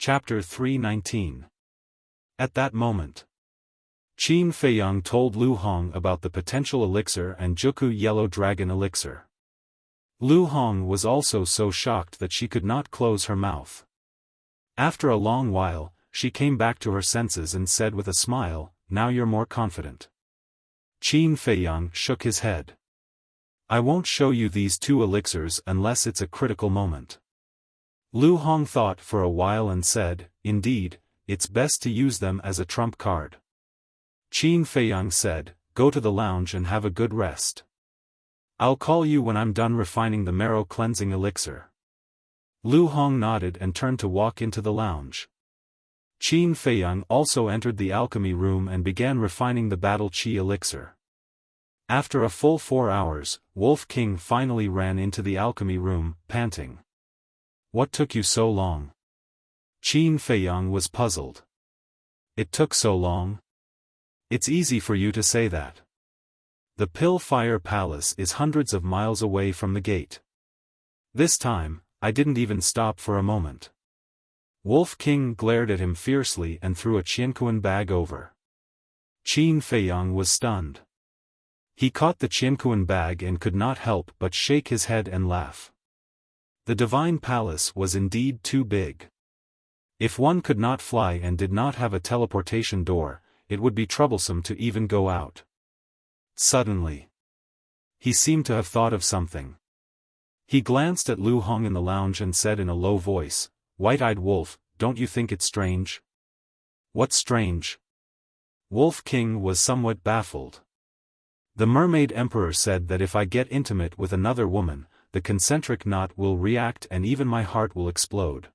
Chapter 319. At that moment, Qin Feiyang told Lu Hong about the potential elixir and Juku Yellow Dragon elixir. Lu Hong was also so shocked that she could not close her mouth. After a long while, she came back to her senses and said with a smile, "Now you're more confident." Qin Feiyang shook his head. "I won't show you these two elixirs unless it's a critical moment." Lu Hong thought for a while and said, "Indeed, it's best to use them as a trump card." Qin Feiyang said, "Go to the lounge and have a good rest. I'll call you when I'm done refining the marrow cleansing elixir." Lu Hong nodded and turned to walk into the lounge. Qin Feiyang also entered the alchemy room and began refining the battle chi elixir. After a full 4 hours, Wolf King finally ran into the alchemy room, panting. "What took you so long?" Qin Feiyang was puzzled. "It took so long? It's easy for you to say that. The Pill Fire Palace is hundreds of miles away from the gate. This time, I didn't even stop for a moment." Wolf King glared at him fiercely and threw a Qianquan bag over. Qin Feiyang was stunned. He caught the Qianquan bag and could not help but shake his head and laugh. The Divine Palace was indeed too big. If one could not fly and did not have a teleportation door, it would be troublesome to even go out. Suddenly, he seemed to have thought of something. He glanced at Lu Hong in the lounge and said in a low voice, "White-eyed wolf, don't you think it strange?" "What's strange?" Wolf King was somewhat baffled. "The Mermaid Emperor said that if I get intimate with another woman, the concentric knot will react and even my heart will explode.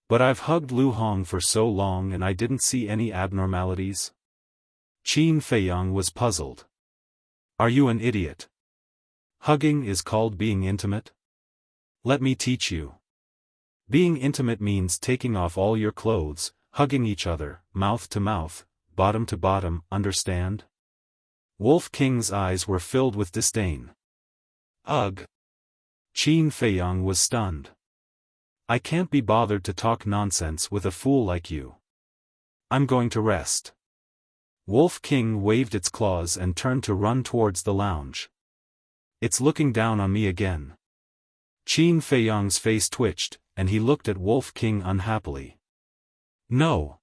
But I've hugged Lu Hong for so long and I didn't see any abnormalities." Qin Feiyang was puzzled. "Are you an idiot? Hugging is called being intimate? Let me teach you. Being intimate means taking off all your clothes, hugging each other, mouth to mouth, bottom to bottom, understand?" Wolf King's eyes were filled with disdain. "Ugh!" Qin Feiyang was stunned. "I can't be bothered to talk nonsense with a fool like you. I'm going to rest." Wolf King waved its claws and turned to run towards the lounge. "It's looking down on me again." Qin Feiyang's face twitched, and he looked at Wolf King unhappily. "No.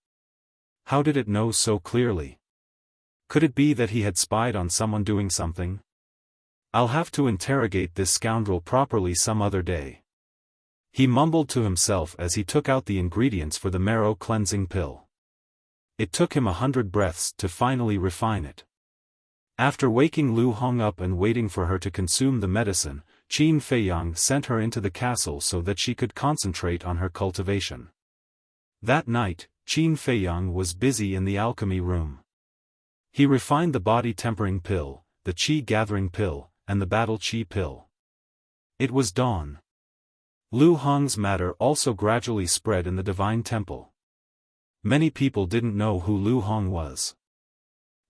How did it know so clearly? Could it be that he had spied on someone doing something? I'll have to interrogate this scoundrel properly some other day." He mumbled to himself as he took out the ingredients for the marrow cleansing pill. It took him 100 breaths to finally refine it. After waking Lu Hong up and waiting for her to consume the medicine, Qin Feiyang sent her into the castle so that she could concentrate on her cultivation. That night, Qin Feiyang was busy in the alchemy room. He refined the body tempering pill, the qi gathering pill, and the battle qi pill. It was dawn. Lu Hong's matter also gradually spread in the divine temple. Many people didn't know who Lu Hong was.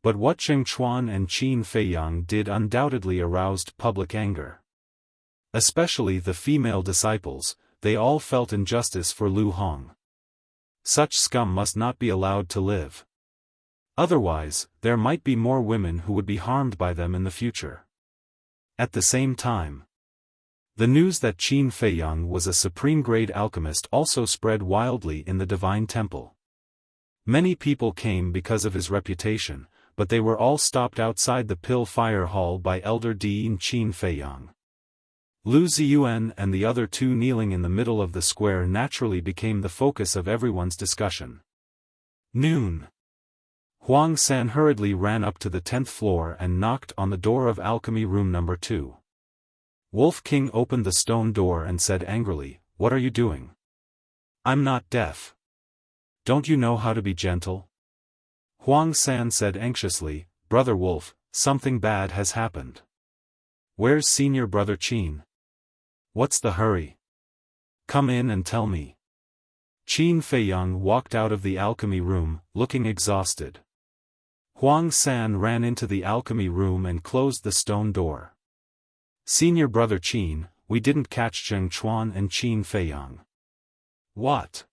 But what Cheng Chuan and Qin Feiyang did undoubtedly aroused public anger. Especially the female disciples, they all felt injustice for Lu Hong. Such scum must not be allowed to live. Otherwise, there might be more women who would be harmed by them in the future. At the same time, the news that Qin Feiyang was a supreme-grade alchemist also spread wildly in the divine temple. Many people came because of his reputation, but they were all stopped outside the Pill Fire Hall by Elder Dean Qin Feiyang. Lu Ziyuan and the other two kneeling in the middle of the square naturally became the focus of everyone's discussion. Noon. Huang San hurriedly ran up to the 10th floor and knocked on the door of alchemy room number 2. Wolf King opened the stone door and said angrily, "What are you doing? I'm not deaf. Don't you know how to be gentle?" Huang San said anxiously, "Brother Wolf, something bad has happened. Where's senior brother Qin? What's the hurry? Come in and tell me." Qin Feiyang walked out of the alchemy room, looking exhausted. Huang San ran into the alchemy room and closed the stone door. "Senior brother Qin, we didn't catch Cheng Chuan and Qin Feiyang." "What?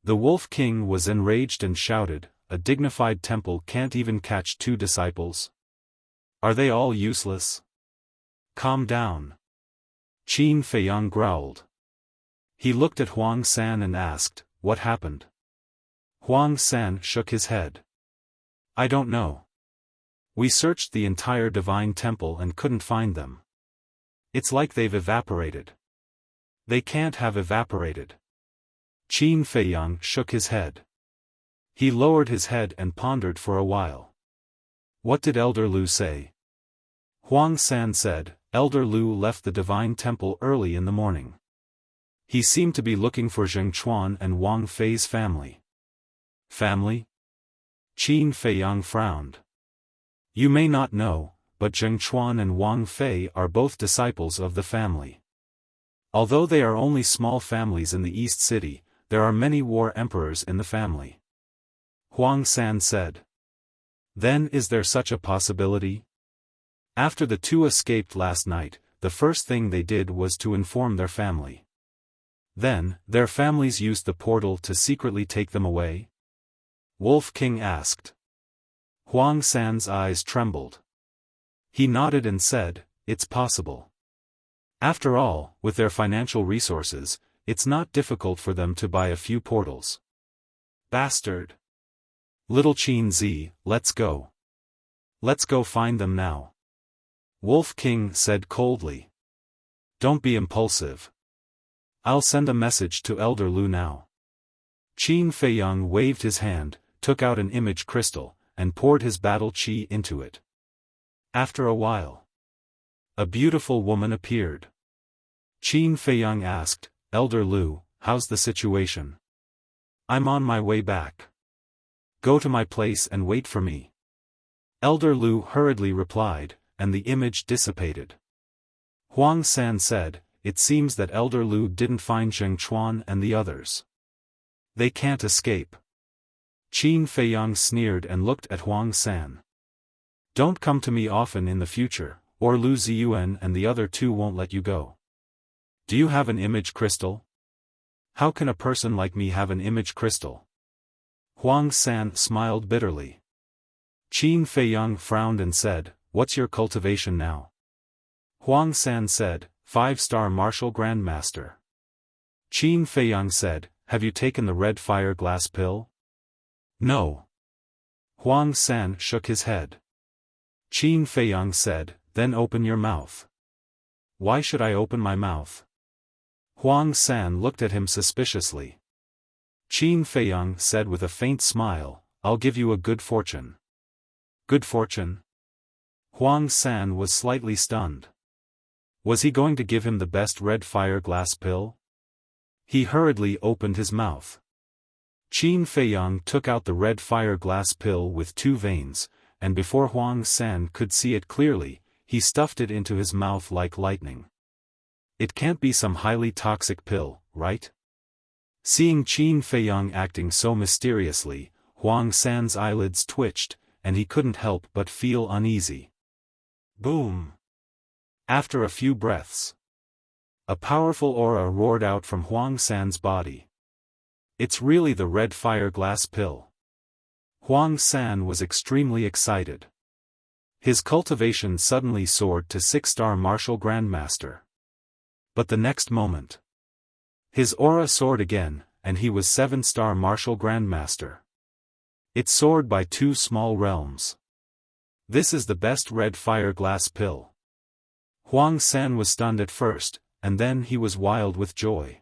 The Wolf King was enraged and shouted, "A dignified temple can't even catch 2 disciples? Are they all useless? Calm down." Qin Feiyang growled. He looked at Huang San and asked, "What happened?" Huang San shook his head. "I don't know. We searched the entire divine temple and couldn't find them. It's like they've evaporated." "They can't have evaporated." Qin Feiyang shook his head. He lowered his head and pondered for a while. "What did Elder Lu say?" Huang San said, "Elder Lu left the divine temple early in the morning. He seemed to be looking for Zheng Chuan and Wang Fei's family." "Family?" Qin Feiyang frowned. "You may not know, but Zheng Chuan and Wang Fei are both disciples of the family. Although they are only small families in the East City, there are many war emperors in the family." Huang San said. "Then is there such a possibility?" After the 2 escaped last night, the first thing they did was to inform their family. Then, their families used the portal to secretly take them away? Wolf King asked. Huang San's eyes trembled. He nodded and said, "It's possible. After all, with their financial resources, it's not difficult for them to buy a few portals." "Bastard! Little Qin Zi, let's go. Let's go find them now." Wolf King said coldly. "Don't be impulsive. I'll send a message to Elder Lu now." Qin Feiyang waved his hand, took out an image crystal, and poured his battle qi into it. After a while, a beautiful woman appeared. Qin Feiyang asked, "Elder Lu, how's the situation?" "I'm on my way back. Go to my place and wait for me." Elder Lu hurriedly replied, and the image dissipated. Huang San said, "It seems that Elder Lu didn't find Zheng Chuan and the others. They can't escape." Qin Feiyang sneered and looked at Huang San. "Don't come to me often in the future, or Lu Ziyuan and the other 2 won't let you go. Do you have an image crystal?" "How can a person like me have an image crystal?" Huang San smiled bitterly. Qin Feiyang frowned and said, "What's your cultivation now?" Huang San said, 5-star Martial Grandmaster." Qin Feiyang said, "Have you taken the red fire glass pill?" "No." Huang San shook his head. Qin Feiyang said, "Then open your mouth." "Why should I open my mouth?" Huang San looked at him suspiciously. Qin Feiyang said with a faint smile, "I'll give you a good fortune." "Good fortune?" Huang San was slightly stunned. Was he going to give him the best red fire glass pill? He hurriedly opened his mouth. Qin Feiyang took out the red fire glass pill with 2 veins, and before Huang San could see it clearly, he stuffed it into his mouth like lightning. It can't be some highly toxic pill, right? Seeing Qin Feiyang acting so mysteriously, Huang San's eyelids twitched, and he couldn't help but feel uneasy. Boom! After a few breaths, a powerful aura roared out from Huang San's body. "It's really the red fire glass pill." Huang San was extremely excited. His cultivation suddenly soared to 6-star Martial Grandmaster. But the next moment, his aura soared again, and he was 7-star Martial Grandmaster. It soared by 2 small realms. "This is the best red fire glass pill." Huang San was stunned at first, and then he was wild with joy.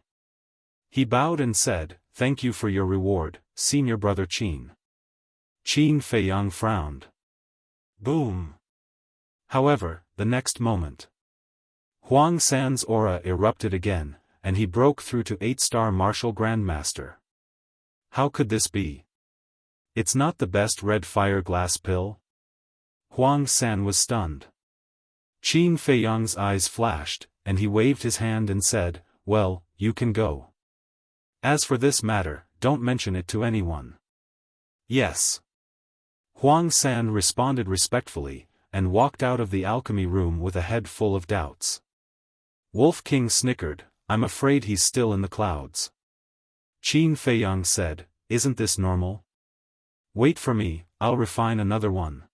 He bowed and said, "Thank you for your reward, senior brother Qin." Qin Feiyang frowned. Boom! However, the next moment, Huang San's aura erupted again, and he broke through to 8-star Martial Grandmaster. How could this be? It's not the best red fire glass pill? Huang San was stunned. Qin Feiyang's eyes flashed, and he waved his hand and said, "Well, you can go. As for this matter, don't mention it to anyone." "Yes." Huang San responded respectfully, and walked out of the alchemy room with a head full of doubts. Wolf King snickered, "I'm afraid he's still in the clouds." Qin Feiyang said, "Isn't this normal? Wait for me, I'll refine another one."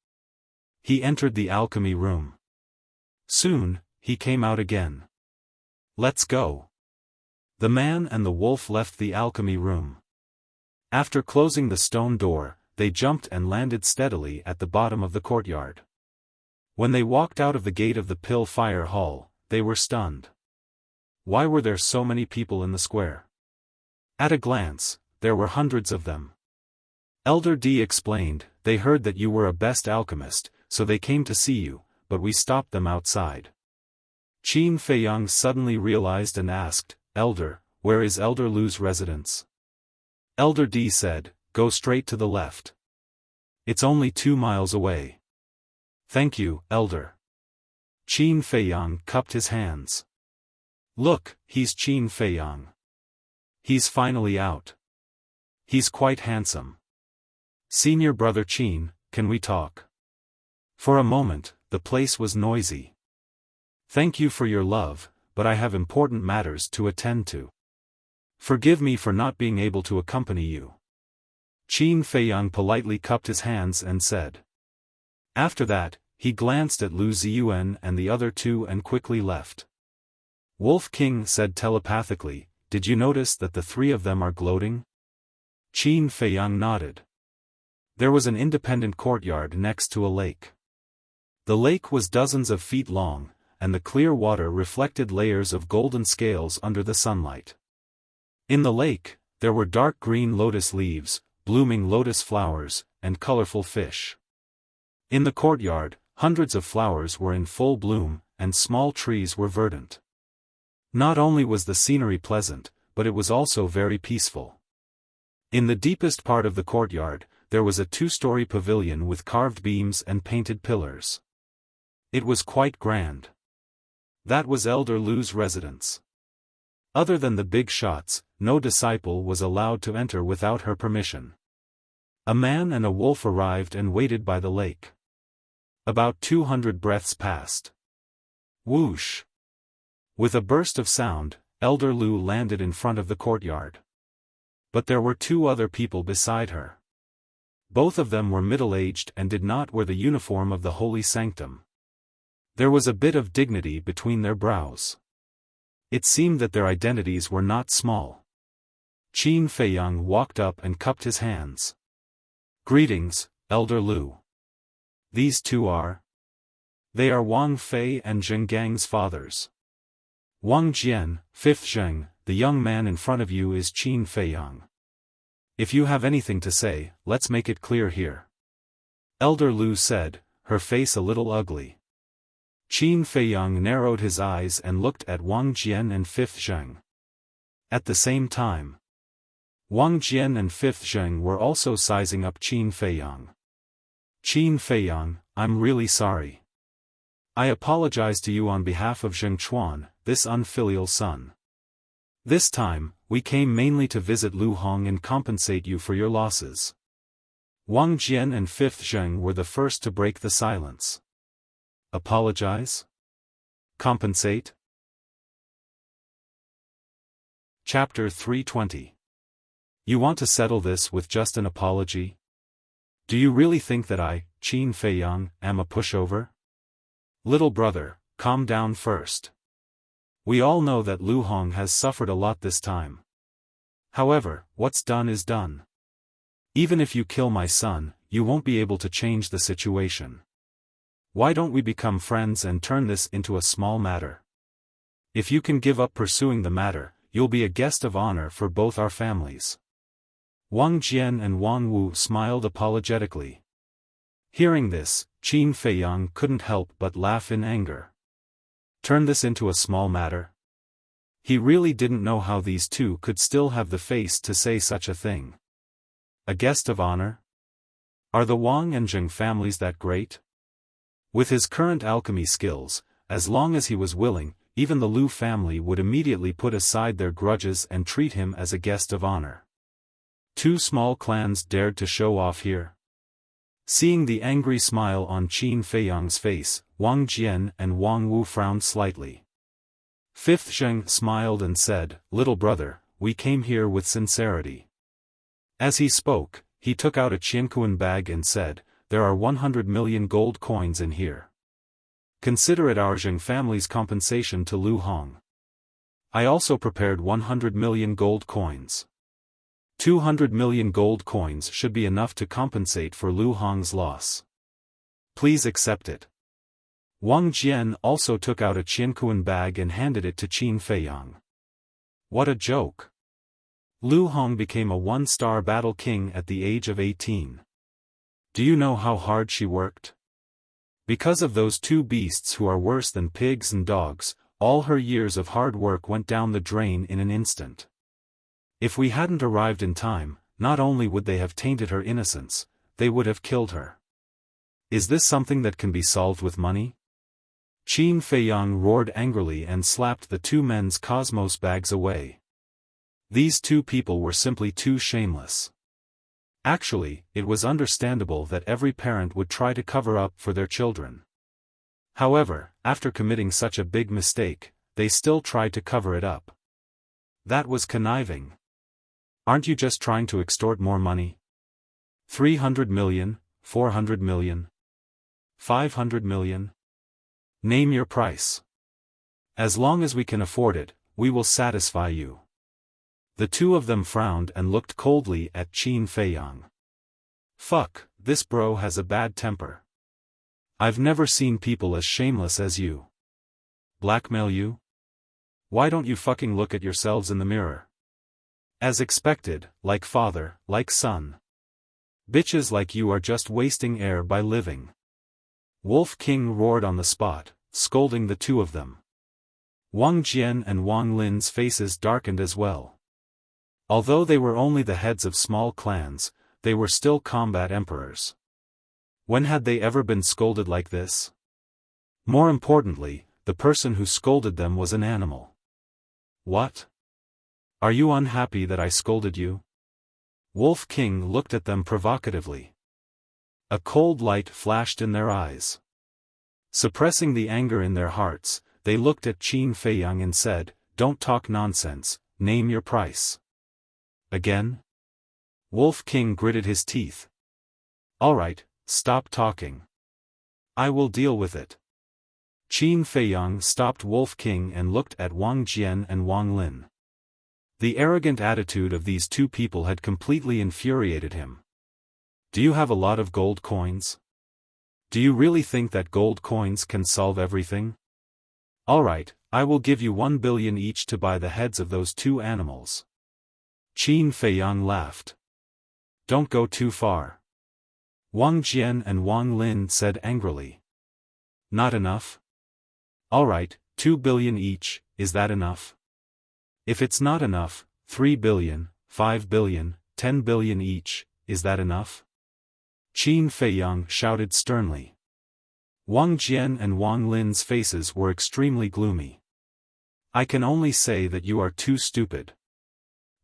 He entered the alchemy room. Soon, he came out again. "Let's go." The man and the wolf left the alchemy room. After closing the stone door, they jumped and landed steadily at the bottom of the courtyard. When they walked out of the gate of the Pill Fire Hall, they were stunned. Why were there so many people in the square? At a glance, there were hundreds of them. Elder D explained, "They heard that you were a best alchemist, so they came to see you, but we stopped them outside." Qin Feiyang suddenly realized and asked, "Elder, where is Elder Lu's residence?" Elder D said, "Go straight to the left. It's only 2 miles away." "Thank you, Elder." Qin Feiyang cupped his hands. "Look, he's Qin Feiyang. He's finally out. He's quite handsome. Senior brother Qin, can we talk?" For a moment, the place was noisy. "Thank you for your love, but I have important matters to attend to. Forgive me for not being able to accompany you." Qin Feiyang politely cupped his hands and said. After that, he glanced at Lu Ziyuan and the other two and quickly left. Wolf King said telepathically, "Did you notice that the 3 of them are gloating?" Qin Feiyang nodded. There was an independent courtyard next to a lake. The lake was dozens of feet long, and the clear water reflected layers of golden scales under the sunlight. In the lake, there were dark green lotus leaves, blooming lotus flowers, and colorful fish. In the courtyard, hundreds of flowers were in full bloom, and small trees were verdant. Not only was the scenery pleasant, but it was also very peaceful. In the deepest part of the courtyard, there was a 2-story pavilion with carved beams and painted pillars. It was quite grand. That was Elder Lu's residence. Other than the big shots, no disciple was allowed to enter without her permission. A man and a wolf arrived and waited by the lake. About 200 breaths passed. Whoosh! With a burst of sound, Elder Lu landed in front of the courtyard. But there were 2 other people beside her. Both of them were middle-aged and did not wear the uniform of the holy sanctum. There was a bit of dignity between their brows. It seemed that their identities were not small. Qin Feiyang walked up and cupped his hands. "Greetings, Elder Lu. These 2 are? They are Wang Fei and Zheng Gang's fathers. Wang Jian, 5th Zheng, the young man in front of you is Qin Feiyang. If you have anything to say, let's make it clear here." Elder Lu said, her face a little ugly. Qin Feiyang narrowed his eyes and looked at Wang Jian and 5th Zheng. At the same time, Wang Jian and 5th Zheng were also sizing up Qin Feiyang. "Qin Feiyang, I'm really sorry. I apologize to you on behalf of Zheng Chuan, this unfilial son. This time, we came mainly to visit Lu Hong and compensate you for your losses." Wang Jian and 5th Zheng were the first to break the silence. Apologize? Compensate? Chapter 320. You want to settle this with just an apology? Do you really think that I, Qin Feiyang, am a pushover? Little brother, calm down first. We all know that Lu Hong has suffered a lot this time. However, what's done is done. Even if you kill my son, you won't be able to change the situation. Why don't we become friends and turn this into a small matter? If you can give up pursuing the matter, you'll be a guest of honor for both our families. Wang Jian and Wang Wu smiled apologetically. Hearing this, Qin Feiyang couldn't help but laugh in anger. Turn this into a small matter? He really didn't know how these 2 could still have the face to say such a thing. A guest of honor? Are the Wang and Zheng families that great? With his current alchemy skills, as long as he was willing, even the Lu family would immediately put aside their grudges and treat him as a guest of honor. 2 small clans dared to show off here. Seeing the angry smile on Qin Feiyang's face, Wang Jian and Wang Wu frowned slightly. 5th Zheng smiled and said, "Little brother, we came here with sincerity. As he spoke, he took out a Qianquan bag and said, there are 100 million gold coins in here. Consider it our Zheng family's compensation to Lu Hong. I also prepared 100 million gold coins. 200 million gold coins should be enough to compensate for Lu Hong's loss. Please accept it. Wang Jian also took out a Qianquan bag and handed it to Qin Feiyang. What a joke! Lu Hong became a one-star battle king at the age of 18. Do you know how hard she worked? Because of those two beasts who are worse than pigs and dogs, all her years of hard work went down the drain in an instant. If we hadn't arrived in time, not only would they have tainted her innocence, they would have killed her. Is this something that can be solved with money? Qin Feiyang roared angrily and slapped the two men's cosmos bags away. These two people were simply too shameless. Actually, it was understandable that every parent would try to cover up for their children. However, after committing such a big mistake, they still tried to cover it up. That was conniving. Aren't you just trying to extort more money? 300 million, 400 million, 500 million? Name your price. As long as we can afford it, we will satisfy you. The two of them frowned and looked coldly at Qin Feiyang. Fuck, this bro has a bad temper. I've never seen people as shameless as you. Blackmail you? Why don't you fucking look at yourselves in the mirror? As expected, like father, like son. Bitches like you are just wasting air by living. Wolf King roared on the spot, scolding the two of them. Wang Jian and Wang Lin's faces darkened as well. Although they were only the heads of small clans, they were still combat emperors. When had they ever been scolded like this? More importantly, the person who scolded them was an animal. What? Are you unhappy that I scolded you? Wolf King looked at them provocatively. A cold light flashed in their eyes. Suppressing the anger in their hearts, they looked at Qin Feiyang and said, "Don't talk nonsense, name your price." Again? Wolf King gritted his teeth. Alright, stop talking. I will deal with it. Qin Feiyang stopped Wolf King and looked at Wang Jian and Wang Lin. The arrogant attitude of these two people had completely infuriated him. Do you have a lot of gold coins? Do you really think that gold coins can solve everything? Alright, I will give you 1 billion each to buy the heads of those two animals. Qin Feiyang laughed. Don't go too far. Wang Jian and Wang Lin said angrily. Not enough? Alright, 2 billion each, is that enough? If it's not enough, 3 billion, 5 billion, 10 billion each, is that enough? Qin Feiyang shouted sternly. Wang Jian and Wang Lin's faces were extremely gloomy. I can only say that you are too stupid.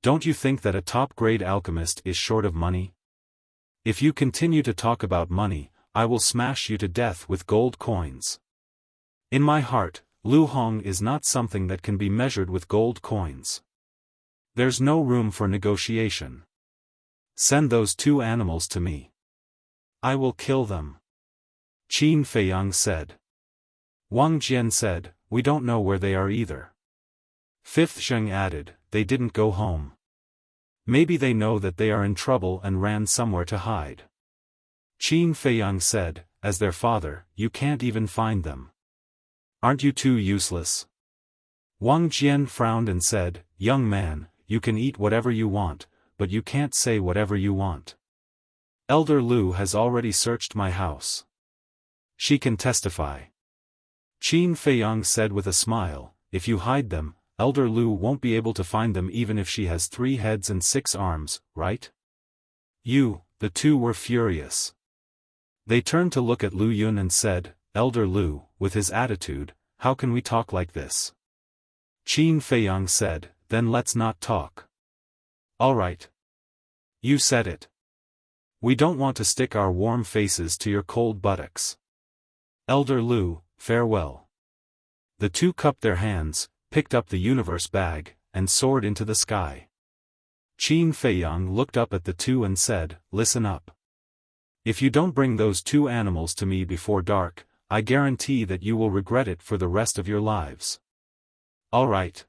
Don't you think that a top-grade alchemist is short of money? If you continue to talk about money, I will smash you to death with gold coins. In my heart, Lu Hong is not something that can be measured with gold coins. There's no room for negotiation. Send those two animals to me. I will kill them. Qin Feiyang said. Wang Jian said, we don't know where they are either. Fifth Zheng added, they didn't go home. Maybe they know that they are in trouble and ran somewhere to hide. Qin Feiyang said, as their father, you can't even find them. Aren't you too useless? Wang Jian frowned and said, young man, you can eat whatever you want, but you can't say whatever you want. Elder Lu has already searched my house. She can testify. Qin Feiyang said with a smile, if you hide them, Elder Lu won't be able to find them even if she has 3 heads and 6 arms, right? The two were furious. They turned to look at Lu Yun and said, Elder Lu, with his attitude, how can we talk like this? Qin Feiyang said, then let's not talk. Alright. You said it. We don't want to stick our warm faces to your cold buttocks. Elder Lu, farewell. The two cupped their hands, picked up the universe bag, and soared into the sky. Qin Feiyang looked up at the two and said, "Listen up. If you don't bring those two animals to me before dark, I guarantee that you will regret it for the rest of your lives." "All right.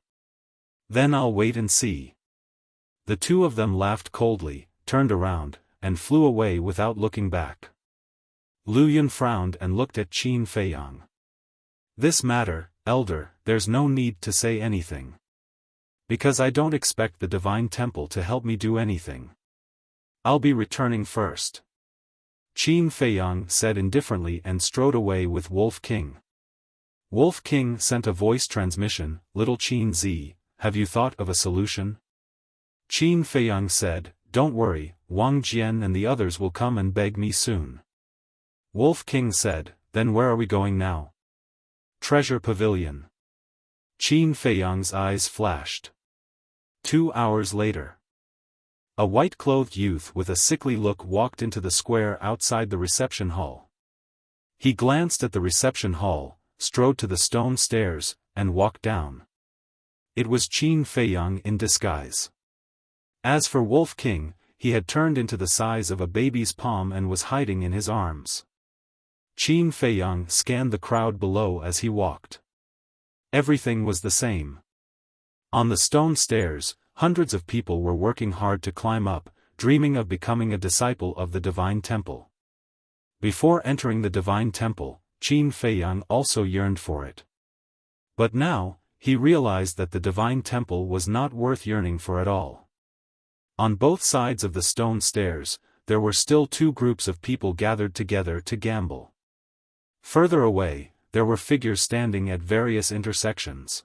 Then I'll wait and see." The two of them laughed coldly, turned around, and flew away without looking back. Lu Yun frowned and looked at Qin Feiyang. "This matter, elder, there's no need to say anything. Because I don't expect the Divine Temple to help me do anything. I'll be returning first." Qin Feiyang said indifferently and strode away with Wolf King. Wolf King sent a voice transmission, "Little Qin Z, have you thought of a solution?" Qin Feiyang said, "Don't worry, Wang Jian and the others will come and beg me soon." Wolf King said, "Then where are we going now?" "Treasure Pavilion." Qin Feiyang's eyes flashed. 2 hours later. A white-clothed youth with a sickly look walked into the square outside the reception hall. He glanced at the reception hall, strode to the stone stairs, and walked down. It was Qin Feiyang in disguise. As for Wolf King, he had turned into the size of a baby's palm and was hiding in his arms. Qin Feiyang scanned the crowd below as he walked. Everything was the same. On the stone stairs, hundreds of people were working hard to climb up, dreaming of becoming a disciple of the Divine Temple. Before entering the Divine Temple, Qin Feiyang also yearned for it. But now, he realized that the Divine Temple was not worth yearning for at all. On both sides of the stone stairs, there were still two groups of people gathered together to gamble. Further away, there were figures standing at various intersections.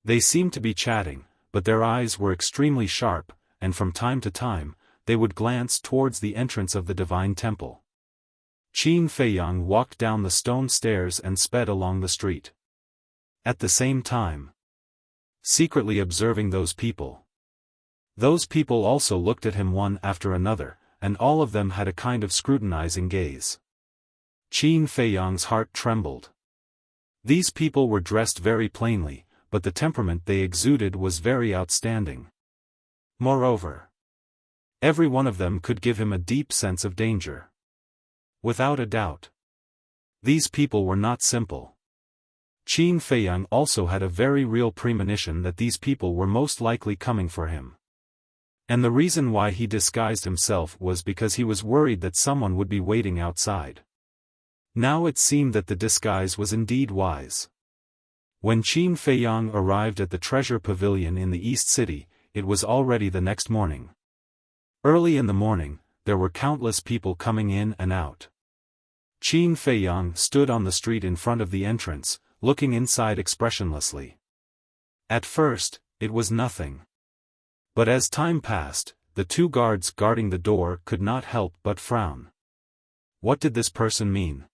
They seemed to be chatting, but their eyes were extremely sharp, and from time to time, they would glance towards the entrance of the Divine Temple. Qin Feiyang walked down the stone stairs and sped along the street. At the same time, secretly observing those people. Those people also looked at him one after another, and all of them had a kind of scrutinizing gaze. Qin Feiyang's heart trembled. These people were dressed very plainly, but the temperament they exuded was very outstanding. Moreover, every one of them could give him a deep sense of danger. Without a doubt, these people were not simple. Qin Feiyang also had a very real premonition that these people were most likely coming for him. And the reason why he disguised himself was because he was worried that someone would be waiting outside. Now it seemed that the disguise was indeed wise. When Qin Feiyang arrived at the treasure pavilion in the East City, it was already the next morning. Early in the morning, there were countless people coming in and out. Qin Feiyang stood on the street in front of the entrance, looking inside expressionlessly. At first, it was nothing. But as time passed, the two guards guarding the door could not help but frown. What did this person mean?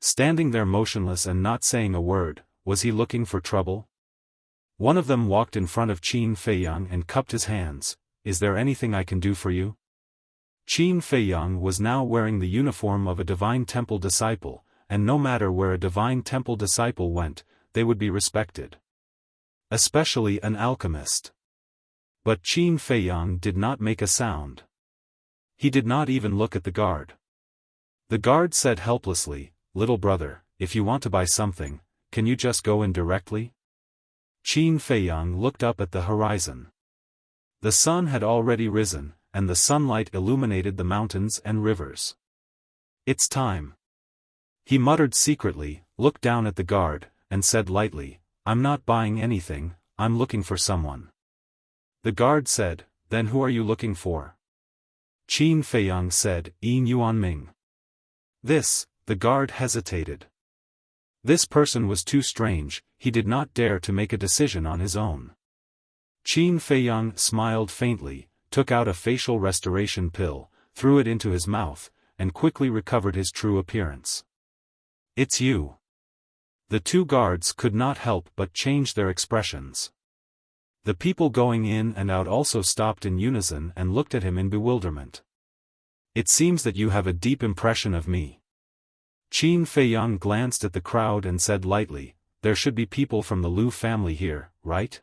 Standing there motionless and not saying a word, was he looking for trouble? One of them walked in front of Qin Feiyang and cupped his hands. "Is there anything I can do for you?" Qin Feiyang was now wearing the uniform of a Divine Temple disciple, and no matter where a Divine Temple disciple went, they would be respected. Especially an alchemist. But Qin Feiyang did not make a sound. He did not even look at the guard. The guard said helplessly, "Little brother, if you want to buy something, can you just go in directly?" Qin Feiyang looked up at the horizon. The sun had already risen, and the sunlight illuminated the mountains and rivers. "It's time." He muttered secretly, looked down at the guard, and said lightly, "I'm not buying anything, I'm looking for someone." The guard said, "Then who are you looking for?" Qin Feiyang said, "Yin Yuanming." The guard hesitated. This person was too strange, he did not dare to make a decision on his own. Qin Feiyang smiled faintly, took out a facial restoration pill, threw it into his mouth, and quickly recovered his true appearance. "It's you." The two guards could not help but change their expressions. The people going in and out also stopped in unison and looked at him in bewilderment. "It seems that you have a deep impression of me." Qin Feiyang glanced at the crowd and said lightly, "There should be people from the Lu family here, right?"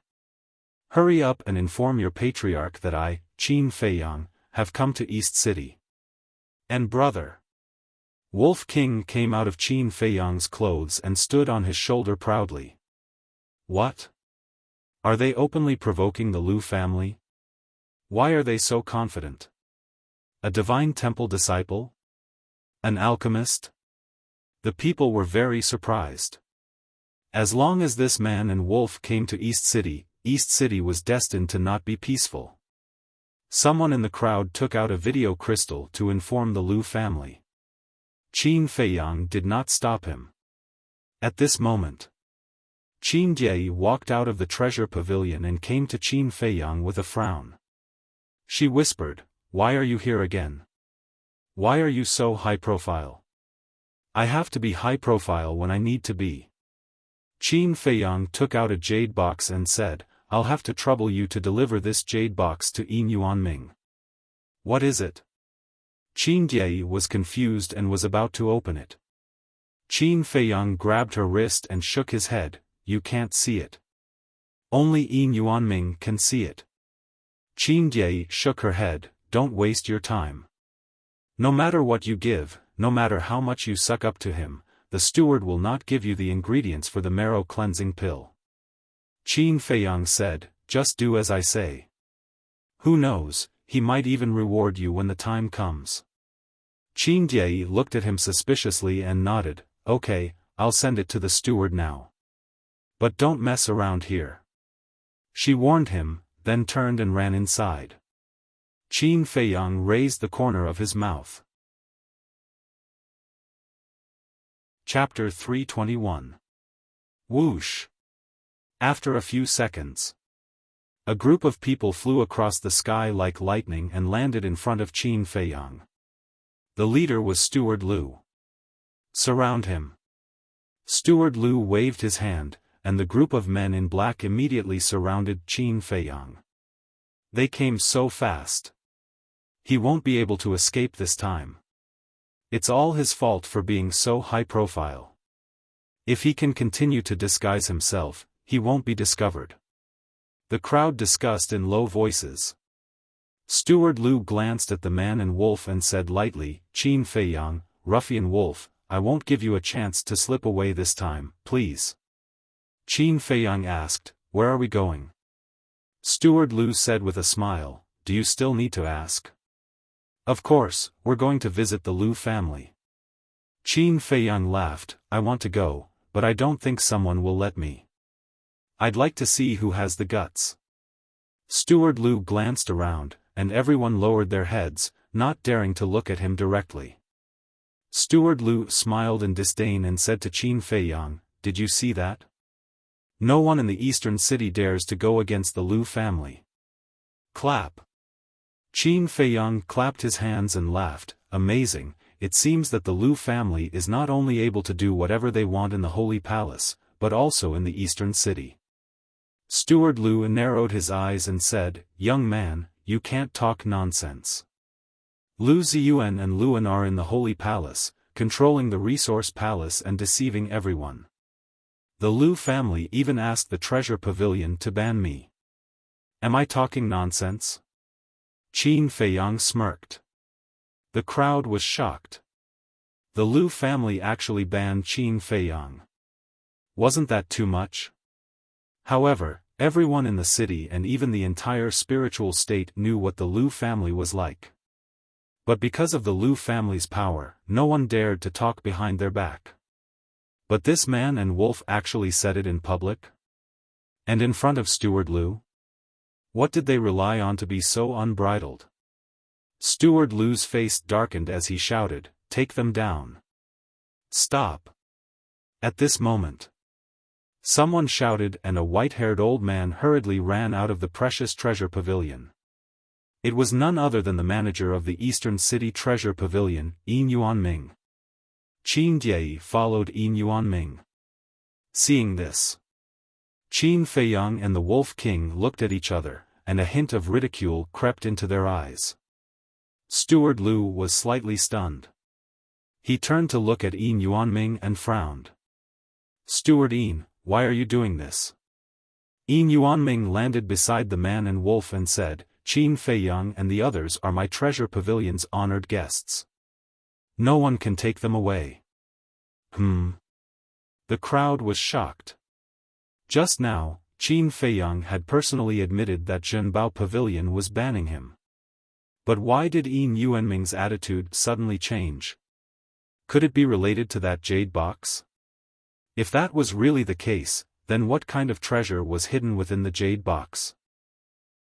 Hurry up and inform your patriarch that I, Qin Feiyang, have come to East City. And brother. Wolf King came out of Qin Feiyang's clothes and stood on his shoulder proudly. What? Are they openly provoking the Lu family? Why are they so confident? A divine temple disciple? An alchemist? The people were very surprised. As long as this man and Wolf came to East City was destined to not be peaceful. Someone in the crowd took out a video crystal to inform the Lu family. Qin Feiyang did not stop him. At this moment, Qin Jie walked out of the treasure pavilion and came to Qin Feiyang with a frown. She whispered, "Why are you here again? Why are you so high profile?" "I have to be high profile when I need to be." Qin Feiyang took out a jade box and said, "I'll have to trouble you to deliver this jade box to Yin Yuanming." "What is it?" Qin Jie was confused and was about to open it. Qin Feiyang grabbed her wrist and shook his head, "You can't see it. Only Yin Yuanming can see it." Qin Jie shook her head, "Don't waste your time. No matter what you give, no matter how much you suck up to him, the steward will not give you the ingredients for the marrow cleansing pill." Qin Feiyang said, "Just do as I say. Who knows, he might even reward you when the time comes." Qin Jie looked at him suspiciously and nodded, "Okay, I'll send it to the steward now. But don't mess around here." She warned him, then turned and ran inside. Qin Feiyang raised the corner of his mouth. Chapter 321. Whoosh. After a few seconds, a group of people flew across the sky like lightning and landed in front of Qin Feiyang. The leader was Steward Lu. "Surround him." Steward Lu waved his hand, and the group of men in black immediately surrounded Qin Feiyang. They came so fast. He won't be able to escape this time. It's all his fault for being so high profile. If he can continue to disguise himself, he won't be discovered. The crowd discussed in low voices. Steward Lu glanced at the man and Wolf and said lightly, "Qin Feiyang, ruffian Wolf, I won't give you a chance to slip away this time, please." Qin Feiyang asked, "Where are we going?" Steward Lu said with a smile, "Do you still need to ask?" "Of course, we're going to visit the Lu family." Qin Feiyang laughed, "I want to go, but I don't think someone will let me. I'd like to see who has the guts." Steward Lu glanced around, and everyone lowered their heads, not daring to look at him directly. Steward Lu smiled in disdain and said to Qin Feiyang, "Did you see that? No one in the eastern city dares to go against the Lu family." Clap. Qin Feiyang clapped his hands and laughed, "Amazing, it seems that the Lu family is not only able to do whatever they want in the Holy Palace, but also in the eastern city." Steward Lu narrowed his eyes and said, "Young man, you can't talk nonsense. Lu Ziyuan and Luan are in the Holy Palace, controlling the Resource Palace and deceiving everyone. The Lu family even asked the Treasure Pavilion to ban me. Am I talking nonsense?" Qin Feiyang smirked. The crowd was shocked. The Lu family actually banned Qin Feiyang. Wasn't that too much? However, everyone in the city and even the entire spiritual state knew what the Lu family was like. But because of the Lu family's power, no one dared to talk behind their back. But this man and Wolf actually said it in public? And in front of Steward Lu? What did they rely on to be so unbridled? Steward Lu's face darkened as he shouted, "Take them down. Stop." At this moment, someone shouted and a white-haired old man hurriedly ran out of the precious treasure pavilion. It was none other than the manager of the Eastern City Treasure Pavilion, Yin Yuanming. Qin Jie followed Yin Yuanming. Seeing this, Qin Feiyang and the Wolf King looked at each other, and a hint of ridicule crept into their eyes. Steward Lu was slightly stunned. He turned to look at Yin Yuanming and frowned. "Steward Yin, why are you doing this?" Yin Yuanming landed beside the man and wolf and said, Qin Feiyang and the others are my treasure pavilion's honored guests. No one can take them away. The crowd was shocked. Just now, Qin Feiyang had personally admitted that Zhenbao Pavilion was banning him. But why did Yin Yuanming's attitude suddenly change? Could it be related to that jade box? If that was really the case, then what kind of treasure was hidden within the jade box?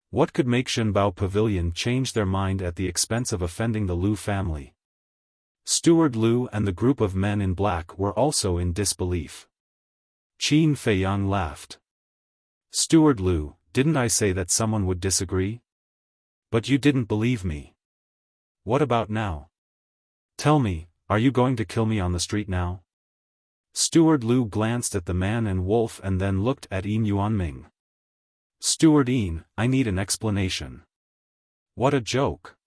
What could make Zhenbao Pavilion change their mind at the expense of offending the Lu family? Steward Lu and the group of men in black were also in disbelief. Qin Feiyang laughed. Steward Lu, didn't I say that someone would disagree? But you didn't believe me. What about now? Tell me, are you going to kill me on the street now? Steward Lu glanced at the man and wolf and then looked at Yin Yuanming. Steward Yin, I need an explanation. What a joke.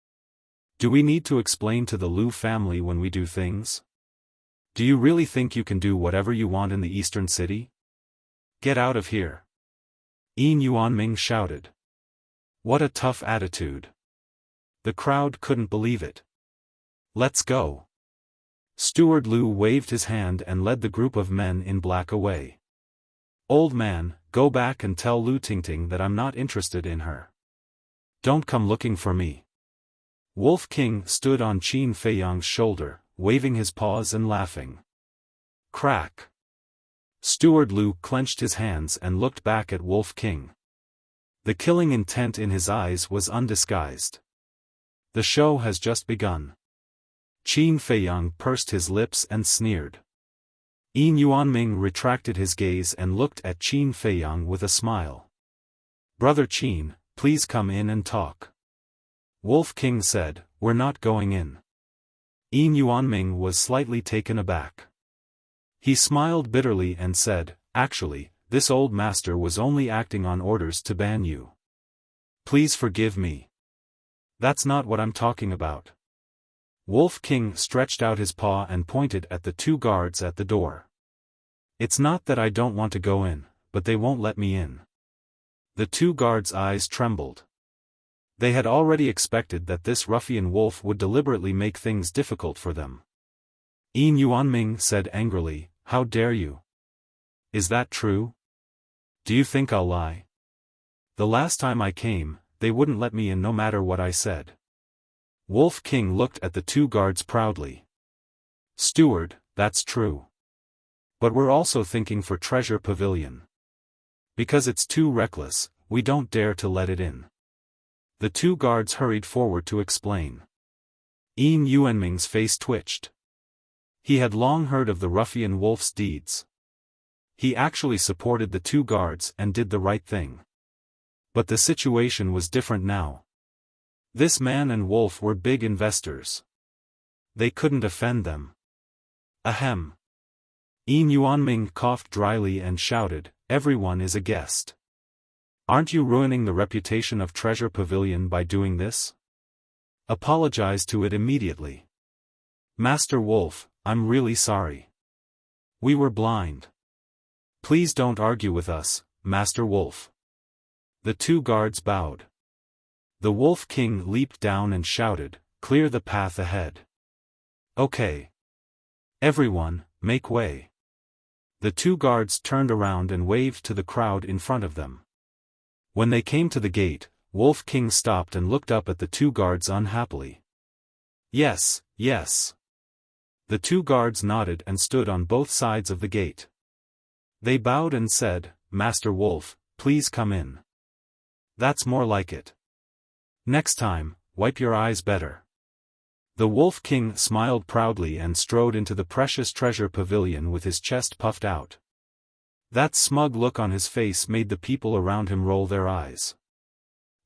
Do we need to explain to the Lu family when we do things? Do you really think you can do whatever you want in the eastern city? Get out of here. Yin Yuanming shouted. What a tough attitude. The crowd couldn't believe it. Let's go. Steward Lu waved his hand and led the group of men in black away. Old man, go back and tell Lu Tingting that I'm not interested in her. Don't come looking for me. Wolf King stood on Qin Feiyang's shoulder, waving his paws and laughing. Crack. Steward Lu clenched his hands and looked back at Wolf King. The killing intent in his eyes was undisguised. The show has just begun. Qin Feiyang pursed his lips and sneered. Yin Yuanming retracted his gaze and looked at Qin Feiyang with a smile. Brother Qin, please come in and talk. Wolf King said, We're not going in. Yin Yuanming was slightly taken aback. He smiled bitterly and said, Actually, this old master was only acting on orders to ban you. Please forgive me. That's not what I'm talking about. Wolf King stretched out his paw and pointed at the two guards at the door. It's not that I don't want to go in, but they won't let me in. The two guards' eyes trembled. They had already expected that this ruffian wolf would deliberately make things difficult for them. Yin Yuanming said angrily, How dare you? Is that true? Do you think I'll lie? The last time I came, they wouldn't let me in no matter what I said. Wolf King looked at the two guards proudly. Steward, that's true. But we're also thinking for Treasure Pavilion. Because it's too reckless, we don't dare to let it in. The two guards hurried forward to explain. Yin Yuanming's face twitched. He had long heard of the ruffian wolf's deeds. He actually supported the two guards and did the right thing. But the situation was different now. This man and wolf were big investors. They couldn't offend them. Ahem. Yin Yuanming coughed dryly and shouted, Everyone is a guest. Aren't you ruining the reputation of Treasure Pavilion by doing this? Apologize to it immediately. Master Wolf, I'm really sorry. We were blind. Please don't argue with us, Master Wolf. The two guards bowed. The Wolf King leaped down and shouted, Clear the path ahead. Okay. Everyone, make way. The two guards turned around and waved to the crowd in front of them. When they came to the gate, Wolf King stopped and looked up at the two guards unhappily. Yes, yes. The two guards nodded and stood on both sides of the gate. They bowed and said, Master Wolf, please come in. That's more like it. Next time, wipe your eyes better. The Wolf King smiled proudly and strode into the precious treasure pavilion with his chest puffed out. That smug look on his face made the people around him roll their eyes.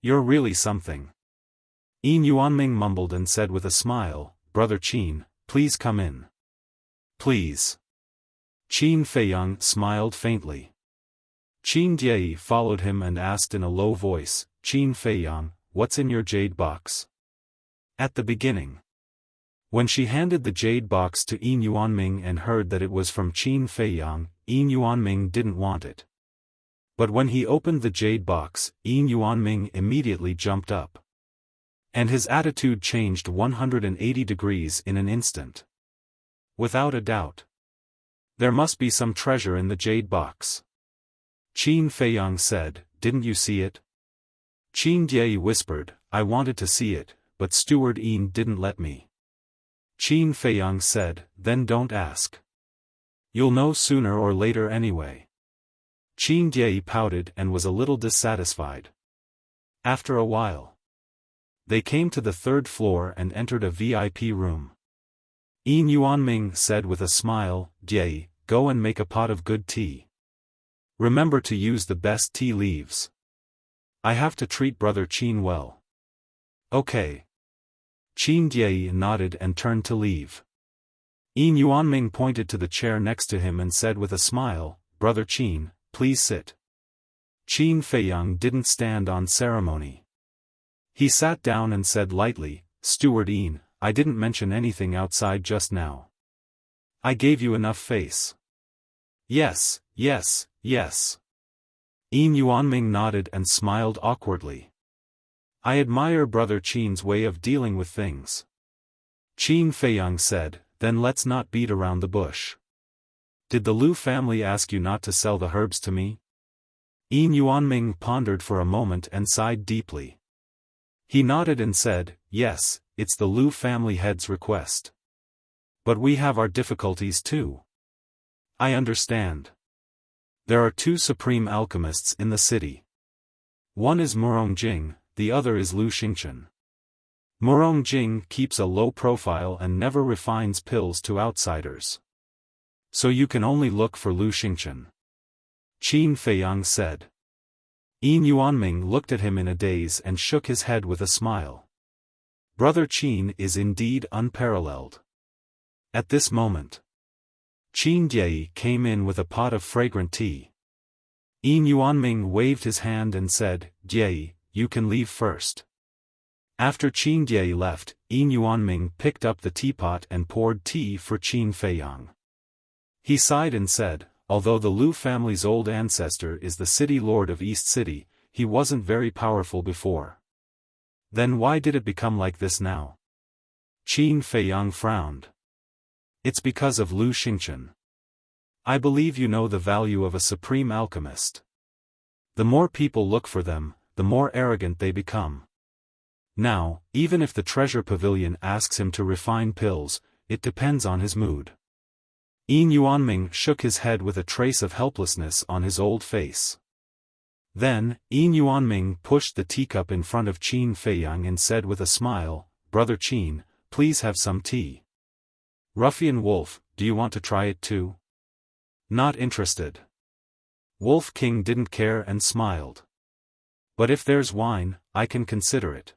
You're really something. Yin Yuanming mumbled and said with a smile, Brother Qin, please come in. Please. Qin Feiyang smiled faintly. Qin Diei followed him and asked in a low voice, Qin Feiyang, what's in your jade box? At the beginning. When she handed the jade box to Yin Yuanming and heard that it was from Qin Feiyang, Yin Yuanming didn't want it. But when he opened the jade box, Yin Yuanming immediately jumped up. And his attitude changed 180 degrees in an instant. Without a doubt. There must be some treasure in the jade box. Qin Feiyang said, "Didn't you see it?" Qin Diei whispered, "I wanted to see it, but Steward Yin didn't let me." Qin Feiyang said, "Then don't ask. You'll know sooner or later anyway." Qin Diei pouted and was a little dissatisfied. After a while, they came to the third floor and entered a VIP room. Yin Yuanming said with a smile, "Diei, go and make a pot of good tea. Remember to use the best tea leaves. I have to treat Brother Qin well." "Okay." Qin Diei nodded and turned to leave. Yin Yuanming pointed to the chair next to him and said with a smile, "Brother Qin, please sit." Qin Feiyang didn't stand on ceremony. He sat down and said lightly, "Steward Yin, I didn't mention anything outside just now. I gave you enough face." "Yes, yes, yes." Yin Yuanming nodded and smiled awkwardly. "I admire Brother Qin's way of dealing with things." Qin Feiyang said, "Then let's not beat around the bush. Did the Lu family ask you not to sell the herbs to me?" Yin Yuanming pondered for a moment and sighed deeply. He nodded and said, "Yes, it's the Lu family head's request. But we have our difficulties too." "I understand. There are two supreme alchemists in the city. One is Murong Jing, the other is Lu Xingchen. Murong Jing keeps a low profile and never refines pills to outsiders. So you can only look for Lu Xingchen," Qin Feiyang said. Yin Yuanming looked at him in a daze and shook his head with a smile. Brother Qin is indeed unparalleled. At this moment, Qin Diei came in with a pot of fragrant tea. Yin Yuanming waved his hand and said, "Diei, you can leave first." After Qin Diei left, Yin Yuanming picked up the teapot and poured tea for Qin Feiyang. He sighed and said, "Although the Lu family's old ancestor is the city lord of East City, he wasn't very powerful before. Then why did it become like this now?" Qin Feiyang frowned. "It's because of Lu Xingchen. I believe you know the value of a supreme alchemist. The more people look for them, the more arrogant they become. Now, even if the treasure pavilion asks him to refine pills, it depends on his mood." Yin Yuanming shook his head with a trace of helplessness on his old face. Then, Yin Yuanming pushed the teacup in front of Qin Feiyang and said with a smile, "Brother Qin, please have some tea." "Ruffian Wolf, do you want to try it too?" "Not interested." Wolf King didn't care and smiled. "But if there's wine, I can consider it."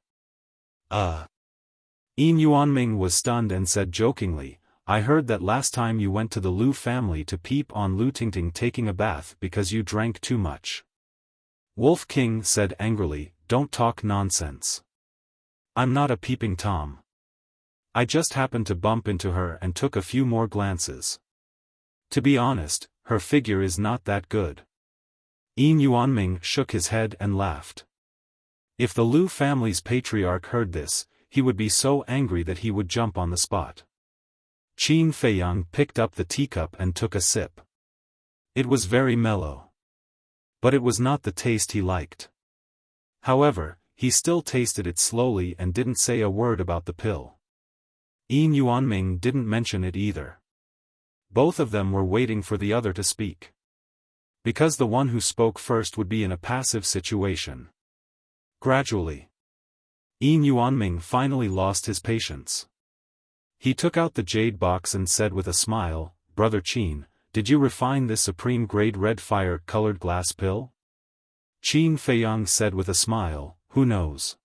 Yin Yuanming was stunned and said jokingly, "I heard that last time you went to the Lu family to peep on Lu Tingting taking a bath because you drank too much." Wolf King said angrily, "Don't talk nonsense. I'm not a peeping Tom. I just happened to bump into her and took a few more glances. To be honest, her figure is not that good." Yin Yuanming shook his head and laughed. If the Lu family's patriarch heard this, he would be so angry that he would jump on the spot. Qin Feiyang picked up the teacup and took a sip. It was very mellow. But it was not the taste he liked. However, he still tasted it slowly and didn't say a word about the pill. Yin Yuanming didn't mention it either. Both of them were waiting for the other to speak. Because the one who spoke first would be in a passive situation. Gradually, Yin Yuanming finally lost his patience. He took out the jade box and said with a smile, "Brother Qin, did you refine this supreme grade red fire-colored glass pill?" Qin Feiyang said with a smile, "Who knows?"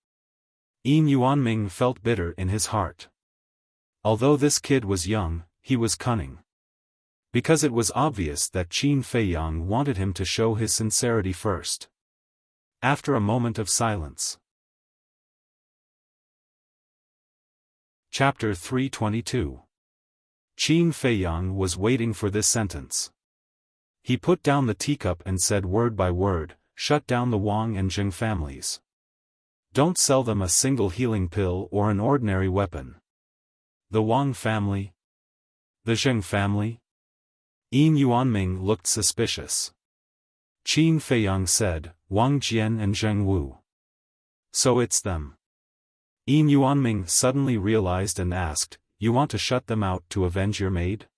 Yin Yuanming felt bitter in his heart. Although this kid was young, he was cunning. Because it was obvious that Qin Feiyang wanted him to show his sincerity first. After a moment of silence. Chapter 322. Qin Feiyang was waiting for this sentence. He put down the teacup and said word by word, "Shut down the Wang and Jing families. Don't sell them a single healing pill or an ordinary weapon." The Wang family? The Jing family? Yin Yuanming looked suspicious. Qin Feiyang said, "Wang Jian and Zheng Wu. So it's them." Yin Yuanming suddenly realized and asked, "You want to shut them out to avenge your maid?"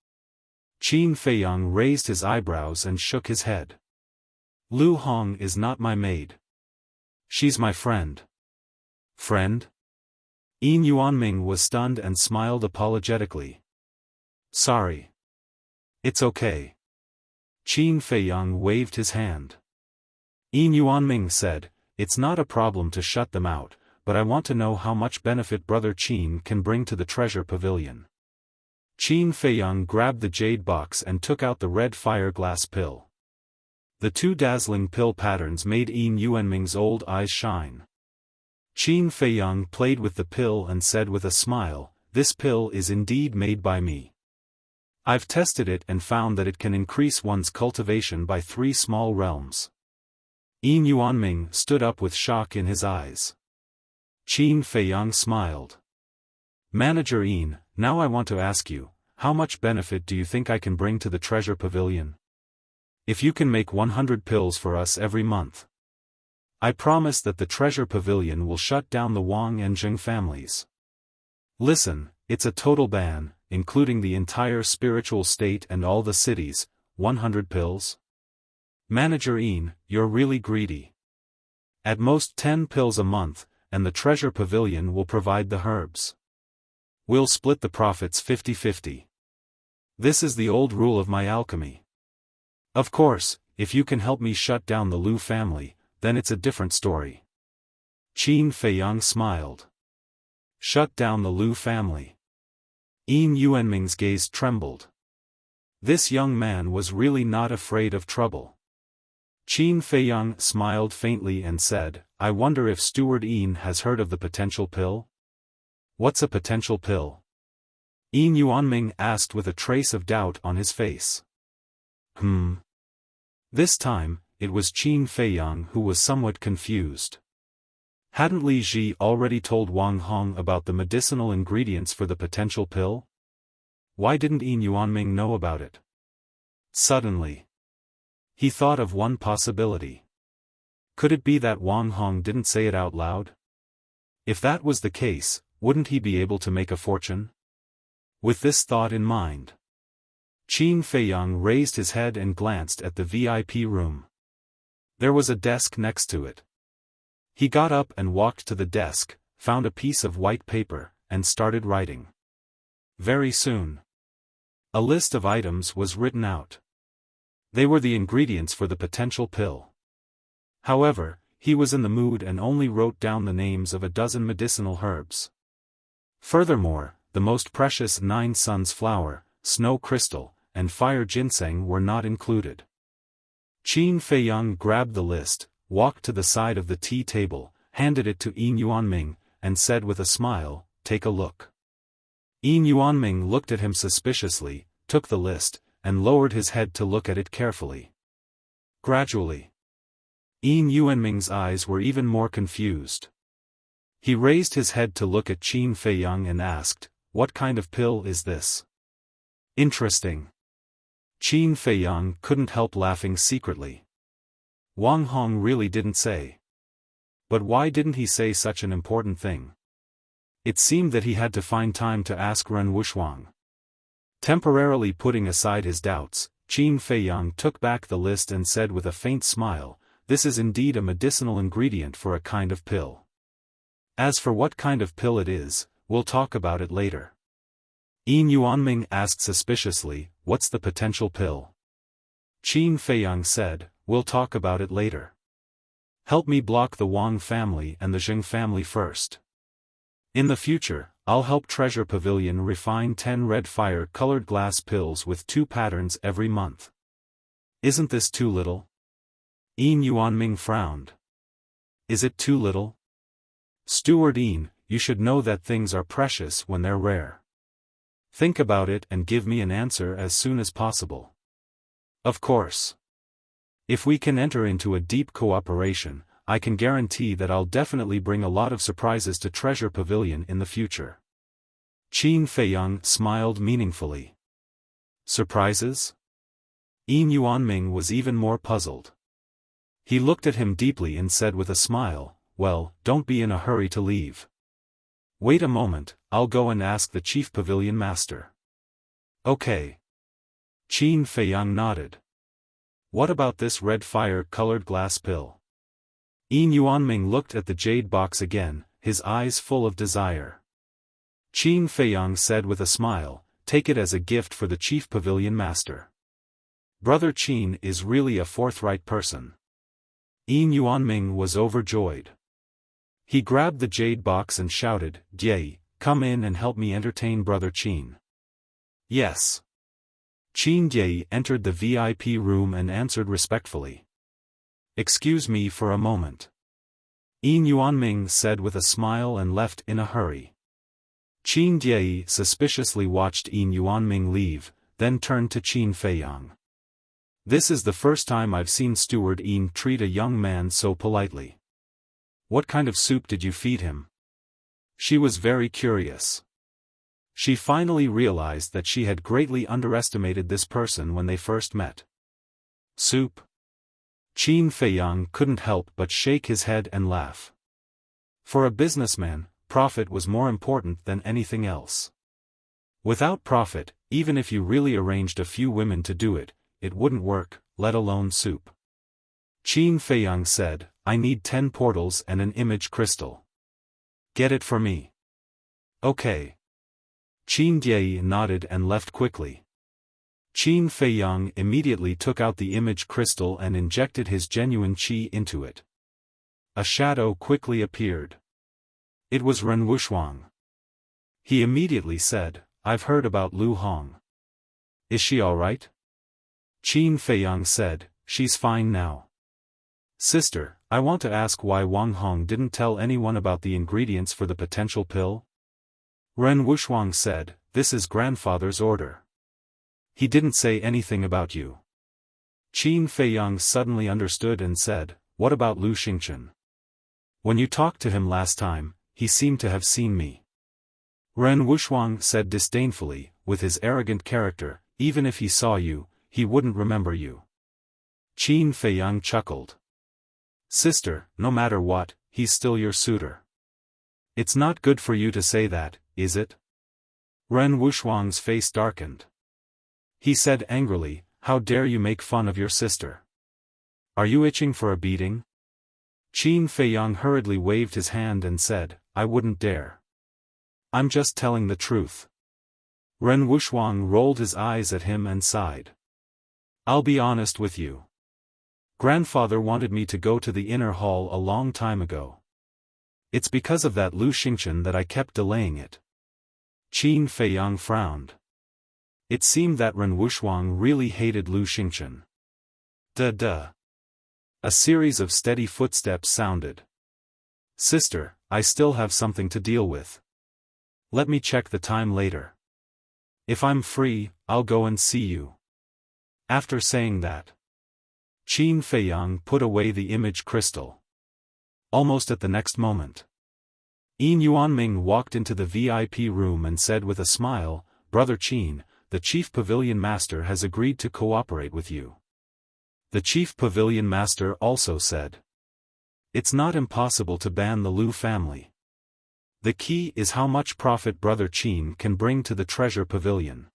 Qin Feiyang raised his eyebrows and shook his head. "Lu Hong is not my maid. She's my friend." "Friend?" Yin Yuanming was stunned and smiled apologetically. "Sorry. It's okay." Qin Feiyang waved his hand. Yin Yuanming said, "It's not a problem to shut them out, but I want to know how much benefit Brother Qin can bring to the treasure pavilion." Qin Feiyang grabbed the jade box and took out the red fire glass pill. The two dazzling pill patterns made Yin Yuanming's old eyes shine. Qin Feiyang played with the pill and said with a smile, "This pill is indeed made by me. I've tested it and found that it can increase one's cultivation by 3 small realms." Yin Yuanming stood up with shock in his eyes. Qin Feiyang smiled. "Manager Yin, now I want to ask you, how much benefit do you think I can bring to the treasure pavilion? If you can make 100 pills for us every month, I promise that the treasure pavilion will shut down the Wang and Jing families. Listen, it's a total ban, including the entire spiritual state and all the cities, 100 pills? Manager Yin, you're really greedy. At most 10 pills a month, and the treasure pavilion will provide the herbs. We'll split the profits 50-50. This is the old rule of my alchemy. Of course, if you can help me shut down the Lu family, then it's a different story." Qin Feiyang smiled. Shut down the Lu family. Yin Yuanming's gaze trembled. This young man was really not afraid of trouble. Qin Feiyang smiled faintly and said, "I wonder if Steward Yin has heard of the potential pill?" "What's a potential pill?" Yin Yuanming asked with a trace of doubt on his face. This time, it was Qin Feiyang who was somewhat confused. Hadn't Li Ji already told Wang Hong about the medicinal ingredients for the potential pill? Why didn't Yin Yuanming know about it? Suddenly, he thought of one possibility. Could it be that Wang Hong didn't say it out loud? If that was the case, wouldn't he be able to make a fortune? With this thought in mind, Qin Feiyang raised his head and glanced at the VIP room. There was a desk next to it. He got up and walked to the desk, found a piece of white paper, and started writing. Very soon, a list of items was written out. They were the ingredients for the potential pill. However, he was in the mood and only wrote down the names of a dozen medicinal herbs. Furthermore, the most precious 9 suns flower, snow crystal, and fire ginseng were not included. Qin Feiyang grabbed the list, walked to the side of the tea table, handed it to Yin Yuanming, and said with a smile, "Take a look." Yin Yuanming looked at him suspiciously, took the list, and lowered his head to look at it carefully. Gradually, Yin Yuanming's eyes were even more confused. He raised his head to look at Qin Feiyang and asked, "What kind of pill is this?" "Interesting." Qin Feiyang couldn't help laughing secretly. Wang Hong really didn't say. But why didn't he say such an important thing? It seemed that he had to find time to ask Ren Wuxuang. Temporarily putting aside his doubts, Qin Feiyang took back the list and said with a faint smile, "This is indeed a medicinal ingredient for a kind of pill. As for what kind of pill it is, we'll talk about it later." Yin Yuanming asked suspiciously, "What's the potential pill?" Qin Feiyang said, "We'll talk about it later. Help me block the Wang family and the Jing family first. In the future, I'll help Treasure Pavilion refine 10 red fire-colored glass pills with 2 patterns every month. Isn't this too little?" Yin Yuanming frowned. "Is it too little? Steward Yin, you should know that things are precious when they're rare. Think about it and give me an answer as soon as possible." "Of course." If we can enter into a deep cooperation, I can guarantee that I'll definitely bring a lot of surprises to Treasure Pavilion in the future. Qin Feiyang smiled meaningfully. Surprises? Yin Yuanming was even more puzzled. He looked at him deeply and said with a smile, "Well, don't be in a hurry to leave. Wait a moment, I'll go and ask the chief pavilion master." Okay. Qin Feiyang nodded. What about this red fire-colored glass pill? Yin Yuanming looked at the jade box again, his eyes full of desire. Qin Feiyang said with a smile, "Take it as a gift for the chief pavilion master. Brother Qin is really a forthright person." Yin Yuanming was overjoyed. He grabbed the jade box and shouted, "Jie, come in and help me entertain Brother Qin." Yes. Qin Jie entered the VIP room and answered respectfully. "Excuse me for a moment." Yin Yuanming said with a smile and left in a hurry. Qin Jie suspiciously watched Yin Yuanming leave, then turned to Qin Feiyang. "This is the first time I've seen Steward Yin treat a young man so politely. What kind of soup did you feed him?" She was very curious. She finally realized that she had greatly underestimated this person when they first met. Soup? Qin Feiyang couldn't help but shake his head and laugh. For a businessman, profit was more important than anything else. Without profit, even if you really arranged a few women to do it, it wouldn't work, let alone soup. Qin Feiyang said, "I need 10 portals and an image crystal. Get it for me." Okay. Qin Jie nodded and left quickly. Qin Feiyang immediately took out the image crystal and injected his genuine qi into it. A shadow quickly appeared. It was Ren Wuxia. He immediately said, "I've heard about Lu Hong. Is she alright?" Qin Feiyang said, "She's fine now. Sister, I want to ask why Wang Hong didn't tell anyone about the ingredients for the potential pill?" Ren Wuxia said, "This is grandfather's order. He didn't say anything about you." Qin Feiyang suddenly understood and said, "What about Lu Xingchen? When you talked to him last time, he seemed to have seen me." Ren Wuxia said disdainfully, with his arrogant character, "Even if he saw you, he wouldn't remember you." Qin Feiyang chuckled. "Sister, no matter what, he's still your suitor. It's not good for you to say that, is it?" Ren Wuxia's face darkened. He said angrily, "How dare you make fun of your sister? Are you itching for a beating?" Qin Feiyang hurriedly waved his hand and said, "I wouldn't dare. I'm just telling the truth." Ren Wuxia rolled his eyes at him and sighed. "I'll be honest with you. Grandfather wanted me to go to the inner hall a long time ago. It's because of that Lu Xingchen that I kept delaying it." Qin Feiyang frowned. It seemed that Ren Wuxia really hated Lu Xingchen. Duh. A series of steady footsteps sounded. "Sister, I still have something to deal with. Let me check the time later. If I'm free, I'll go and see you." After saying that, Qin Feiyang put away the image crystal. Almost at the next moment, Yin Yuanming walked into the VIP room and said with a smile, "Brother Qin, the chief pavilion master has agreed to cooperate with you." The chief pavilion master also said, "It's not impossible to ban the Lu family. The key is how much profit Brother Qin can bring to the treasure pavilion."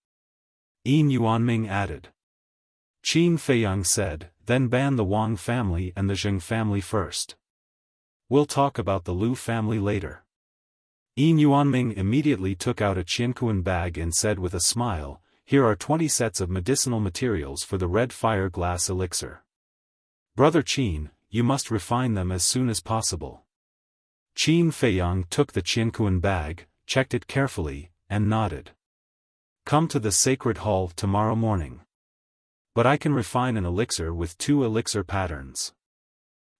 Yin Yuanming added. Qin Feiyang said, "Then ban the Wang family and the Zheng family first. We'll talk about the Lu family later." Yin Yuanming immediately took out a Qiankuan bag and said with a smile, "Here are 20 sets of medicinal materials for the red fire glass elixir. Brother Qin, you must refine them as soon as possible." Qin Feiyang took the Qiankuan bag, checked it carefully, and nodded. "Come to the sacred hall tomorrow morning. But I can refine an elixir with 2 elixir patterns.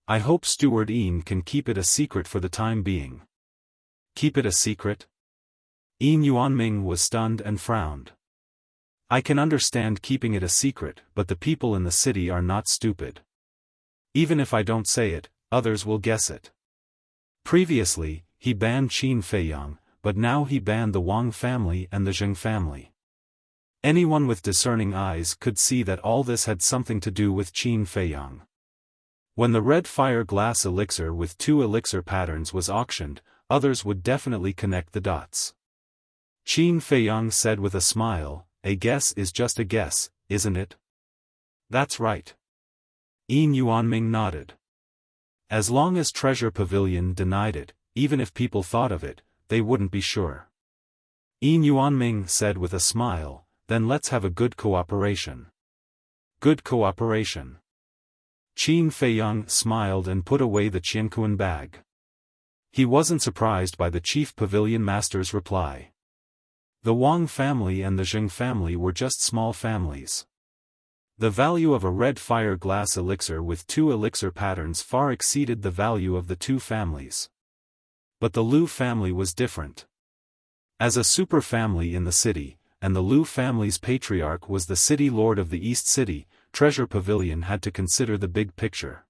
I hope Steward Yin can keep it a secret for the time being." "Keep it a secret?" Yin Yuanming was stunned and frowned. "I can understand keeping it a secret, but the people in the city are not stupid. Even if I don't say it, others will guess it. Previously, he banned Qin Feiyang, but now he banned the Wang family and the Zheng family. Anyone with discerning eyes could see that all this had something to do with Qin Feiyang. When the red fire glass elixir with 2 elixir patterns was auctioned, others would definitely connect the dots. Qin Feiyang said with a smile, "A guess is just a guess, isn't it?" "That's right." Yin Yuanming nodded. As long as Treasure Pavilion denied it, even if people thought of it, they wouldn't be sure. Yin Yuanming said with a smile, "Then let's have a good cooperation." Good cooperation. Qin Feiyang smiled and put away the Qianquan bag. He wasn't surprised by the chief pavilion master's reply. The Wang family and the Zheng family were just small families. The value of a red fire glass elixir with 2 elixir patterns far exceeded the value of the 2 families. But the Lu family was different. As a super family in the city, and the Lu family's patriarch was the city lord of the East City, Treasure Pavilion had to consider the big picture.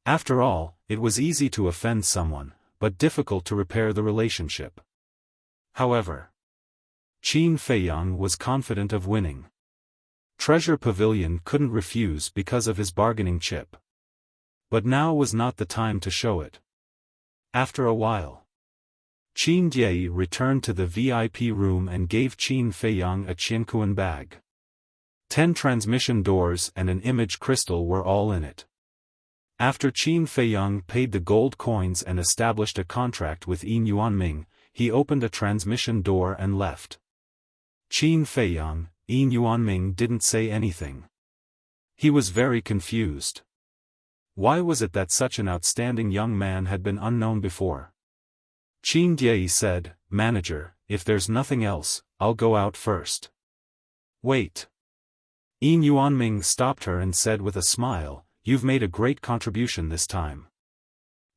After all, it was easy to offend someone, but difficult to repair the relationship. However, Qin Feiyang was confident of winning. Treasure Pavilion couldn't refuse because of his bargaining chip. But now was not the time to show it. After a while, Qin Jie returned to the VIP room and gave Qin Feiyang a Qianquan bag. 10 transmission doors and an image crystal were all in it. After Qin Feiyang paid the gold coins and established a contract with Yin Yuanming, he opened a transmission door and left. Qin Feiyang, Yin Yuanming didn't say anything. He was very confused. Why was it that such an outstanding young man had been unknown before? Qin Jie said, "Manager, if there's nothing else, I'll go out first." "Wait." Yin Yuanming stopped her and said with a smile, "You've made a great contribution this time.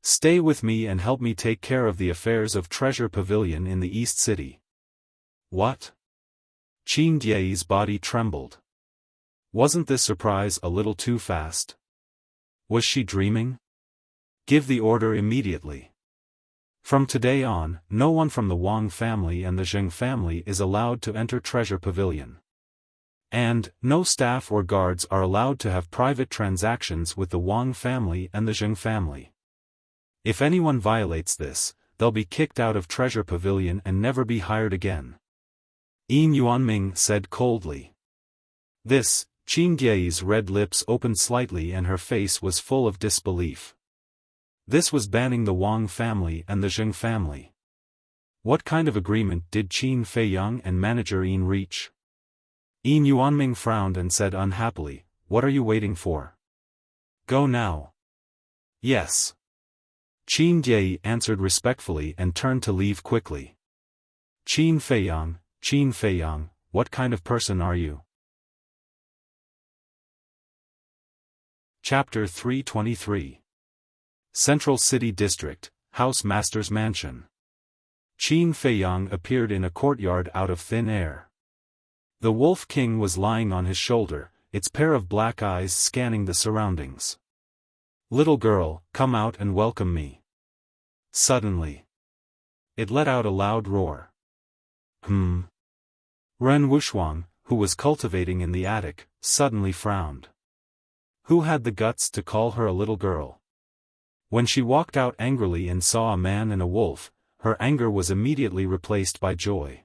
Stay with me and help me take care of the affairs of Treasure Pavilion in the East City." "What?" Qin Jie's body trembled. Wasn't this surprise a little too fast? Was she dreaming? "Give the order immediately. From today on, no one from the Wang family and the Zheng family is allowed to enter Treasure Pavilion. And, no staff or guards are allowed to have private transactions with the Wang family and the Zheng family. If anyone violates this, they'll be kicked out of Treasure Pavilion and never be hired again." Yin Yuanming said coldly. This, Qin Jie's red lips opened slightly and her face was full of disbelief. This was banning the Wang family and the Zheng family. What kind of agreement did Qin Feiyang and manager Yin reach? Yin Yuanming frowned and said unhappily, "What are you waiting for? Go now." "Yes." Qin Jie answered respectfully and turned to leave quickly. Qin Feiyang, what kind of person are you?" Chapter 323. Central City District, House Master's Mansion. Qin Feiyang appeared in a courtyard out of thin air. The Wolf King was lying on his shoulder, its pair of black eyes scanning the surroundings. "Little girl, come out and welcome me." Suddenly, it let out a loud roar. Ren Wuxia, who was cultivating in the attic, suddenly frowned. Who had the guts to call her a little girl? When she walked out angrily and saw a man and a wolf, her anger was immediately replaced by joy.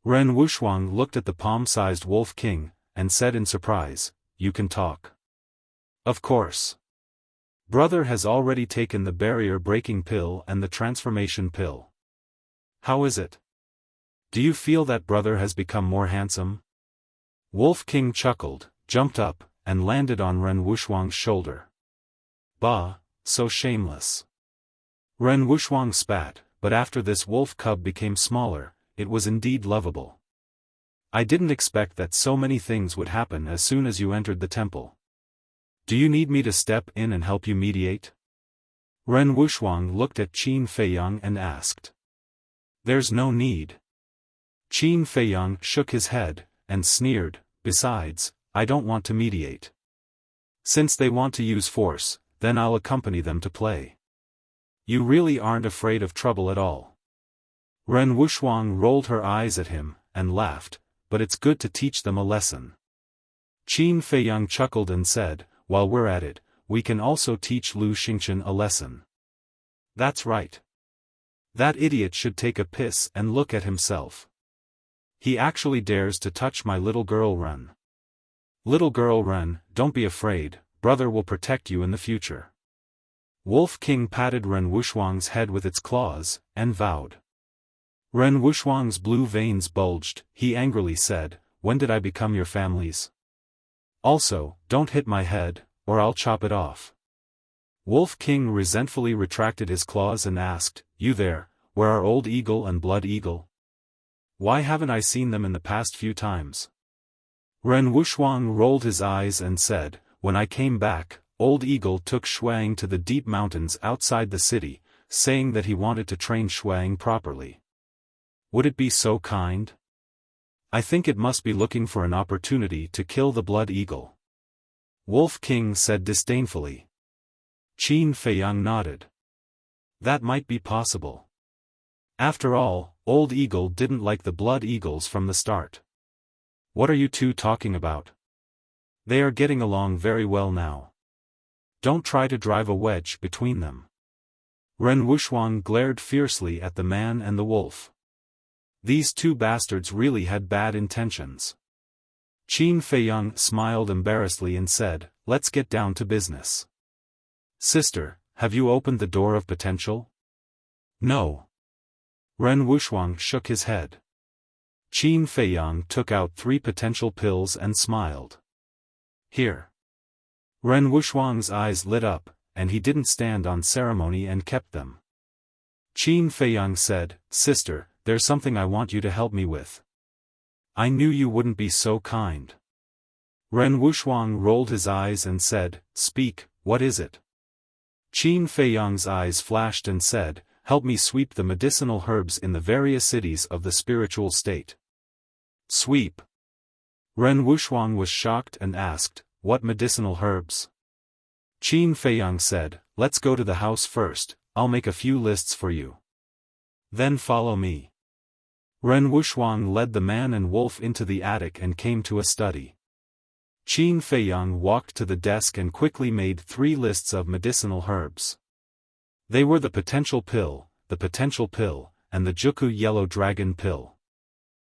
Ren Wuxia looked at the palm-sized Wolf King, and said in surprise, "You can talk." "Of course. Brother has already taken the barrier-breaking pill and the transformation pill. How is it? Do you feel that brother has become more handsome?" Wolf King chuckled, jumped up, and landed on Ren Wuxia's shoulder. "Bah, so shameless." Ren Wuxia spat, but after this wolf cub became smaller, it was indeed lovable. "I didn't expect that so many things would happen as soon as you entered the temple. Do you need me to step in and help you mediate?" Ren Wuxia looked at Qin Feiyang and asked. "There's no need." Qin Feiyang shook his head, and sneered, "Besides, I don't want to mediate. Since they want to use force, then I'll accompany them to play. You really aren't afraid of trouble at all. Ren Wuxuang rolled her eyes at him, and laughed, but it's good to teach them a lesson. Qin Feiyang chuckled and said, while we're at it, we can also teach Lu Xingchen a lesson. That's right. That idiot should take a piss and look at himself. He actually dares to touch my little girl Ren. Little girl Ren, don't be afraid, brother will protect you in the future. Wolf King patted Ren Wuxuang's head with its claws, and vowed. Ren Wuxuang's blue veins bulged. He angrily said, when did I become your family's? Also, don't hit my head, or I'll chop it off. Wolf King resentfully retracted his claws and asked, you there, where are Old Eagle and Blood Eagle? Why haven't I seen them in the past few times? Ren Wuxuang rolled his eyes and said, when I came back, Old Eagle took Shuang to the deep mountains outside the city, saying that he wanted to train Shuang properly. Would it be so kind? I think it must be looking for an opportunity to kill the Blood Eagle. Wolf King said disdainfully. Qin Feiyang nodded. That might be possible. After all, Old Eagle didn't like the Blood Eagles from the start. What are you two talking about? They are getting along very well now. Don't try to drive a wedge between them. Ren Wuxuang glared fiercely at the man and the wolf. These two bastards really had bad intentions. Qin Feiyang smiled embarrassedly and said, let's get down to business. Sister, have you opened the door of potential? No. Ren Wuxuang shook his head. Qin Feiyang took out 3 potential pills and smiled. Here. Ren Wuxuang's eyes lit up, and he didn't stand on ceremony and kept them. Qin Feiyang said, Sister, there's something I want you to help me with. I knew you wouldn't be so kind. Ren Wuxuang rolled his eyes and said, Speak, what is it? Qin Feiyang's eyes flashed and said, Help me sweep the medicinal herbs in the various cities of the spiritual state. Sweep. Ren Wuxuang was shocked and asked, What medicinal herbs? Qin Feiyang said, Let's go to the house first, I'll make a few lists for you. Then follow me. Ren Wuxuang led the man and wolf into the attic and came to a study. Qin Feiyang walked to the desk and quickly made 3 lists of medicinal herbs. They were the potential pill, and the Juku yellow dragon pill.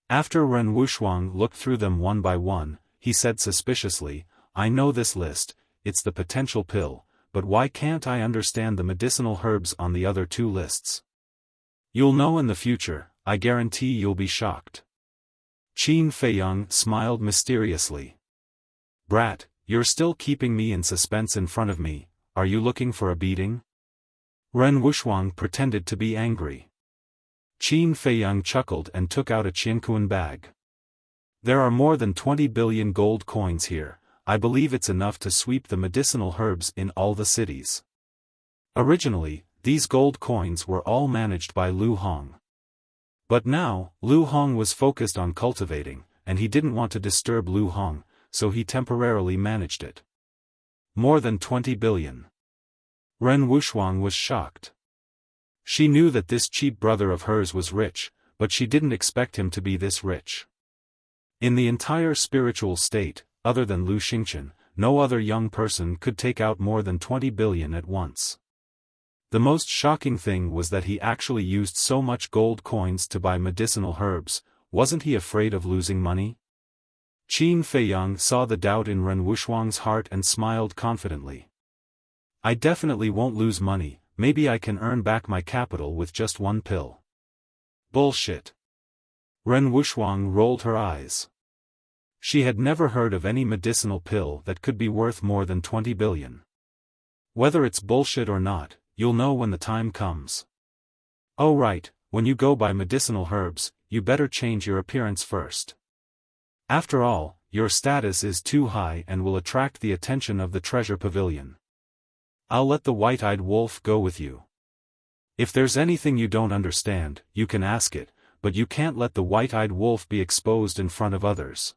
After Ren Wuxuang looked through them one by one, he said suspiciously, I know this list, it's the potential pill, but why can't I understand the medicinal herbs on the other 2 lists? You'll know in the future, I guarantee you'll be shocked. Qin Feiyang smiled mysteriously. Brat, you're still keeping me in suspense in front of me, are you looking for a beating? Ren Wuxuang pretended to be angry. Qin Feiyang chuckled and took out a Qianquan bag. There are more than 20 billion gold coins here, I believe it's enough to sweep the medicinal herbs in all the cities. Originally, these gold coins were all managed by Lu Hong. But now, Lu Hong was focused on cultivating, and he didn't want to disturb Lu Hong, so he temporarily managed it. More than 20 billion. Ren Wuxuang was shocked. She knew that this cheap brother of hers was rich, but she didn't expect him to be this rich. In the entire spiritual state, other than Lu Xingchen, no other young person could take out more than 20 billion at once. The most shocking thing was that he actually used so much gold coins to buy medicinal herbs. Wasn't he afraid of losing money? Qin Feiyang saw the doubt in Ren Wuxuang's heart and smiled confidently. I definitely won't lose money, maybe I can earn back my capital with just 1 pill. Bullshit. Ren Wuxuang rolled her eyes. She had never heard of any medicinal pill that could be worth more than 20 billion. Whether it's bullshit or not, you'll know when the time comes. Oh right, when you go buy medicinal herbs, you better change your appearance first. After all, your status is too high and will attract the attention of the treasure pavilion. I'll let the white-eyed wolf go with you. If there's anything you don't understand, you can ask it, but you can't let the white-eyed wolf be exposed in front of others.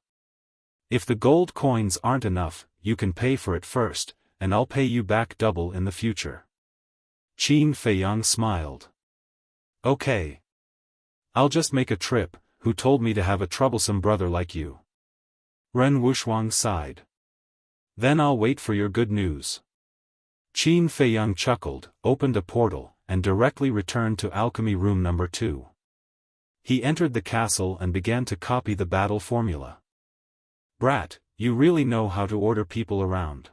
If the gold coins aren't enough, you can pay for it first, and I'll pay you back double in the future. Qin Feiyang smiled. Okay. I'll just make a trip, who told me to have a troublesome brother like you? Ren Wuxia sighed. Then I'll wait for your good news. Qin Feiyang chuckled, opened a portal, and directly returned to alchemy room number 2. He entered the castle and began to copy the battle formula. Brat, you really know how to order people around.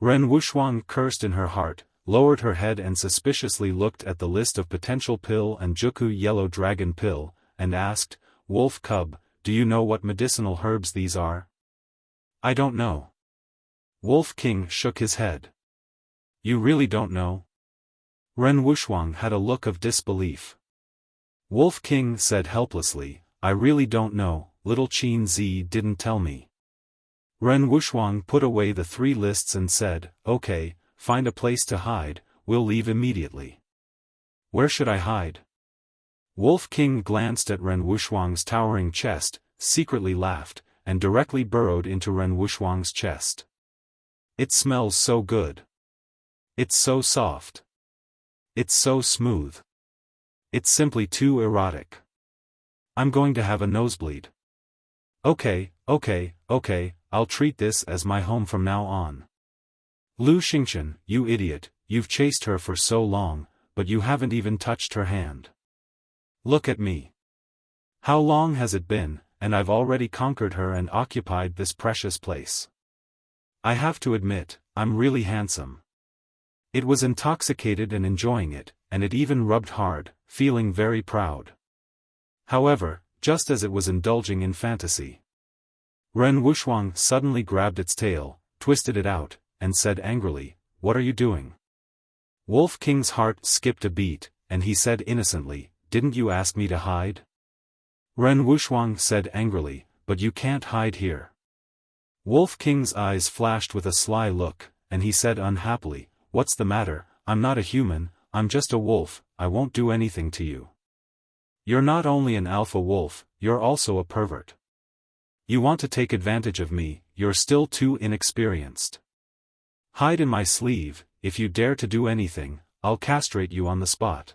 Ren Wuxia cursed in her heart, lowered her head and suspiciously looked at the list of potential pill and Juku yellow dragon pill, and asked, Wolf Cub, do you know what medicinal herbs these are? I don't know. Wolf King shook his head. You really don't know? Ren Wuxia had a look of disbelief. Wolf King said helplessly, I really don't know, little Qin Zi didn't tell me. Ren Wuxia put away the 3 lists and said, okay, find a place to hide, we'll leave immediately. Where should I hide? Wolf King glanced at Ren Wuxia's towering chest, secretly laughed, and directly burrowed into Ren Wuxia's chest. It smells so good. It's so soft. It's so smooth. It's simply too erotic. I'm going to have a nosebleed. Okay, I'll treat this as my home from now on. Lu Xingchen, you idiot, you've chased her for so long, but you haven't even touched her hand. Look at me. How long has it been, and I've already conquered her and occupied this precious place. I have to admit, I'm really handsome. It was intoxicated and enjoying it, and it even rubbed hard, feeling very proud. However, just as it was indulging in fantasy, Ren Wuxia suddenly grabbed its tail, twisted it out, and said angrily, What are you doing? Wolf King's heart skipped a beat, and he said innocently, Didn't you ask me to hide? Ren Wuxia said angrily, But you can't hide here. Wolf King's eyes flashed with a sly look, and he said unhappily, What's the matter? I'm not a human, I'm just a wolf, I won't do anything to you. You're not only an alpha wolf, you're also a pervert. You want to take advantage of me, you're still too inexperienced. Hide in my sleeve, if you dare to do anything, I'll castrate you on the spot.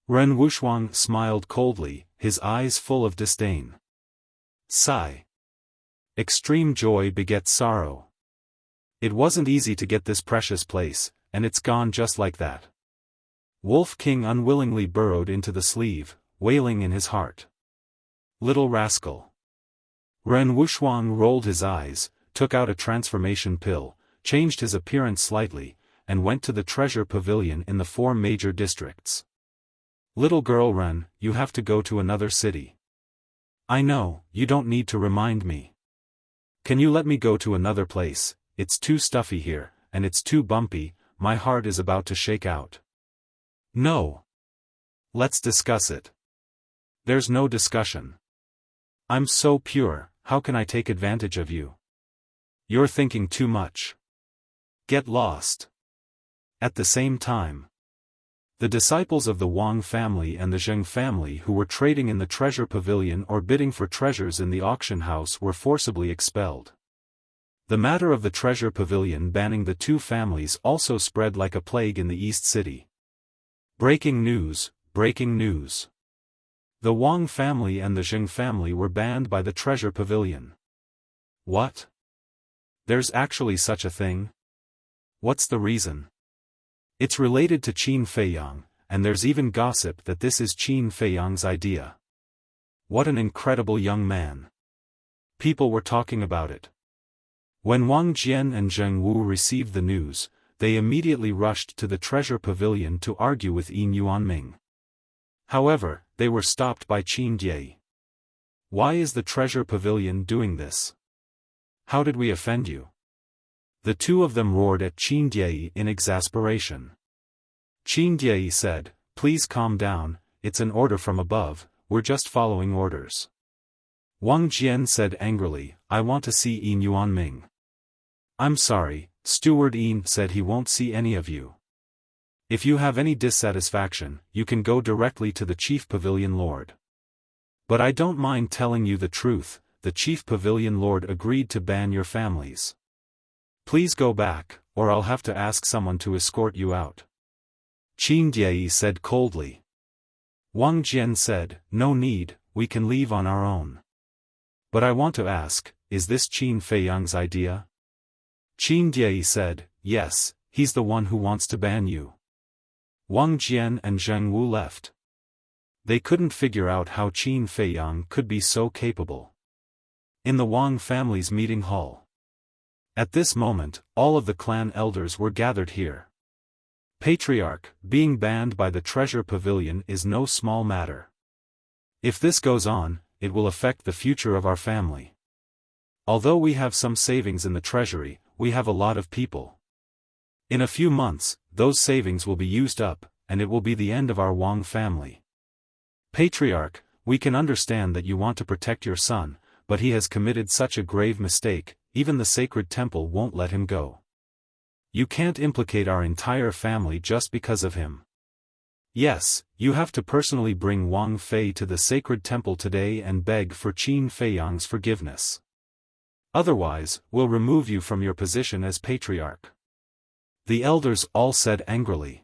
Ren Wuxia smiled coldly, his eyes full of disdain. Sigh. Extreme joy begets sorrow. It wasn't easy to get this precious place, and it's gone just like that. Wolf King unwillingly burrowed into the sleeve, wailing in his heart. Little rascal. Ren Wuxia rolled his eyes, took out a transformation pill, changed his appearance slightly, and went to the treasure pavilion in the 4 major districts. Little girl Ren, you have to go to another city. I know, you don't need to remind me. Can you let me go to another place? It's too stuffy here, and it's too bumpy, my heart is about to shake out. No. Let's discuss it. There's no discussion. I'm so pure, how can I take advantage of you? You're thinking too much. Get lost. At the same time, the disciples of the Wang family and the Zheng family who were trading in the treasure pavilion or bidding for treasures in the auction house were forcibly expelled. The matter of the treasure pavilion banning the 2 families also spread like a plague in the East City. Breaking news, breaking news. The Wang family and the Zheng family were banned by the treasure pavilion. What? There's actually such a thing? What's the reason? It's related to Qin Feiyang, and there's even gossip that this is Qin Feiyang's idea. What an incredible young man. People were talking about it. When Wang Jian and Zheng Wu received the news, they immediately rushed to the treasure pavilion to argue with Yin Yuanming. However, they were stopped by Qin Jie. Why is the treasure pavilion doing this? How did we offend you? The 2 of them roared at Qin Jie in exasperation. Qin Jie said, Please calm down, it's an order from above, we're just following orders. Wang Jian said angrily, I want to see Yin Yuanming. I'm sorry, Steward Yin said he won't see any of you. If you have any dissatisfaction, you can go directly to the Chief Pavilion Lord. But I don't mind telling you the truth, the Chief Pavilion Lord agreed to ban your families. Please go back, or I'll have to ask someone to escort you out. Qin Diyi said coldly. Wang Jian said, no need, we can leave on our own. But I want to ask, is this Qin Feiyang's idea? Qin Diyi said, yes, he's the one who wants to ban you. Wang Jian and Zheng Wu left. They couldn't figure out how Qin Feiyang could be so capable. In the Wang family's meeting hall. At this moment, all of the clan elders were gathered here. Patriarch, being banned by the treasure pavilion is no small matter. If this goes on, it will affect the future of our family. Although we have some savings in the treasury, we have a lot of people. In a few months, those savings will be used up, and it will be the end of our Wang family. Patriarch, we can understand that you want to protect your son, but he has committed such a grave mistake, even the sacred temple won't let him go. You can't implicate our entire family just because of him. Yes, you have to personally bring Wang Fei to the sacred temple today and beg for Qin Feiyang's forgiveness. Otherwise, we'll remove you from your position as patriarch. The elders all said angrily.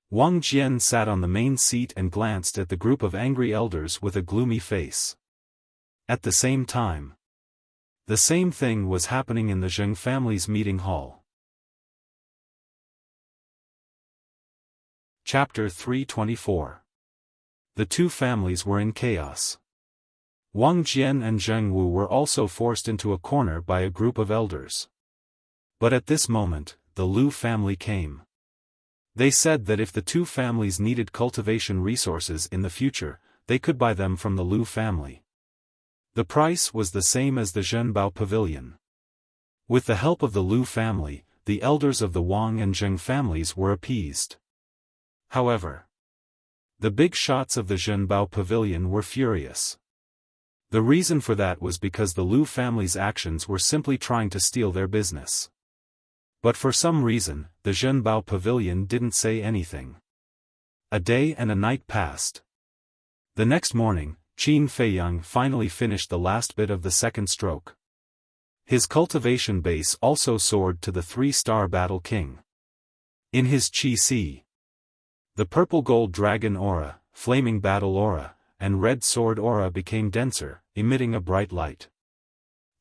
Wang Jian sat on the main seat and glanced at the group of angry elders with a gloomy face. At the same time, the same thing was happening in the Zheng family's meeting hall. Chapter 324. The two families were in chaos. Wang Jian and Zheng Wu were also forced into a corner by a group of elders. But at this moment, the Lu family came. They said that if the two families needed cultivation resources in the future, they could buy them from the Lu family. The price was the same as the Zhenbao pavilion. With the help of the Lu family, the elders of the Wang and Zheng families were appeased. However, the big shots of the Zhenbao pavilion were furious. The reason for that was because the Lu family's actions were simply trying to steal their business. But for some reason, the Zhenbao pavilion didn't say anything. A day and a night passed. The next morning, Qin Feiyang finally finished the last bit of the second stroke. His cultivation base also soared to the 3-star battle king. In his Qi Si, the purple gold dragon aura, flaming battle aura, and red sword aura became denser, emitting a bright light.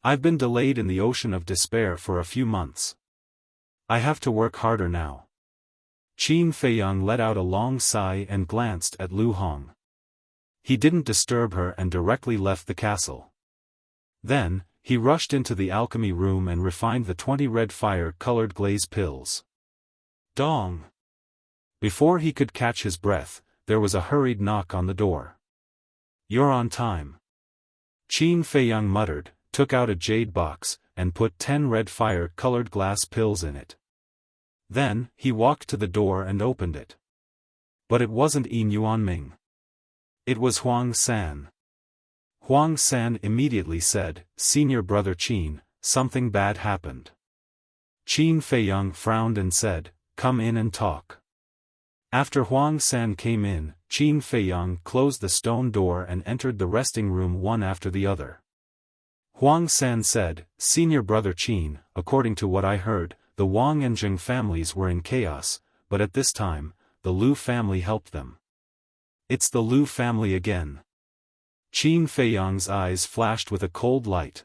I've been delayed in the ocean of despair for a few months. I have to work harder now. Qin Feiyang let out a long sigh and glanced at Lu Hong. He didn't disturb her and directly left the castle. Then, he rushed into the alchemy room and refined the 20 red fire-colored glaze pills. Dong! Before he could catch his breath, there was a hurried knock on the door. You're on time. Qin Feiyang muttered, took out a jade box, and put 10 red fire-colored glass pills in it. Then, he walked to the door and opened it. But it wasn't Yin Yuanming. It was Huang San. Huang San immediately said, Senior brother Qin, something bad happened. Qin Feiyang frowned and said, come in and talk. After Huang San came in, Qin Feiyang closed the stone door and entered the resting room one after the other. Huang San said, Senior brother Qin, according to what I heard, the Wang and Zheng families were in chaos, but at this time, the Lu family helped them. It's the Lu family again. Qin Feiyang's eyes flashed with a cold light.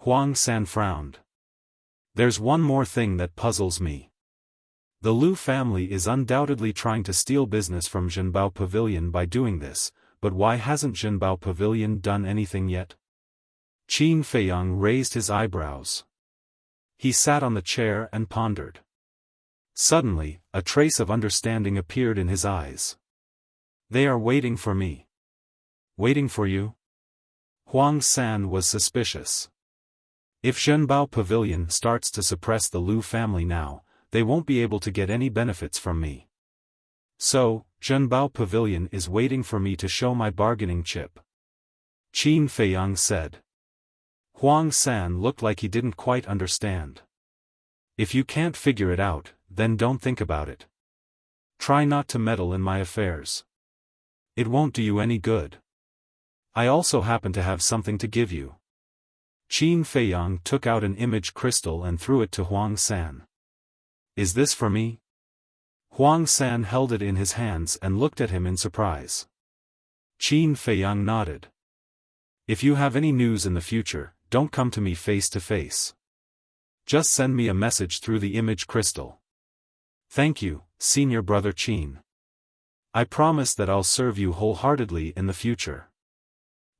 Huang San frowned. There's one more thing that puzzles me. The Lu family is undoubtedly trying to steal business from Zhenbao Pavilion by doing this, but why hasn't Zhenbao Pavilion done anything yet? Qin Feiyang raised his eyebrows. He sat on the chair and pondered. Suddenly, a trace of understanding appeared in his eyes. They are waiting for me. Waiting for you? Huang San was suspicious. If Zhenbao Pavilion starts to suppress the Lu family now, they won't be able to get any benefits from me. So, Zhenbao Pavilion is waiting for me to show my bargaining chip. Qin Feiyang said. Huang San looked like he didn't quite understand. If you can't figure it out, then don't think about it. Try not to meddle in my affairs. It won't do you any good. I also happen to have something to give you. Qin Feiyang took out an image crystal and threw it to Huang San. Is this for me? Huang San held it in his hands and looked at him in surprise. Qin Feiyang nodded. If you have any news in the future, don't come to me face to face. Just send me a message through the image crystal. Thank you, senior brother Qin. I promise that I'll serve you wholeheartedly in the future.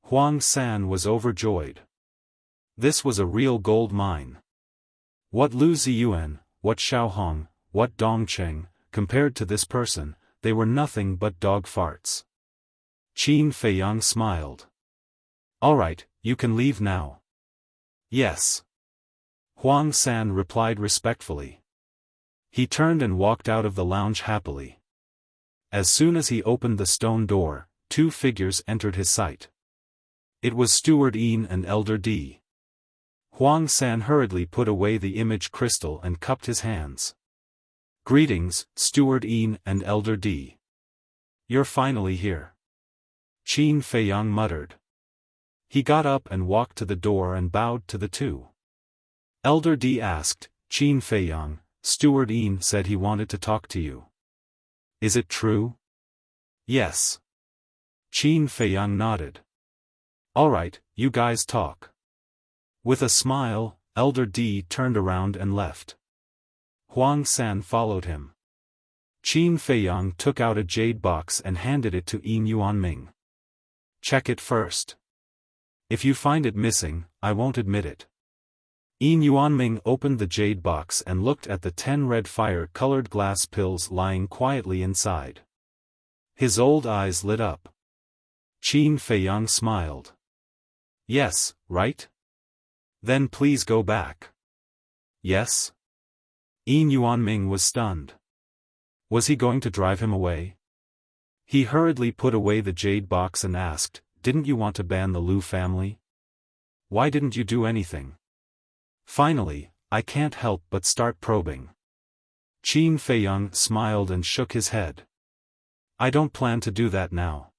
Huang San was overjoyed. This was a real gold mine. What Lu Ziyuan, what Xiaohong, what Dongcheng, compared to this person, they were nothing but dog farts. Qin Feiyang smiled. All right, you can leave now. Yes. Huang San replied respectfully. He turned and walked out of the lounge happily. As soon as he opened the stone door, two figures entered his sight. It was Steward Yin and Elder D. Huang San hurriedly put away the image crystal and cupped his hands. Greetings, Steward Yin and Elder D. You're finally here. Qin Feiyang muttered. He got up and walked to the door and bowed to the two. Elder D asked, Qin Feiyang, Steward Yin said he wanted to talk to you. Is it true? Yes. Qin Feiyang nodded. All right, you guys talk. With a smile, Elder D turned around and left. Huang San followed him. Qin Feiyang took out a jade box and handed it to Yin Yuanming. Check it first. If you find it missing, I won't admit it. Yin Yuanming opened the jade box and looked at the 10 red fire-colored glass pills lying quietly inside. His old eyes lit up. Qin Feiyang smiled. Yes, right? Then please go back. Yes? Yin Yuanming was stunned. Was he going to drive him away? He hurriedly put away the jade box and asked, didn't you want to ban the Lu family? Why didn't you do anything? Finally, I can't help but start probing. Qin Feiyang smiled and shook his head. I don't plan to do that now.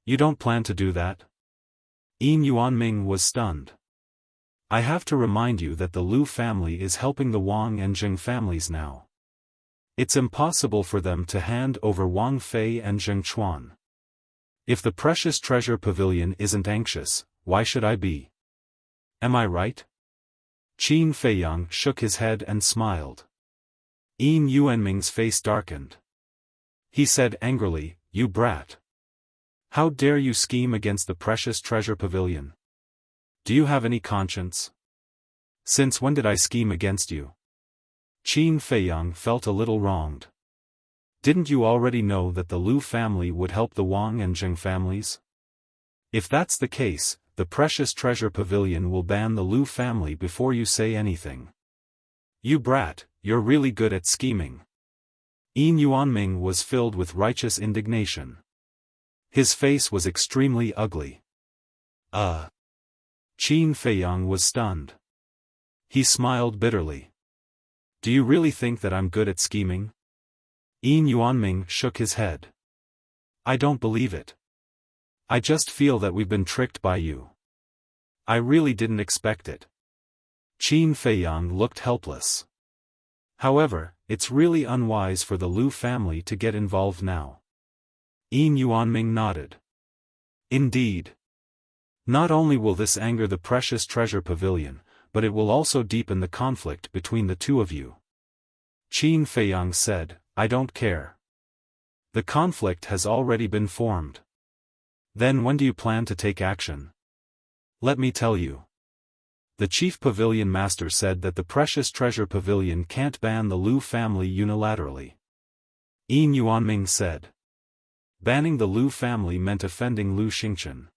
You don't plan to do that? Yin Yuanming was stunned. I have to remind you that the Lu family is helping the Wang and Zheng families now. It's impossible for them to hand over Wang Fei and Zheng Chuan. If the precious treasure pavilion isn't anxious, why should I be? Am I right? Qin Feiyang shook his head and smiled. Yin Yuanming's face darkened. He said angrily, you brat. How dare you scheme against the precious treasure pavilion? Do you have any conscience? Since when did I scheme against you? Qin Feiyang felt a little wronged. Didn't you already know that the Lu family would help the Wang and Zheng families? If that's the case, the precious treasure pavilion will ban the Lu family before you say anything. You brat, you're really good at scheming. Yin Yuanming was filled with righteous indignation. His face was extremely ugly. Qin Feiyang was stunned. He smiled bitterly. Do you really think that I'm good at scheming? Yin Yuanming shook his head. I don't believe it. I just feel that we've been tricked by you. I really didn't expect it. Qin Feiyang looked helpless. However, it's really unwise for the Lu family to get involved now. Yin Yuanming nodded. Indeed. Not only will this anger the precious treasure pavilion, but it will also deepen the conflict between the two of you. Qin Feiyang said, I don't care. The conflict has already been formed. Then when do you plan to take action? Let me tell you. The chief pavilion master said that the precious treasure pavilion can't ban the Lu family unilaterally. Yin Yuanming said. Banning the Lu family meant offending Lu Xingchen.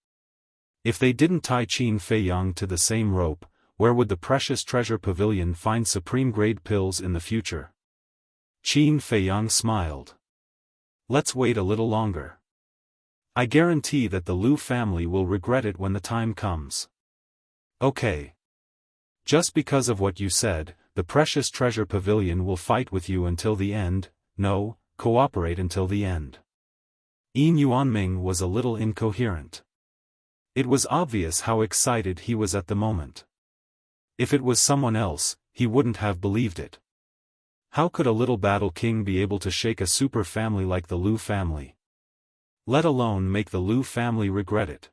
If they didn't tie Qin Feiyang to the same rope, where would the precious treasure pavilion find supreme-grade pills in the future? Qin Feiyang smiled. Let's wait a little longer. I guarantee that the Lu family will regret it when the time comes. Okay. Just because of what you said, the precious treasure pavilion will fight with you until the end, no, cooperate until the end. Yin Yuanming was a little incoherent. It was obvious how excited he was at the moment. If it was someone else, he wouldn't have believed it. How could a little battle king be able to shake a super family like the Liu family? Let alone make the Liu family regret it.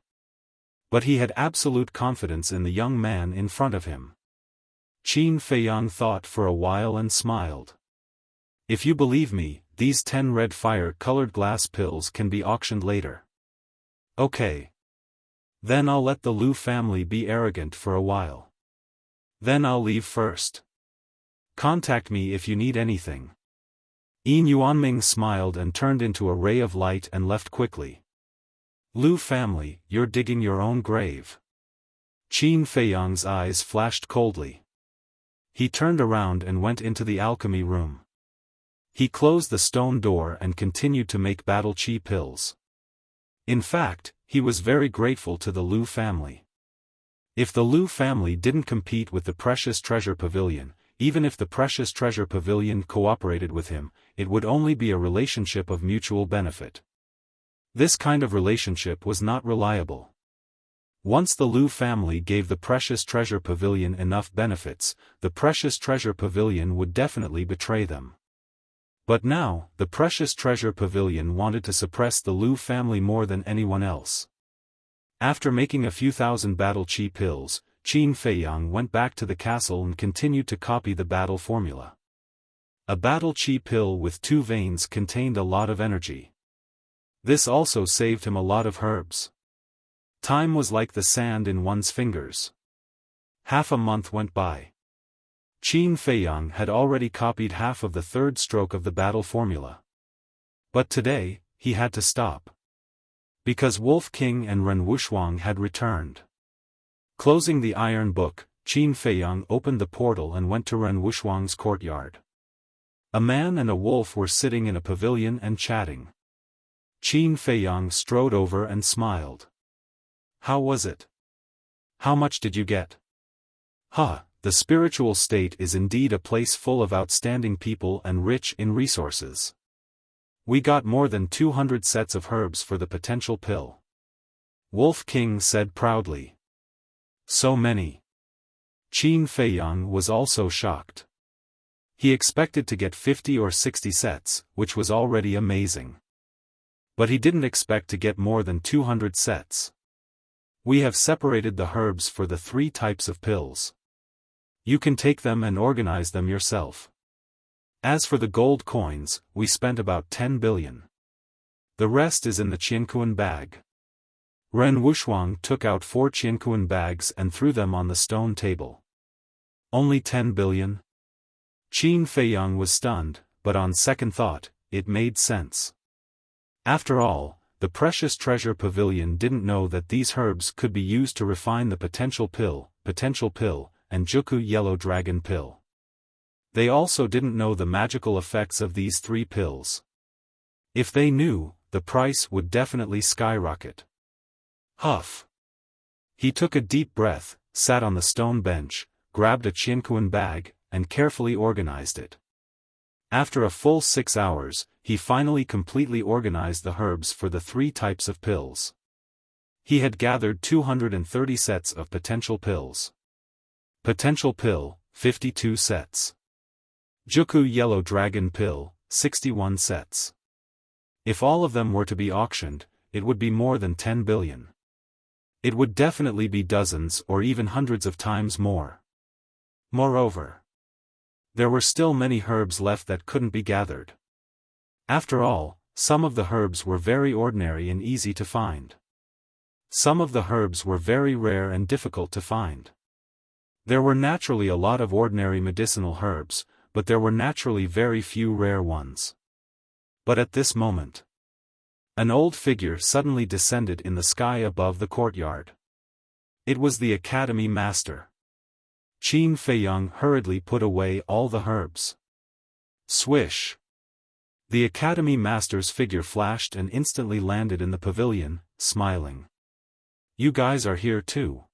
But he had absolute confidence in the young man in front of him. Qin Feiyang thought for a while and smiled. If you believe me, these 10 red fire-colored glass pills can be auctioned later. Okay. Then I'll let the Liu family be arrogant for a while. Then I'll leave first. Contact me if you need anything. Yin Yuanming smiled and turned into a ray of light and left quickly. Liu family, you're digging your own grave. Qin Feiyang's eyes flashed coldly. He turned around and went into the alchemy room. He closed the stone door and continued to make battle chi pills. In fact, he was very grateful to the Liu family. If the Liu family didn't compete with the Precious Treasure Pavilion, even if the Precious Treasure Pavilion cooperated with him, it would only be a relationship of mutual benefit. This kind of relationship was not reliable. Once the Liu family gave the Precious Treasure Pavilion enough benefits, the Precious Treasure Pavilion would definitely betray them. But now, the Precious Treasure Pavilion wanted to suppress the Liu family more than anyone else. After making a few thousand battle chi pills, Qin Feiyang went back to the castle and continued to copy the battle formula. A battle chi pill with 2 veins contained a lot of energy. This also saved him a lot of herbs. Time was like the sand in one's fingers. Half a month went by. Qin Feiyang had already copied half of the 3rd stroke of the battle formula. But today, he had to stop. Because Wolf King and Ren Wushuang had returned. Closing the iron book, Qin Feiyang opened the portal and went to Ren Wushuang's courtyard. A man and a wolf were sitting in a pavilion and chatting. Qin Feiyang strode over and smiled. How was it? How much did you get? Ha, the spiritual state is indeed a place full of outstanding people and rich in resources. We got more than 200 sets of herbs for the potential pill. Wolf King said proudly. So many. Qin Feiyang was also shocked. He expected to get 50 or 60 sets, which was already amazing. But he didn't expect to get more than 200 sets. We have separated the herbs for the 3 types of pills. You can take them and organize them yourself. As for the gold coins, we spent about 10 billion. The rest is in the Qiankuan bag. Ren Wushuang took out 4 Qiankuan bags and threw them on the stone table. Only 10 billion? Qin Feiyang was stunned, but on second thought, it made sense. After all, the Precious Treasure Pavilion didn't know that these herbs could be used to refine the potential pill, and Juku Yellow Dragon pill. They also didn't know the magical effects of these 3 pills. If they knew, the price would definitely skyrocket. Huff. He took a deep breath, sat on the stone bench, grabbed a Qiankuan bag, and carefully organized it. After a full 6 hours, he finally completely organized the herbs for the 3 types of pills. He had gathered 230 sets of potential pills. Potential pill, 52 sets. Juku Yellow Dragon pill, 61 sets. If all of them were to be auctioned, it would be more than 10 billion. It would definitely be dozens or even hundreds of times more. Moreover, there were still many herbs left that couldn't be gathered. After all, some of the herbs were very ordinary and easy to find. Some of the herbs were very rare and difficult to find. There were naturally a lot of ordinary medicinal herbs, but there were naturally very few rare ones. But at this moment, an old figure suddenly descended in the sky above the courtyard. It was the Academy Master. Qin Feiyang hurriedly put away all the herbs. Swish! The Academy Master's figure flashed and instantly landed in the pavilion, smiling. You guys are here too.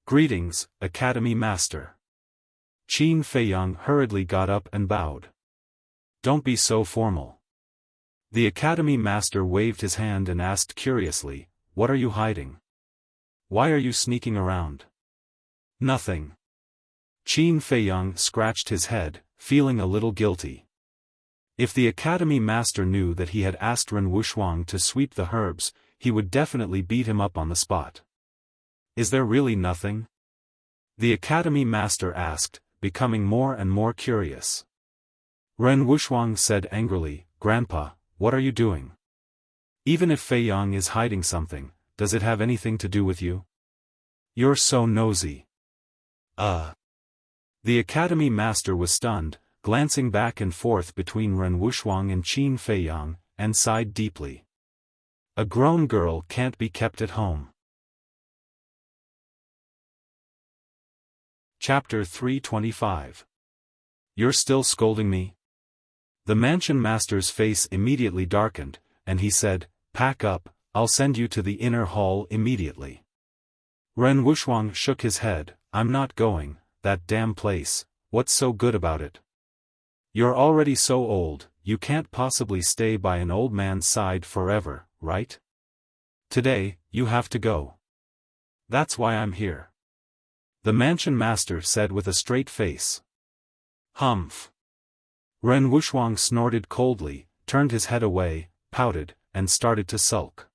Greetings, Academy Master. Qin Feiyang hurriedly got up and bowed. Don't be so formal. The Academy Master waved his hand and asked curiously, what are you hiding? Why are you sneaking around? Nothing. Qin Feiyang scratched his head, feeling a little guilty. If the academy master knew that he had asked Ren Wuxuang to sweep the herbs, he would definitely beat him up on the spot. Is there really nothing? The academy master asked, becoming more and more curious. Ren Wuxuang said angrily, Grandpa, what are you doing? Even if Feiyang is hiding something, does it have anything to do with you? You're so nosy. The academy master was stunned, glancing back and forth between Ren Wuxuang and Qin Feiyang, and sighed deeply. A grown girl can't be kept at home. Chapter 325. You're still scolding me? The mansion master's face immediately darkened, and he said, Pack up, I'll send you to the inner hall immediately. Ren Wuxuang shook his head, I'm not going, that damn place, what's so good about it? You're already so old, you can't possibly stay by an old man's side forever, right? Today, you have to go. That's why I'm here. The mansion master said with a straight face. Humph. Ren Wuxuang snorted coldly, turned his head away, pouted, and started to sulk.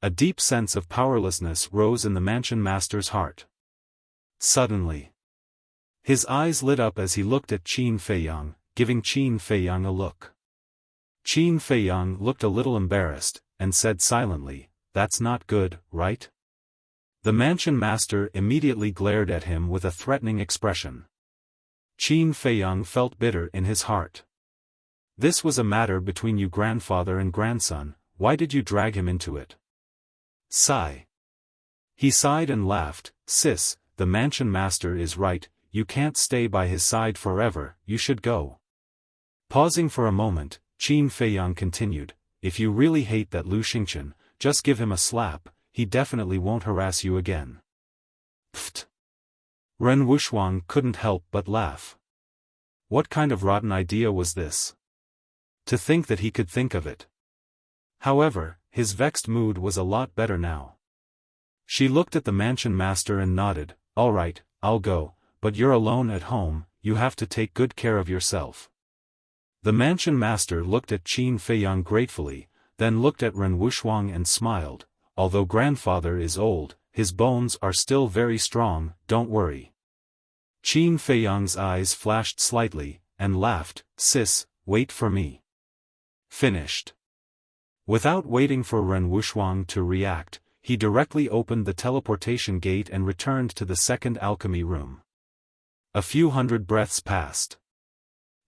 A deep sense of powerlessness rose in the mansion master's heart. Suddenly, his eyes lit up as he looked at Qin Feiyang, giving Qin Feiyang a look. Qin Feiyang looked a little embarrassed, and said silently, That's not good, right? The mansion master immediately glared at him with a threatening expression. Qin Feiyang felt bitter in his heart. This was a matter between you grandfather and grandson, why did you drag him into it? Sigh. He sighed and laughed, Sis, the mansion master is right, you can't stay by his side forever, you should go. Pausing for a moment, Qin Feiyang continued, If you really hate that Lu Xingchen, just give him a slap, he definitely won't harass you again. Pfft. Ren Wuxuang couldn't help but laugh. What kind of rotten idea was this? To think that he could think of it. However, his vexed mood was a lot better now. She looked at the mansion master and nodded, All right, I'll go, but you're alone at home, you have to take good care of yourself. The mansion master looked at Qin Feiyang gratefully, then looked at Ren Wuxuang and smiled, Although grandfather is old, his bones are still very strong, don't worry. Qin Feiyang's eyes flashed slightly, and laughed, Sis, wait for me. Finished. Without waiting for Ren Wuxuang to react, he directly opened the teleportation gate and returned to the second alchemy room. A few hundred breaths passed.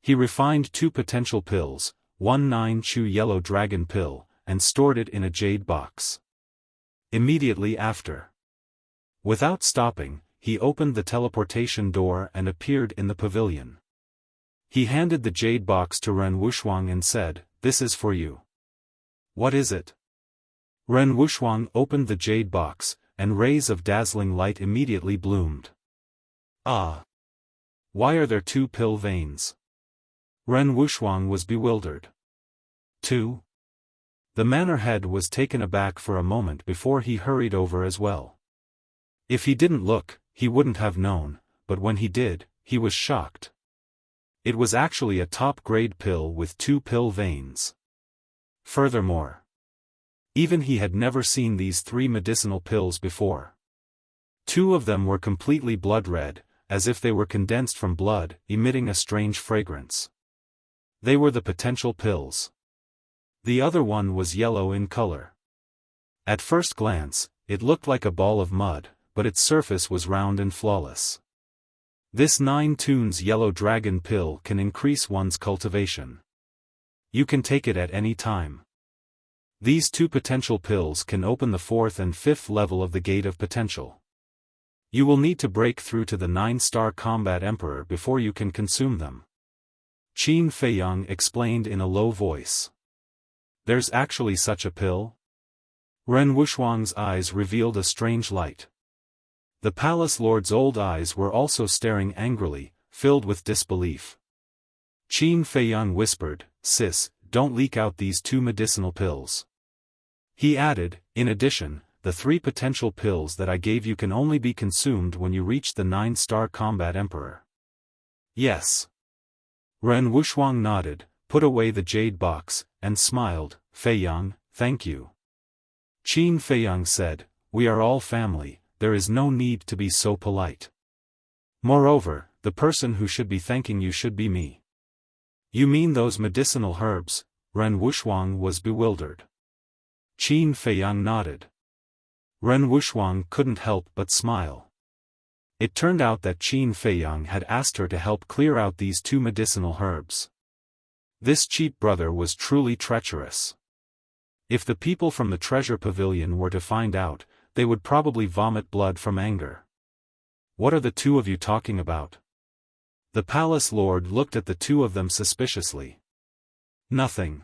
He refined 2 potential pills, 1 9-chew yellow dragon pill, and stored it in a jade box. Immediately after, without stopping, he opened the teleportation door and appeared in the pavilion. He handed the jade box to Ren Wuxuang and said, This is for you. What is it? Ren Wuxuang opened the jade box, and rays of dazzling light immediately bloomed. Ah! Why are there 2 pill veins? Ren Wuxuang was bewildered. 2? The manor head was taken aback for a moment before he hurried over as well. If he didn't look, he wouldn't have known, but when he did, he was shocked. It was actually a top-grade pill with 2 pill veins. Furthermore, even he had never seen these 3 medicinal pills before. 2 of them were completely blood-red, as if they were condensed from blood, emitting a strange fragrance. They were the potential pills. The other one was yellow in color. At first glance, it looked like a ball of mud, but its surface was round and flawless. This 9 tunes yellow dragon pill can increase one's cultivation. You can take it at any time. These 2 potential pills can open the 4th and 5th level of the Gate of Potential. You will need to break through to the 9-star Combat Emperor before you can consume them. Qin Feiyang explained in a low voice. There's actually such a pill? Ren Wuxuang's eyes revealed a strange light. The palace lord's old eyes were also staring angrily, filled with disbelief. Qin Feiyang whispered, Sis, don't leak out these 2 medicinal pills. He added, in addition, the 3 potential pills that I gave you can only be consumed when you reach the 9-star combat emperor. Yes. Ren Wuxuang nodded, put away the jade box, and smiled. Feiyang, thank you. Qin Feiyang said, we are all family, there is no need to be so polite. Moreover, the person who should be thanking you should be me. You mean those medicinal herbs? Ren Wuxuang was bewildered. Qin Feiyang nodded. Ren Wuxuang couldn't help but smile. It turned out that Qin Feiyang had asked her to help clear out these 2 medicinal herbs. This cheap brother was truly treacherous. If the people from the treasure pavilion were to find out, they would probably vomit blood from anger. What are the 2 of you talking about? The palace lord looked at the 2 of them suspiciously. Nothing.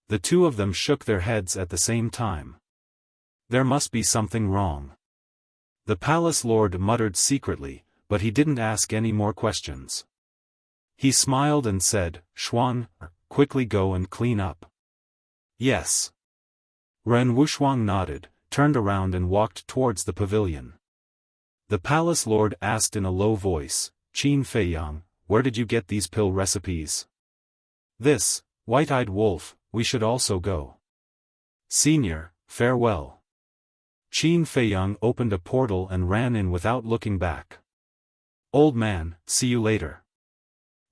The 2 of them shook their heads at the same time. There must be something wrong. The palace lord muttered secretly, but he didn't ask any more questions. He smiled and said, Xuan, quickly go and clean up. Yes. Ren Wuxuang nodded, turned around and walked towards the pavilion. The palace lord asked in a low voice, Qin Feiyang, where did you get these pill recipes? This, white-eyed wolf, we should also go. Senior, farewell. Qin Feiyang opened a portal and ran in without looking back. Old man, see you later.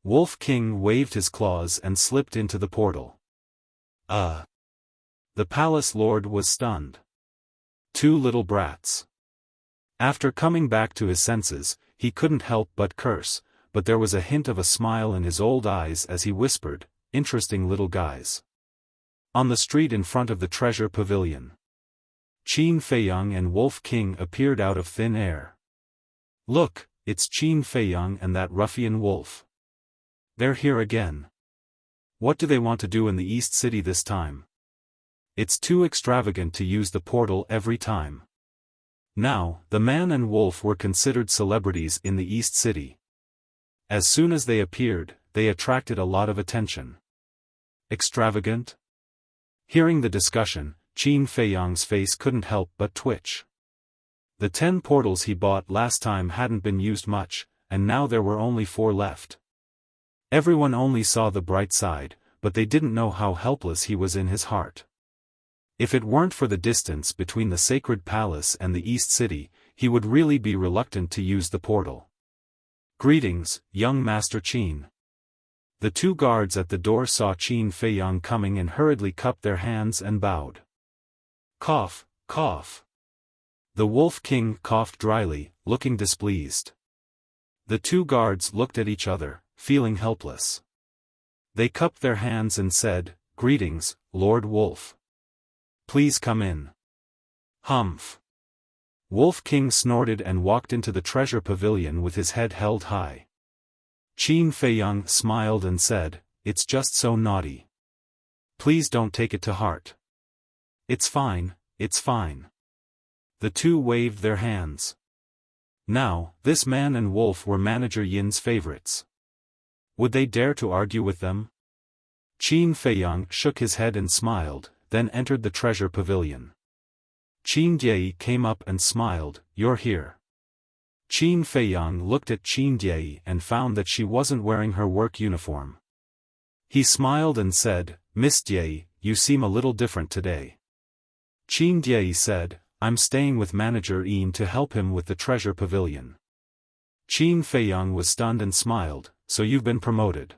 Wolf King waved his claws and slipped into the portal. The palace lord was stunned. 2 little brats. After coming back to his senses, he couldn't help but curse, but there was a hint of a smile in his old eyes as he whispered, interesting little guys. On the street in front of the treasure pavilion, Qin Feiyang and Wolf King appeared out of thin air. Look, it's Qin Feiyang and that ruffian wolf. They're here again. What do they want to do in the East City this time? It's too extravagant to use the portal every time. Now, the man and wolf were considered celebrities in the East City. As soon as they appeared, they attracted a lot of attention. Extravagant? Hearing the discussion, Qin Feiyang's face couldn't help but twitch. The 10 portals he bought last time hadn't been used much, and now there were only 4 left. Everyone only saw the bright side, but they didn't know how helpless he was in his heart. If it weren't for the distance between the sacred palace and the East City, he would really be reluctant to use the portal. Greetings, young Master Qin. The 2 guards at the door saw Qin Feiyang coming and hurriedly cupped their hands and bowed. Cough, cough. The Wolf King coughed dryly, looking displeased. The 2 guards looked at each other, feeling helpless. They cupped their hands and said, Greetings, Lord Wolf. Please come in. Humph. Wolf King snorted and walked into the treasure pavilion with his head held high. Qin Feiyang smiled and said, It's just so naughty. Please don't take it to heart. It's fine, it's fine. The 2 waved their hands. Now, this man and wolf were Manager Yin's favorites. Would they dare to argue with them? Qin Feiyang shook his head and smiled, then entered the treasure pavilion. Qin Diei came up and smiled, You're here. Qin Feiyang looked at Qin Diei and found that she wasn't wearing her work uniform. He smiled and said, Miss Diei, you seem a little different today. Qin Diei said, I'm staying with Manager Yin to help him with the treasure pavilion. Qin Feiyang was stunned and smiled, So you've been promoted.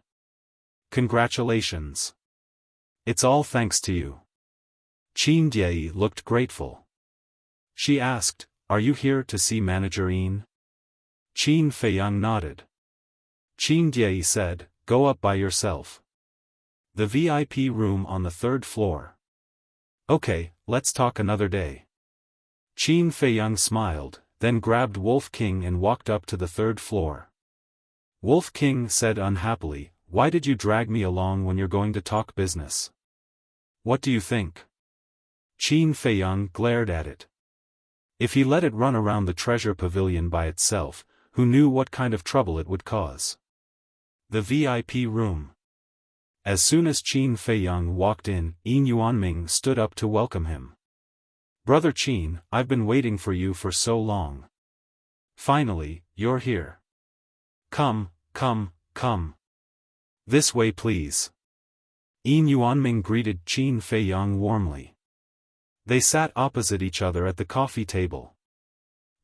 Congratulations. It's all thanks to you. Qin Diei looked grateful. She asked, Are you here to see Manager Yin? Qin Feiyang nodded. Qin Diei said, Go up by yourself. The VIP room on the 3rd floor. Okay, let's talk another day. Qin Feiyang smiled, then grabbed Wolf King and walked up to the 3rd floor. Wolf King said unhappily, Why did you drag me along when you're going to talk business? What do you think? Qin Feiyang glared at it. If he let it run around the treasure pavilion by itself, who knew what kind of trouble it would cause? The VIP room. As soon as Qin Feiyang walked in, Yin Yuanming stood up to welcome him. Brother Qin, I've been waiting for you for so long. Finally, you're here. Come, come, come. This way please. Yin Yuanming greeted Qin Feiyang warmly. They sat opposite each other at the coffee table.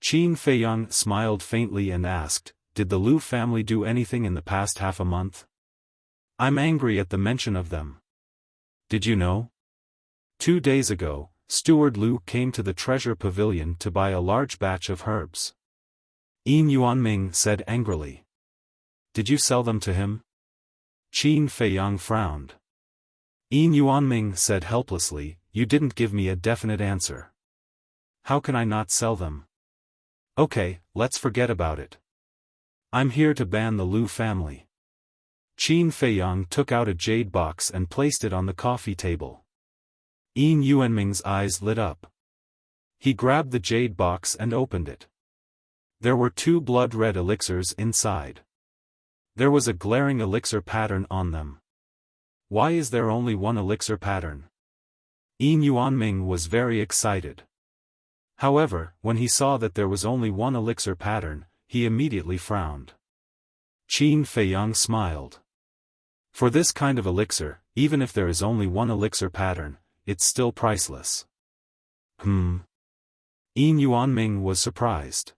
Qin Feiyang smiled faintly and asked, "Did the Lu family do anything in the past half a month? I'm angry at the mention of them. Did you know? 2 days ago, Steward Lu came to the treasure pavilion to buy a large batch of herbs." Yin Yuanming said angrily. "Did you sell them to him?" Qin Feiyang frowned. Yin Yuanming said helplessly, "You didn't give me a definite answer. How can I not sell them? Okay, let's forget about it. I'm here to ban the Lu family." Qin Feiyang took out a jade box and placed it on the coffee table. Yin Yuanming's eyes lit up. He grabbed the jade box and opened it. There were 2 blood-red elixirs inside. There was a glaring elixir pattern on them. Why is there only one elixir pattern? Yin Yuanming was very excited. However, when he saw that there was only one elixir pattern, he immediately frowned. Qin Feiyang smiled. For this kind of elixir, even if there is only one elixir pattern, it's still priceless. Yin Yuanming was surprised.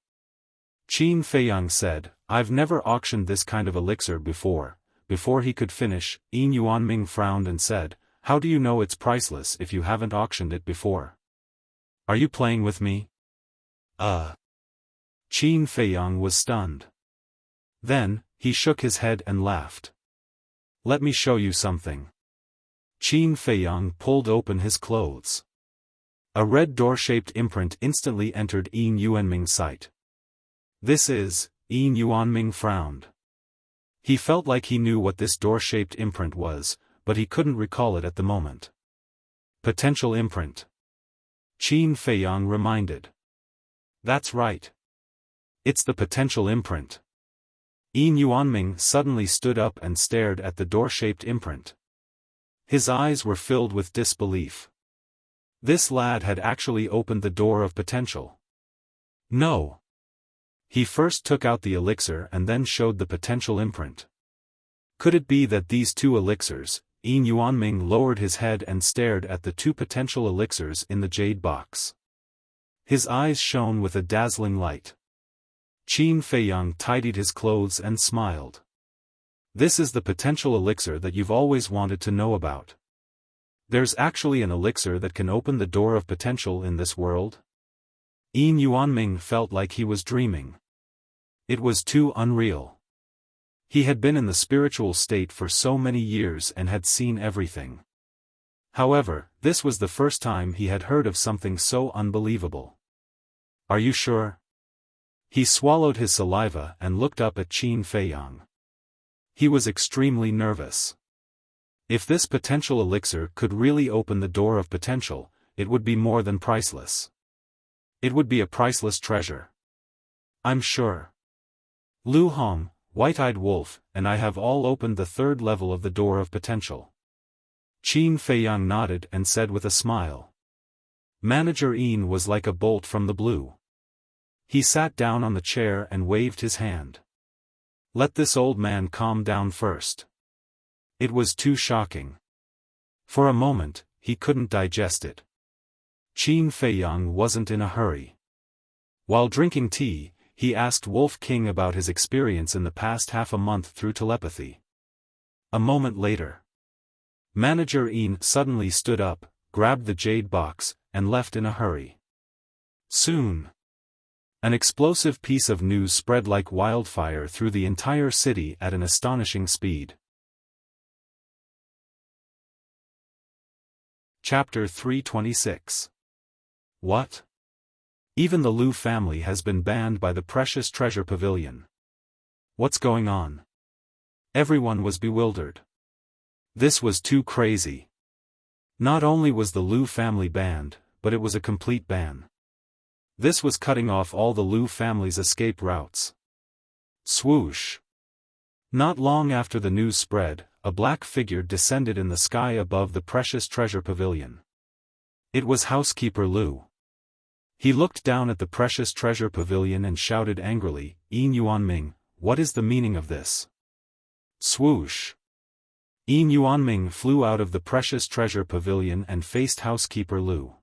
Qin Feiyang said, "I've never auctioned this kind of elixir before." Before he could finish, Yin Yuanming frowned and said, "How do you know it's priceless if you haven't auctioned it before? Are you playing with me?" Qin Feiyang was stunned. Then, he shook his head and laughed. "Let me show you something." Qin Feiyang pulled open his clothes. A red door-shaped imprint instantly entered Yin Yuanming's sight. "This is," Yin Yuanming frowned. He felt like he knew what this door-shaped imprint was, but he couldn't recall it at the moment. "Potential imprint," Qin Feiyang reminded. "That's right. It's the potential imprint." Yin Yuanming suddenly stood up and stared at the door-shaped imprint. His eyes were filled with disbelief. This lad had actually opened the door of potential. No. He first took out the elixir and then showed the potential imprint. Could it be that these 2 elixirs? Yin Yuanming lowered his head and stared at the 2 potential elixirs in the jade box. His eyes shone with a dazzling light. Qin Feiyang tidied his clothes and smiled. "This is the potential elixir that you've always wanted to know about. There's actually an elixir that can open the door of potential in this world?" Yin Yuanming felt like he was dreaming. It was too unreal. He had been in the spiritual state for so many years and had seen everything. However, this was the first time he had heard of something so unbelievable. "Are you sure?" He swallowed his saliva and looked up at Qin Feiyang. He was extremely nervous. If this potential elixir could really open the door of potential, it would be more than priceless. It would be a priceless treasure. "I'm sure. Lu Hong, White-Eyed Wolf, and I have all opened the 3rd level of the door of potential." Qin Feiyang nodded and said with a smile. Manager Yin was like a bolt from the blue. He sat down on the chair and waved his hand. "Let this old man calm down first." It was too shocking. For a moment, he couldn't digest it. Qin Feiyang wasn't in a hurry. While drinking tea, he asked Wolf King about his experience in the past half a month through telepathy. A moment later, Manager Yin suddenly stood up, grabbed the jade box, and left in a hurry. Soon, an explosive piece of news spread like wildfire through the entire city at an astonishing speed. Chapter 326. What? Even the Lu family has been banned by the Precious Treasure Pavilion. What's going on? Everyone was bewildered. This was too crazy. Not only was the Lu family banned, but it was a complete ban. This was cutting off all the Lu family's escape routes. Swoosh. Not long after the news spread, a black figure descended in the sky above the Precious Treasure Pavilion. It was Housekeeper Lu. He looked down at the precious treasure pavilion and shouted angrily, "Yin Yuanming, what is the meaning of this?" Swoosh! Yin Yuanming flew out of the precious treasure pavilion and faced housekeeper Lu.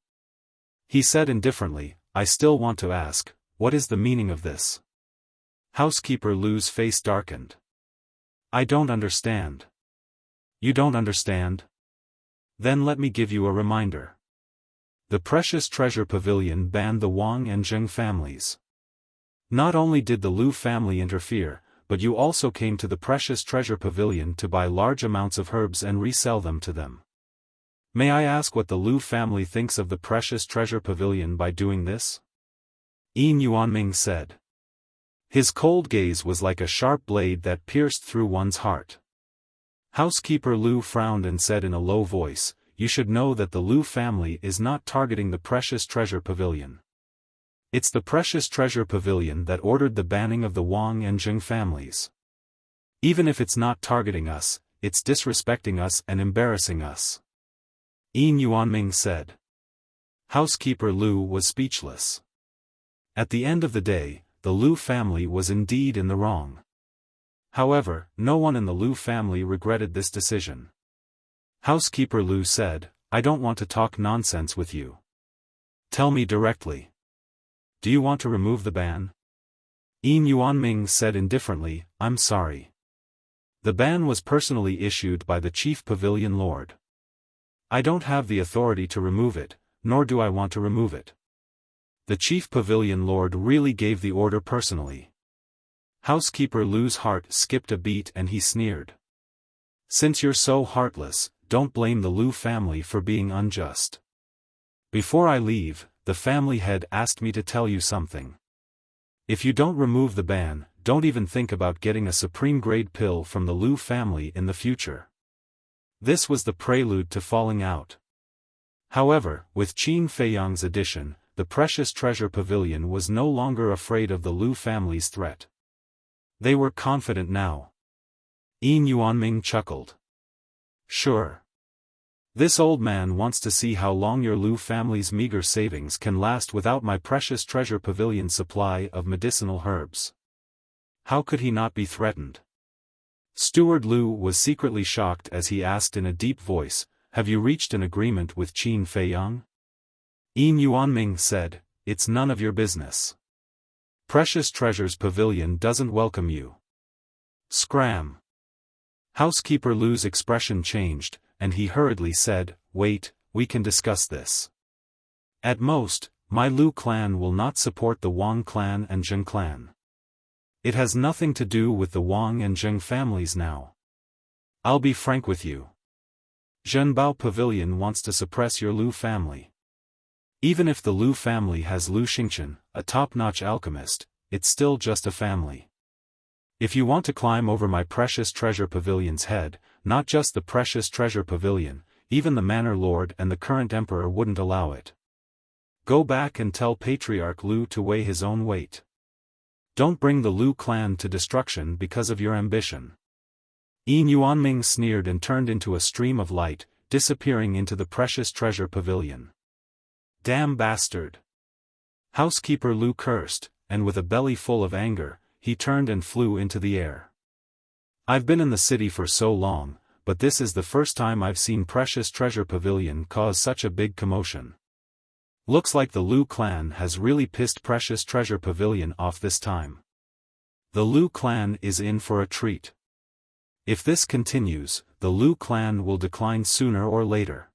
He said indifferently, "I still want to ask, what is the meaning of this?" Housekeeper Lu's face darkened. "I don't understand." "You don't understand? Then let me give you a reminder. The precious treasure pavilion banned the Wang and Zheng families. Not only did the Lu family interfere, but you also came to the precious treasure pavilion to buy large amounts of herbs and resell them to them. May I ask what the Lu family thinks of the precious treasure pavilion by doing this?" Yin Yuanming said. His cold gaze was like a sharp blade that pierced through one's heart. Housekeeper Lu frowned and said in a low voice, "You should know that the Lu family is not targeting the precious treasure pavilion. It's the precious treasure pavilion that ordered the banning of the Wang and Zheng families. Even if it's not targeting us, it's disrespecting us and embarrassing us." Yin Yuanming said. Housekeeper Lu was speechless. At the end of the day, the Lu family was indeed in the wrong. However, no one in the Lu family regretted this decision. Housekeeper Lu said, "I don't want to talk nonsense with you. Tell me directly. Do you want to remove the ban?" Yin Yuanming said indifferently, "I'm sorry. The ban was personally issued by the chief pavilion lord. I don't have the authority to remove it, nor do I want to remove it. The chief pavilion lord really gave the order personally." Housekeeper Lu's heart skipped a beat and he sneered. "Since you're so heartless, don't blame the Lu family for being unjust. Before I leave, the family head asked me to tell you something. If you don't remove the ban, don't even think about getting a supreme-grade pill from the Lu family in the future." This was the prelude to falling out. However, with Qin Feiyang's addition, the precious treasure pavilion was no longer afraid of the Lu family's threat. They were confident now. Yin Yuanming chuckled. "Sure. This old man wants to see how long your Lu family's meager savings can last without my precious treasure pavilion supply of medicinal herbs. How could he not be threatened?" Steward Lu was secretly shocked as he asked in a deep voice, "Have you reached an agreement with Qin Feiyang?" Yin Yuanming said, "It's none of your business. Precious Treasures Pavilion doesn't welcome you." Scram! Housekeeper Lu's expression changed, and he hurriedly said, "Wait, we can discuss this. At most, my Lu clan will not support the Wang clan and Zheng clan. It has nothing to do with the Wang and Zheng families now. I'll be frank with you. Zhenbao Pavilion wants to suppress your Lu family. Even if the Lu family has Lu Xingchen, a top-notch alchemist, it's still just a family. If you want to climb over my precious treasure pavilion's head, not just the precious treasure pavilion, even the manor lord and the current emperor wouldn't allow it. Go back and tell Patriarch Lu to weigh his own weight. Don't bring the Lu clan to destruction because of your ambition." Yin Yuanming sneered and turned into a stream of light, disappearing into the precious treasure pavilion. "Damn bastard!" Housekeeper Lu cursed, and with a belly full of anger, he turned and flew into the air. "I've been in the city for so long, but this is the first time I've seen Precious Treasure Pavilion cause such a big commotion. Looks like the Lu clan has really pissed Precious Treasure Pavilion off this time. The Lu clan is in for a treat. If this continues, the Lu clan will decline sooner or later."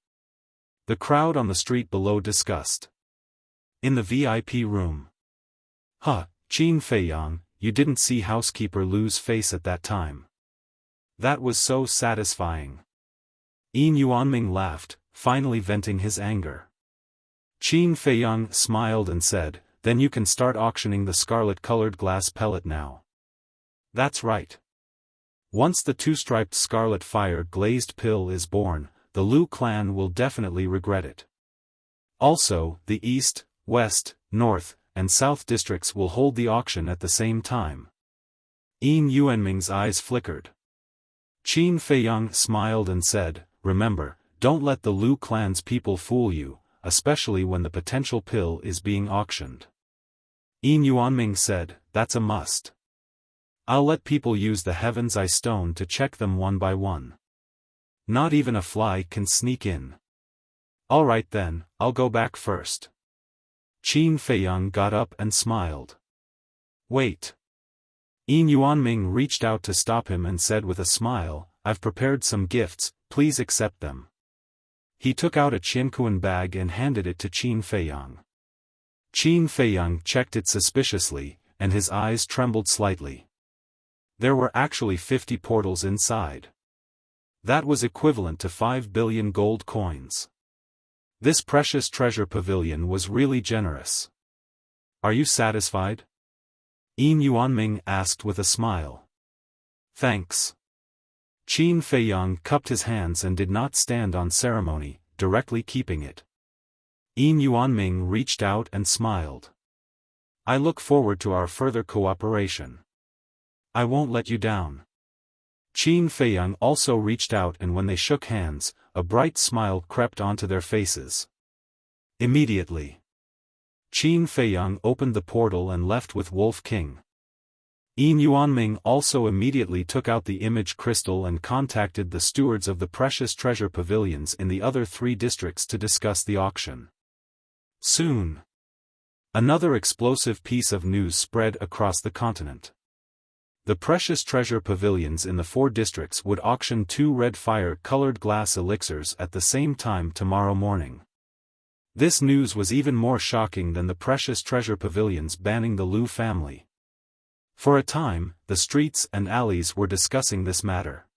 The crowd on the street below discussed. In the VIP room. "Huh, Qin Feiyang, you didn't see Housekeeper Lu's face at that time. That was so satisfying." Yin Yuanming laughed, finally venting his anger. Qin Feiyang smiled and said, "Then you can start auctioning the scarlet-colored glass pellet now." "That's right. Once the two-striped scarlet fire glazed pill is born, the Lu clan will definitely regret it. Also, the East, West, North, and South districts will hold the auction at the same time." Yin Yuanming's eyes flickered. Qin Feiyang smiled and said, "Remember, don't let the Lu clan's people fool you, especially when the potential pill is being auctioned. Yin Yuanming said, "That's a must. I'll let people use the Heaven's Eye stone to check them one by one. Not even a fly can sneak in." "All right then, I'll go back first." Qin Feiyang got up and smiled. "Wait." Yin Yuanming reached out to stop him and said with a smile, "I've prepared some gifts, please accept them." He took out a Qiankuan bag and handed it to Qin Feiyang. Qin Feiyang checked it suspiciously, and his eyes trembled slightly. There were actually 50 portals inside. That was equivalent to 5 billion gold coins. This precious treasure pavilion was really generous. "Are you satisfied?" Yin Yuanming asked with a smile. "Thanks." Qin Feiyang cupped his hands and did not stand on ceremony, directly keeping it. Yin Yuanming reached out and smiled. "I look forward to our further cooperation. I won't let you down." Qin Feiyang also reached out, and when they shook hands, a bright smile crept onto their faces. Immediately, Qin Feiyang opened the portal and left with Wolf King. Yin Yuanming also immediately took out the image crystal and contacted the stewards of the precious treasure pavilions in the other 3 districts to discuss the auction. Soon, another explosive piece of news spread across the continent. The precious treasure pavilions in the 4 districts would auction 2 red fire-colored glass elixirs at the same time tomorrow morning. This news was even more shocking than the precious treasure pavilions banning the Lu family. For a time, the streets and alleys were discussing this matter.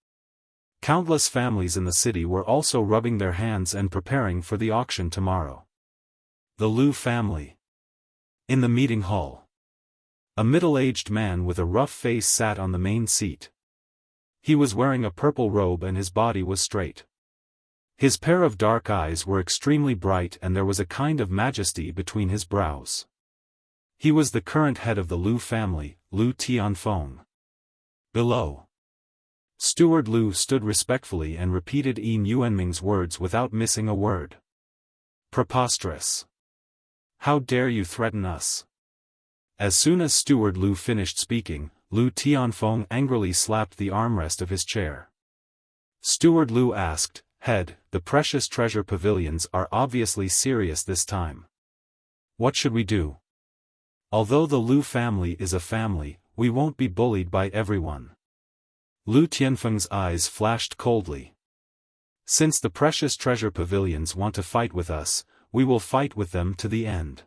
Countless families in the city were also rubbing their hands and preparing for the auction tomorrow. The Lu family. In the meeting hall, a middle-aged man with a rough face sat on the main seat. He was wearing a purple robe and his body was straight. His pair of dark eyes were extremely bright and there was a kind of majesty between his brows. He was the current head of the Lu family, Lu Tianfeng. Below, Steward Lu stood respectfully and repeated Yin Yuanming's words without missing a word. "Preposterous! How dare you threaten us?" As soon as Steward Lu finished speaking, Lu Tianfeng angrily slapped the armrest of his chair. Steward Lu asked, "Head, the precious treasure pavilions are obviously serious this time. What should we do? Although the Lu family is a family, we won't be bullied by everyone." Lu Tianfeng's eyes flashed coldly. "Since the precious treasure pavilions want to fight with us, we will fight with them to the end."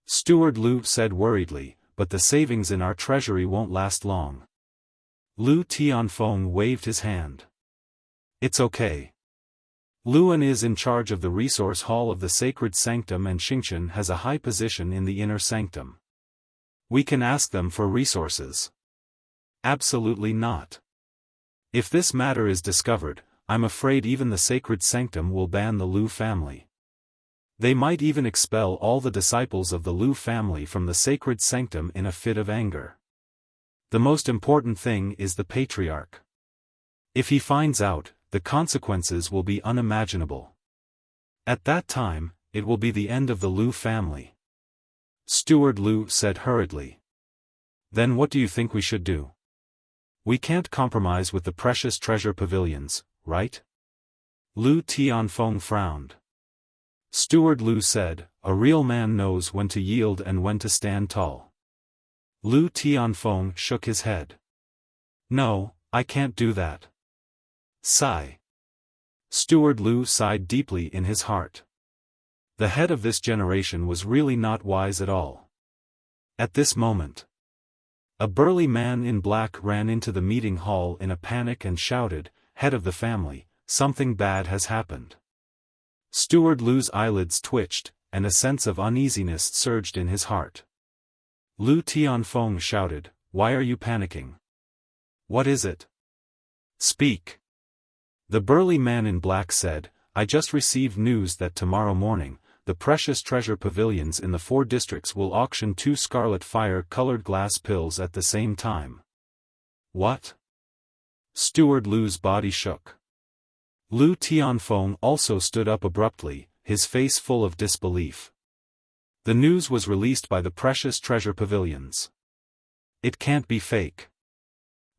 Steward Lu said worriedly, "But the savings in our treasury won't last long." Lu Tianfeng waved his hand. "It's okay. Luan is in charge of the resource hall of the sacred sanctum and Xingchen has a high position in the inner sanctum. We can ask them for resources." "Absolutely not. If this matter is discovered, I'm afraid even the sacred sanctum will ban the Lu family. They might even expel all the disciples of the Lu family from the sacred sanctum in a fit of anger. The most important thing is the patriarch. If he finds out, the consequences will be unimaginable. At that time, it will be the end of the Lu family." Steward Lu said hurriedly. "Then what do you think we should do? We can't compromise with the precious treasure pavilions, right?" Lu Tianfeng frowned. Steward Lu said, "A real man knows when to yield and when to stand tall." Lu Tianfeng shook his head. "No, I can't do that." Sigh. Steward Lu sighed deeply in his heart. The head of this generation was really not wise at all. At this moment, a burly man in black ran into the meeting hall in a panic and shouted, "Head of the family, something bad has happened." Steward Lu's eyelids twitched, and a sense of uneasiness surged in his heart. Lu Tianfeng shouted, "Why are you panicking? What is it? Speak." The burly man in black said, "I just received news that tomorrow morning, the precious treasure pavilions in the 4 districts will auction 2 scarlet fire-colored glass pills at the same time." "What?" Steward Lu's body shook. Lu Tianfeng also stood up abruptly, his face full of disbelief. The news was released by the Precious Treasure Pavilions. It can't be fake.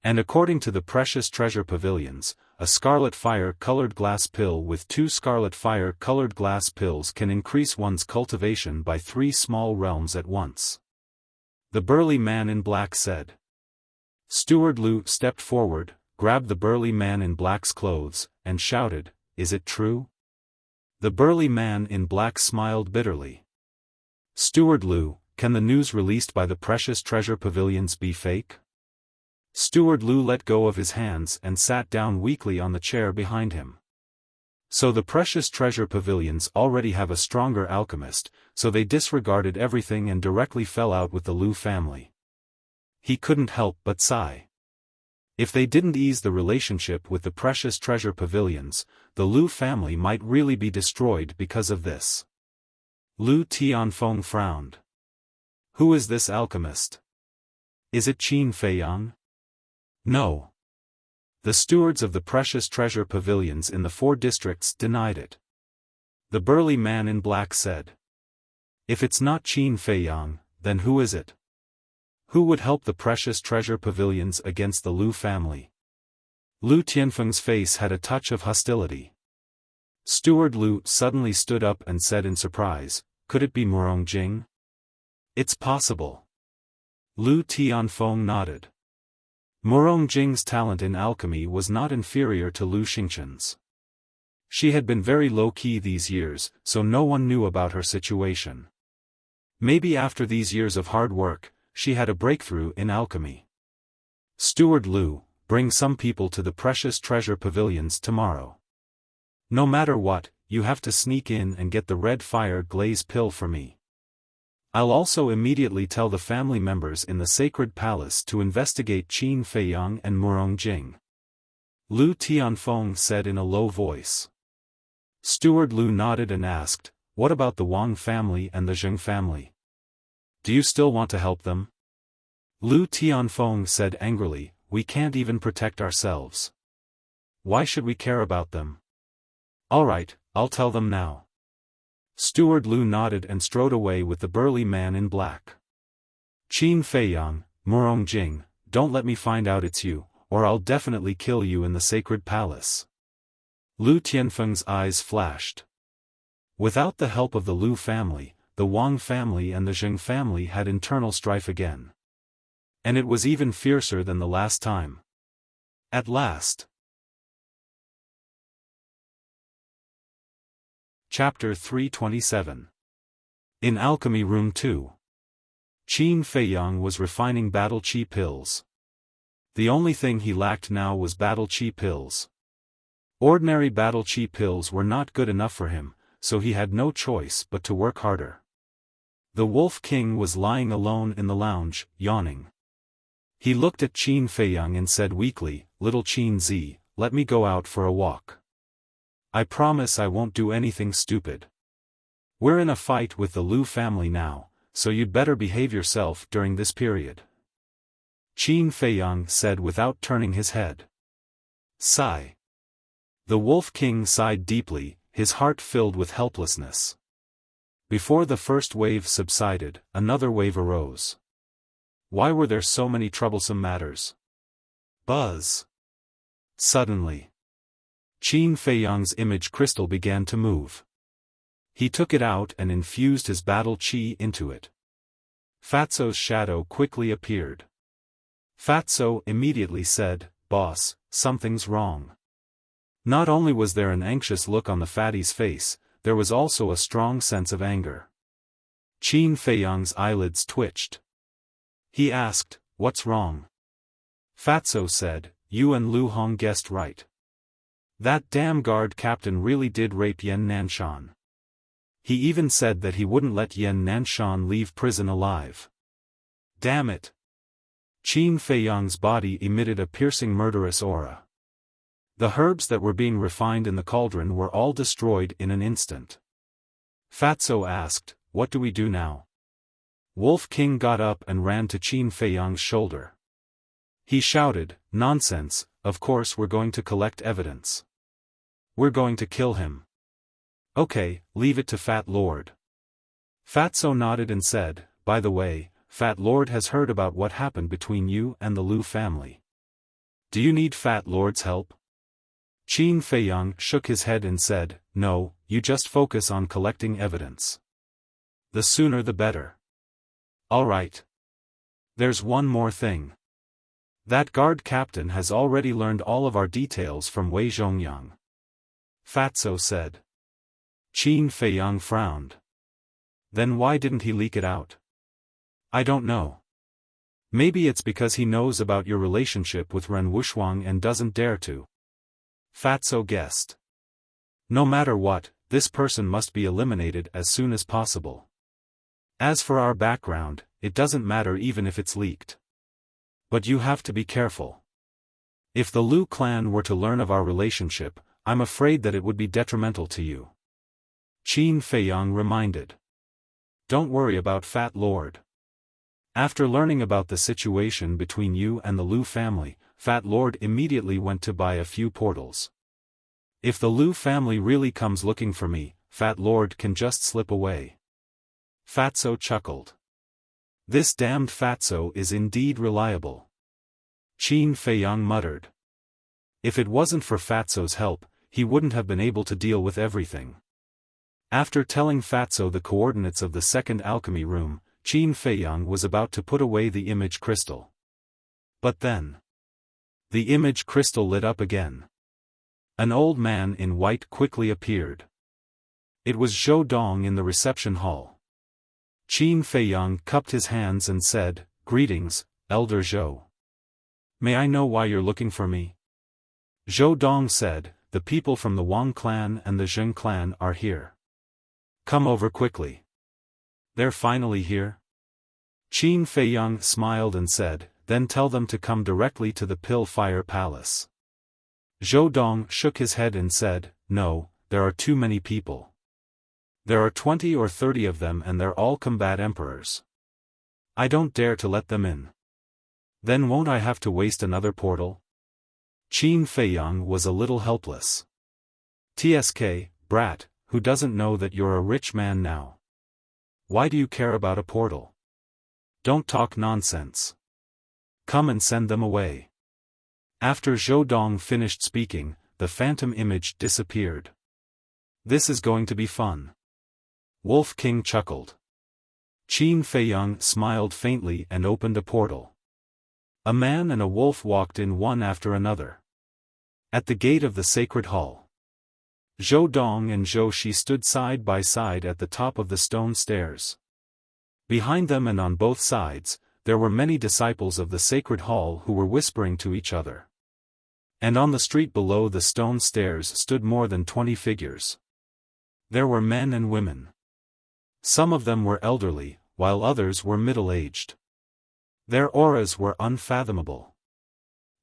And according to the Precious Treasure Pavilions, a scarlet fire-colored glass pill with 2 scarlet fire-colored glass pills can increase one's cultivation by 3 small realms at once. The burly man in black said. Steward Lu stepped forward, grabbed the burly man in black's clothes, and shouted, "Is it true?" The burly man in black smiled bitterly. Steward Lu, can the news released by the Precious Treasure Pavilions be fake? Steward Lu let go of his hands and sat down weakly on the chair behind him. So the Precious Treasure Pavilions already have a stronger alchemist, so they disregarded everything and directly fell out with the Lu family. He couldn't help but sigh. If they didn't ease the relationship with the Precious Treasure Pavilions, the Lu family might really be destroyed because of this. Lu Tianfeng frowned. Who is this alchemist? Is it Qin Feiyang? No. The stewards of the Precious Treasure Pavilions in the 4 districts denied it. The burly man in black said. If it's not Qin Feiyang, then who is it? Who would help the Precious Treasure Pavilions against the Lu family? Lu Tianfeng's face had a touch of hostility. Steward Lu suddenly stood up and said in surprise, could it be Murong Jing? It's possible. Lu Tianfeng nodded. Murong Jing's talent in alchemy was not inferior to Lu Xingchen's. She had been very low-key these years, so no one knew about her situation. Maybe after these years of hard work, she had a breakthrough in alchemy. Steward Lu, bring some people to the Precious Treasure Pavilions tomorrow. No matter what, you have to sneak in and get the red fire glaze pill for me. I'll also immediately tell the family members in the Sacred Palace to investigate Qin Feiyang and Murong Jing. Lu Tianfeng said in a low voice. Steward Lu nodded and asked, what about the Wang family and the Zheng family? Do you still want to help them? Lu Tianfeng said angrily, we can't even protect ourselves. Why should we care about them? Alright, I'll tell them now. Steward Lu nodded and strode away with the burly man in black. Qin Feiyang, Murong Jing, don't let me find out it's you, or I'll definitely kill you in the Sacred Palace. Lu Tianfeng's eyes flashed. Without the help of the Lu family, the Wang family and the Zheng family had internal strife again. And it was even fiercer than the last time. At last. Chapter 327. In Alchemy Room 2. Qin Feiyang was refining battle qi pills. The only thing he lacked now was battle qi pills. Ordinary battle qi pills were not good enough for him, so he had no choice but to work harder. The Wolf King was lying alone in the lounge, yawning. He looked at Qin Feiyang and said weakly, Little Qin Zi, let me go out for a walk. I promise I won't do anything stupid. We're in a fight with the Lu family now, so you'd better behave yourself during this period. Qin Feiyang said without turning his head. Sigh. The Wolf King sighed deeply, his heart filled with helplessness. Before the first wave subsided, another wave arose. Why were there so many troublesome matters? Buzz. Suddenly. Qin Feiyang's image crystal began to move. He took it out and infused his battle qi into it. Fatso's shadow quickly appeared. Fatso immediately said, Boss, something's wrong. Not only was there an anxious look on the fatty's face, there was also a strong sense of anger. Qin Feiyang's eyelids twitched. He asked, what's wrong? Fatso said, you and Lu Hong guessed right. That damn guard captain really did rape Yan Nanshan. He even said that he wouldn't let Yan Nanshan leave prison alive. Damn it. Qin Feiyang's body emitted a piercing murderous aura. The herbs that were being refined in the cauldron were all destroyed in an instant. Fatso asked, what do we do now? Wolf King got up and ran to Qin Feiyang's shoulder. He shouted, nonsense, of course we're going to collect evidence. We're going to kill him. Okay, leave it to Fat Lord. Fatso nodded and said, by the way, Fat Lord has heard about what happened between you and the Lu family. Do you need Fat Lord's help? Qin Feiyang shook his head and said, no, you just focus on collecting evidence. The sooner the better. All right. There's one more thing. That guard captain has already learned all of our details from Wei Zhongyang. Fatso said. Qin Feiyang frowned. Then why didn't he leak it out? I don't know. Maybe it's because he knows about your relationship with Ren Wuxuang and doesn't dare to. Fatso guessed. No matter what, this person must be eliminated as soon as possible. As for our background, it doesn't matter even if it's leaked. But you have to be careful. If the Lu clan were to learn of our relationship, I'm afraid that it would be detrimental to you. Qin Feiyang reminded. Don't worry about Fat Lord. After learning about the situation between you and the Lu family, Fat Lord immediately went to buy a few portals. If the Lu family really comes looking for me, Fat Lord can just slip away. Fatso chuckled. This damned Fatso is indeed reliable. Qin Feiyang muttered. If it wasn't for Fatso's help, he wouldn't have been able to deal with everything. After telling Fatso the coordinates of the second alchemy room, Qin Feiyang was about to put away the image crystal. But then, the image crystal lit up again. An old man in white quickly appeared. It was Zhou Dong in the reception hall. Qin Feiyang cupped his hands and said, Greetings, Elder Zhou. May I know why you're looking for me? Zhou Dong said, the people from the Wang clan and the Zheng clan are here. Come over quickly. They're finally here? Qin Feiyang smiled and said, then tell them to come directly to the Pill Fire Palace. Zhou Dong shook his head and said, no, there are too many people. There are 20 or 30 of them and they're all combat emperors. I don't dare to let them in. Then won't I have to waste another portal? Qin Feiyang was a little helpless. TSK, brat, who doesn't know that you're a rich man now? Why do you care about a portal? Don't talk nonsense. Come and send them away. After Zhou Dong finished speaking, the phantom image disappeared. This is going to be fun. Wolf King chuckled. Qin Feiyang smiled faintly and opened a portal. A man and a wolf walked in one after another. At the gate of the sacred hall, Zhou Dong and Zhou Shi stood side by side at the top of the stone stairs. Behind them and on both sides, there were many disciples of the sacred hall who were whispering to each other. And on the street below the stone stairs stood more than 20 figures. There were men and women. Some of them were elderly, while others were middle-aged. Their auras were unfathomable.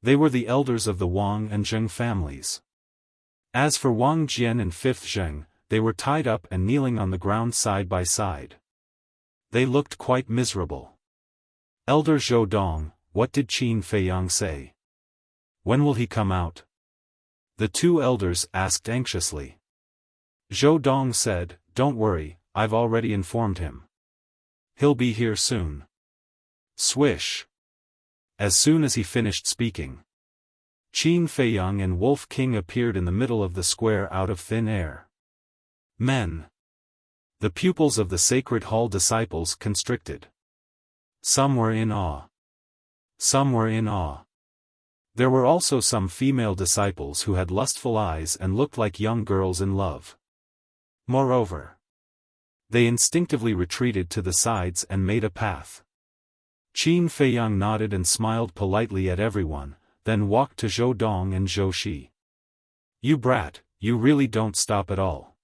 They were the elders of the Wang and Zheng families. As for Wang Jian and 5th Zheng, they were tied up and kneeling on the ground side by side. They looked quite miserable. Elder Zhou Dong, what did Qin Feiyang say? When will he come out? The two elders asked anxiously. Zhou Dong said, don't worry, I've already informed him. He'll be here soon. Swish. As soon as he finished speaking, Qin Feiyang and Wolf King appeared in the middle of the square out of thin air. Men. The pupils of the Sacred Hall disciples constricted. Some were in awe. Some were in awe. There were also some female disciples who had lustful eyes and looked like young girls in love. Moreover, they instinctively retreated to the sides and made a path. Qin Feiyang nodded and smiled politely at everyone, then walked to Zhou Dong and Zhou Shi. You brat, you really don't stop at all.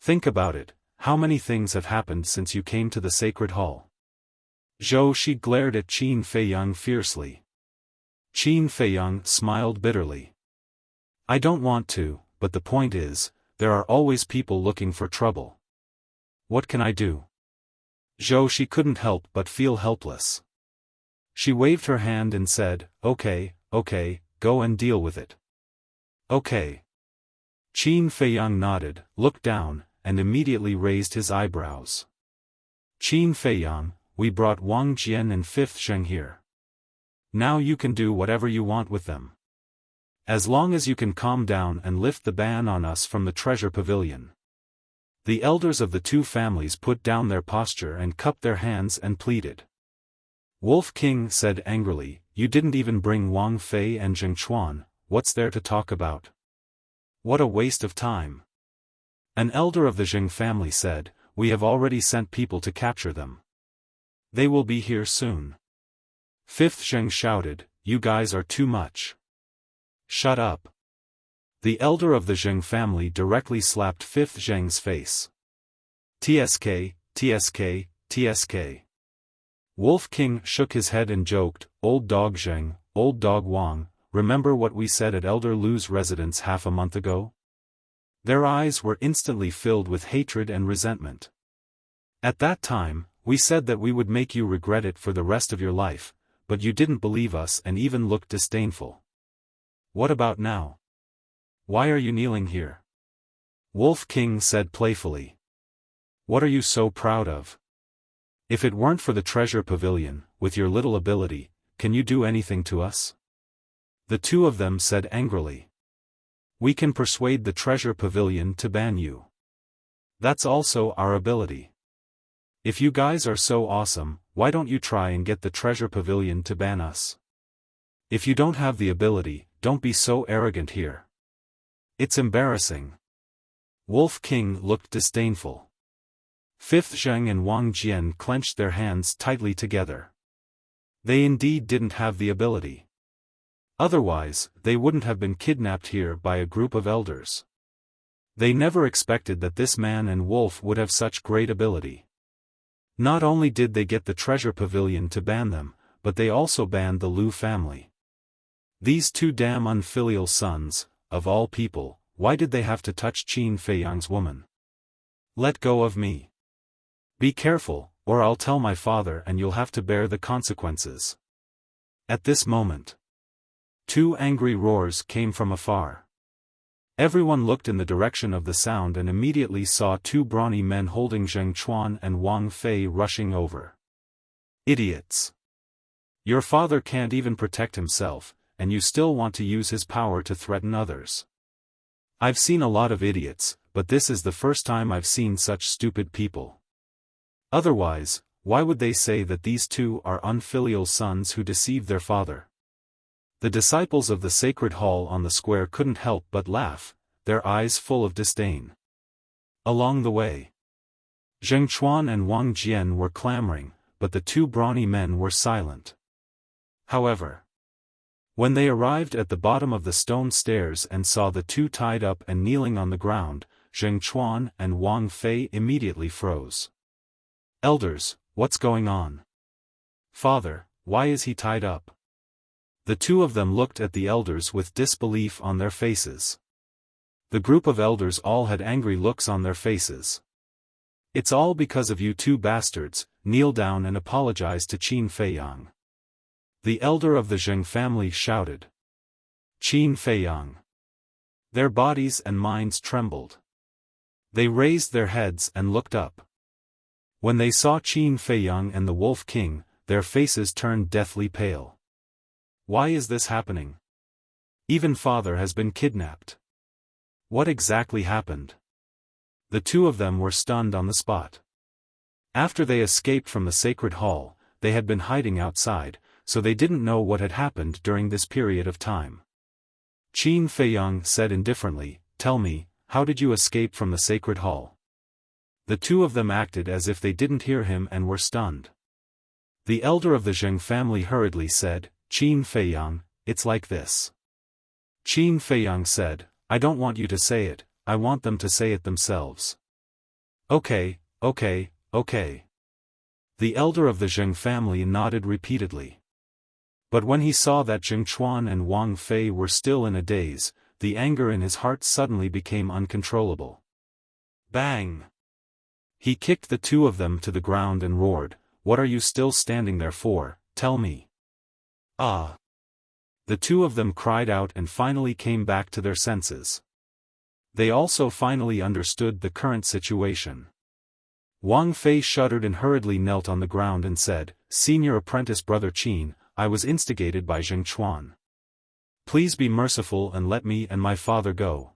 Think about it, how many things have happened since you came to the Sacred Hall? Zhou Shi glared at Qin Feiyang fiercely. Qin Feiyang smiled bitterly. I don't want to, but the point is, there are always people looking for trouble. What can I do? Zhou Shi couldn't help but feel helpless. She waved her hand and said, okay, go and deal with it. Okay. Qin Feiyang nodded, looked down, and immediately raised his eyebrows. Qin Feiyang, we brought Wang Jian and 5th Zheng here. Now you can do whatever you want with them. As long as you can calm down and lift the ban on us from the treasure pavilion. The elders of the two families put down their posture and cupped their hands and pleaded. Wolf King said angrily, you didn't even bring Wang Fei and Zheng Chuan, what's there to talk about? What a waste of time. An elder of the Zheng family said, we have already sent people to capture them. They will be here soon. 5th Zheng shouted, you guys are too much. Shut up. The elder of the Zheng family directly slapped 5th Zheng's face. TSK, TSK, TSK. Wolf King shook his head and joked, old dog Zheng, old dog Wang, remember what we said at Elder Lu's residence half a month ago? Their eyes were instantly filled with hatred and resentment. At that time, we said that we would make you regret it for the rest of your life, but you didn't believe us and even looked disdainful. What about now? Why are you kneeling here? Wolf King said playfully. What are you so proud of? If it weren't for the treasure pavilion, with your little ability, can you do anything to us? The two of them said angrily. We can persuade the treasure pavilion to ban you. That's also our ability. If you guys are so awesome, why don't you try and get the treasure pavilion to ban us? If you don't have the ability, don't be so arrogant here. It's embarrassing. Wolf King looked disdainful. 5th Zheng and Wang Jian clenched their hands tightly together. They indeed didn't have the ability. Otherwise, they wouldn't have been kidnapped here by a group of elders. They never expected that this man and wolf would have such great ability. Not only did they get the treasure pavilion to ban them, but they also banned the Lu family. These two damn unfilial sons, of all people, why did they have to touch Qin Feiyang's woman? Let go of me. Be careful, or I'll tell my father and you'll have to bear the consequences. At this moment, two angry roars came from afar. Everyone looked in the direction of the sound and immediately saw two brawny men holding Zheng Chuan and Wang Fei rushing over. Idiots! Your father can't even protect himself, and you still want to use his power to threaten others. I've seen a lot of idiots, but this is the first time I've seen such stupid people. Otherwise, why would they say that these two are unfilial sons who deceived their father? The disciples of the sacred hall on the square couldn't help but laugh, their eyes full of disdain. Along the way, Zheng Chuan and Wang Jian were clamoring, but the two brawny men were silent. However, when they arrived at the bottom of the stone stairs and saw the two tied up and kneeling on the ground, Zheng Chuan and Wang Fei immediately froze. Elders, what's going on? Father, why is he tied up? The two of them looked at the elders with disbelief on their faces. The group of elders all had angry looks on their faces. It's all because of you two bastards, kneel down and apologize to Qin Feiyang. The elder of the Zheng family shouted. Qin Feiyang. Their bodies and minds trembled. They raised their heads and looked up. When they saw Qin Feiyang and the Wolf King, their faces turned deathly pale. Why is this happening? Even father has been kidnapped. What exactly happened? The two of them were stunned on the spot. After they escaped from the sacred hall, they had been hiding outside, so they didn't know what had happened during this period of time. Qin Feiyang said indifferently, tell me, how did you escape from the sacred hall? The two of them acted as if they didn't hear him and were stunned. The elder of the Zheng family hurriedly said, Qin Feiyang, it's like this. Qin Feiyang said, I don't want you to say it, I want them to say it themselves. Okay, okay, okay. The elder of the Zheng family nodded repeatedly. But when he saw that Zheng Chuan and Wang Fei were still in a daze, the anger in his heart suddenly became uncontrollable. Bang! He kicked the two of them to the ground and roared, what are you still standing there for, tell me. Ah! The two of them cried out and finally came back to their senses. They also finally understood the current situation. Wang Fei shuddered and hurriedly knelt on the ground and said, "Senior apprentice Brother Qin, I was instigated by Zheng Chuan. Please be merciful and let me and my father go."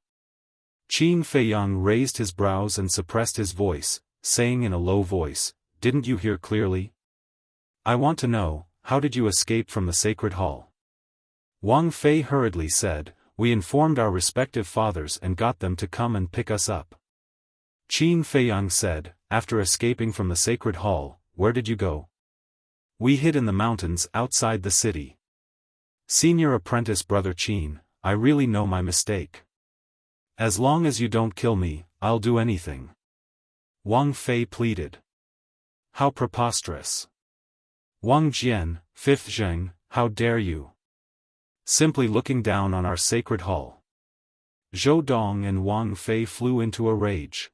Qin Feiyang raised his brows and suppressed his voice, saying in a low voice, "Didn't you hear clearly? I want to know, how did you escape from the sacred hall?" Wang Fei hurriedly said, "We informed our respective fathers and got them to come and pick us up." Qin Feiyang said, "After escaping from the sacred hall, where did you go?" "We hid in the mountains outside the city." "Senior apprentice Brother Qin, I really know my mistake. As long as you don't kill me, I'll do anything." Wang Fei pleaded. "How preposterous. Wang Jian, 5th Zheng, how dare you? Simply looking down on our sacred hall." Zhou Dong and Wang Fei flew into a rage.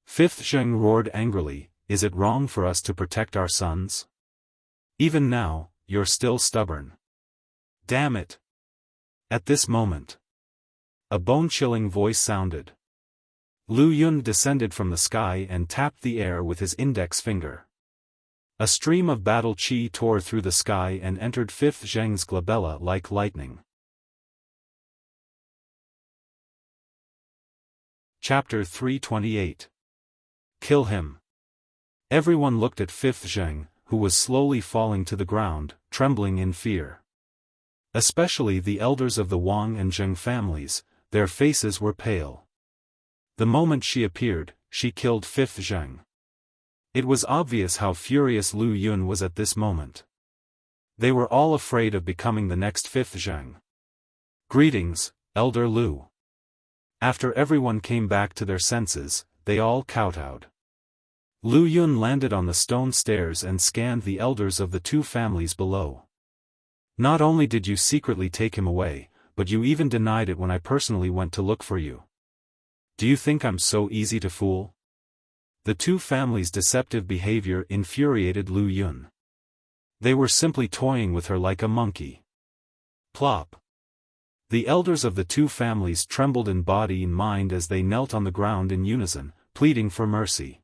5th Zheng roared angrily, "Is it wrong for us to protect our sons? Even now, you're still stubborn. Damn it!" At this moment, a bone-chilling voice sounded. Lu Yun descended from the sky and tapped the air with his index finger. A stream of battle chi tore through the sky and entered 5th Zheng's glabella like lightning. Chapter 328. Kill him. Everyone looked at 5th Zheng, who was slowly falling to the ground, trembling in fear. Especially the elders of the Wang and Zheng families, their faces were pale. The moment she appeared, she killed 5th Zheng. It was obvious how furious Lu Yun was at this moment. They were all afraid of becoming the next 5th Zheng. "Greetings, Elder Lu." After everyone came back to their senses, they all kowtowed. Lu Yun landed on the stone stairs and scanned the elders of the two families below. "Not only did you secretly take him away, but you even denied it when I personally went to look for you. Do you think I'm so easy to fool?" The two families' deceptive behavior infuriated Lu Yun. They were simply toying with her like a monkey. Plop. The elders of the two families trembled in body and mind as they knelt on the ground in unison, pleading for mercy.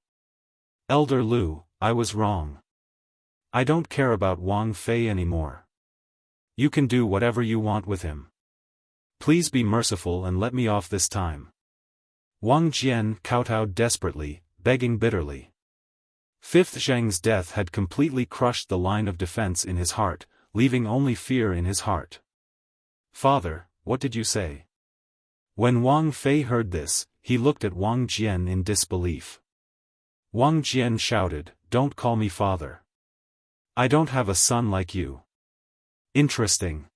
"Elder Lu, I was wrong. I don't care about Wang Fei anymore. You can do whatever you want with him. Please be merciful and let me off this time." Wang Jian kowtowed desperately, begging bitterly. 5th Zheng's death had completely crushed the line of defense in his heart, leaving only fear in his heart. "Father, what did you say?" When Wang Fei heard this, he looked at Wang Jian in disbelief. Wang Jian shouted, "Don't call me father. I don't have a son like you." Interesting.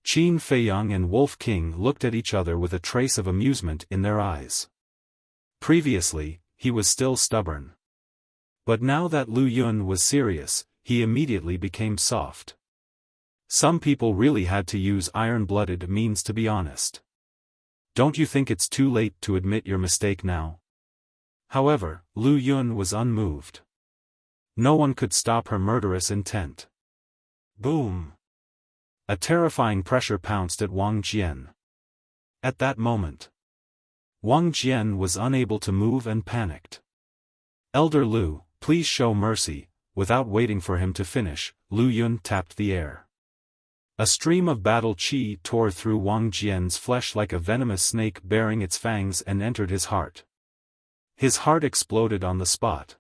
Qin Feiyang and Wolf King looked at each other with a trace of amusement in their eyes. Previously, he was still stubborn. But now that Lu Yun was serious, he immediately became soft. Some people really had to use iron-blooded means to be honest. Don't you think it's too late to admit your mistake now? However, Lu Yun was unmoved. No one could stop her murderous intent. Boom! A terrifying pressure pounced at Wang Jian. At that moment, Wang Jian was unable to move and panicked. "Elder Lu, please show mercy." Without waiting for him to finish, Lu Yun tapped the air. A stream of battle chi tore through Wang Jian's flesh like a venomous snake baring its fangs and entered his heart. His heart exploded on the spot.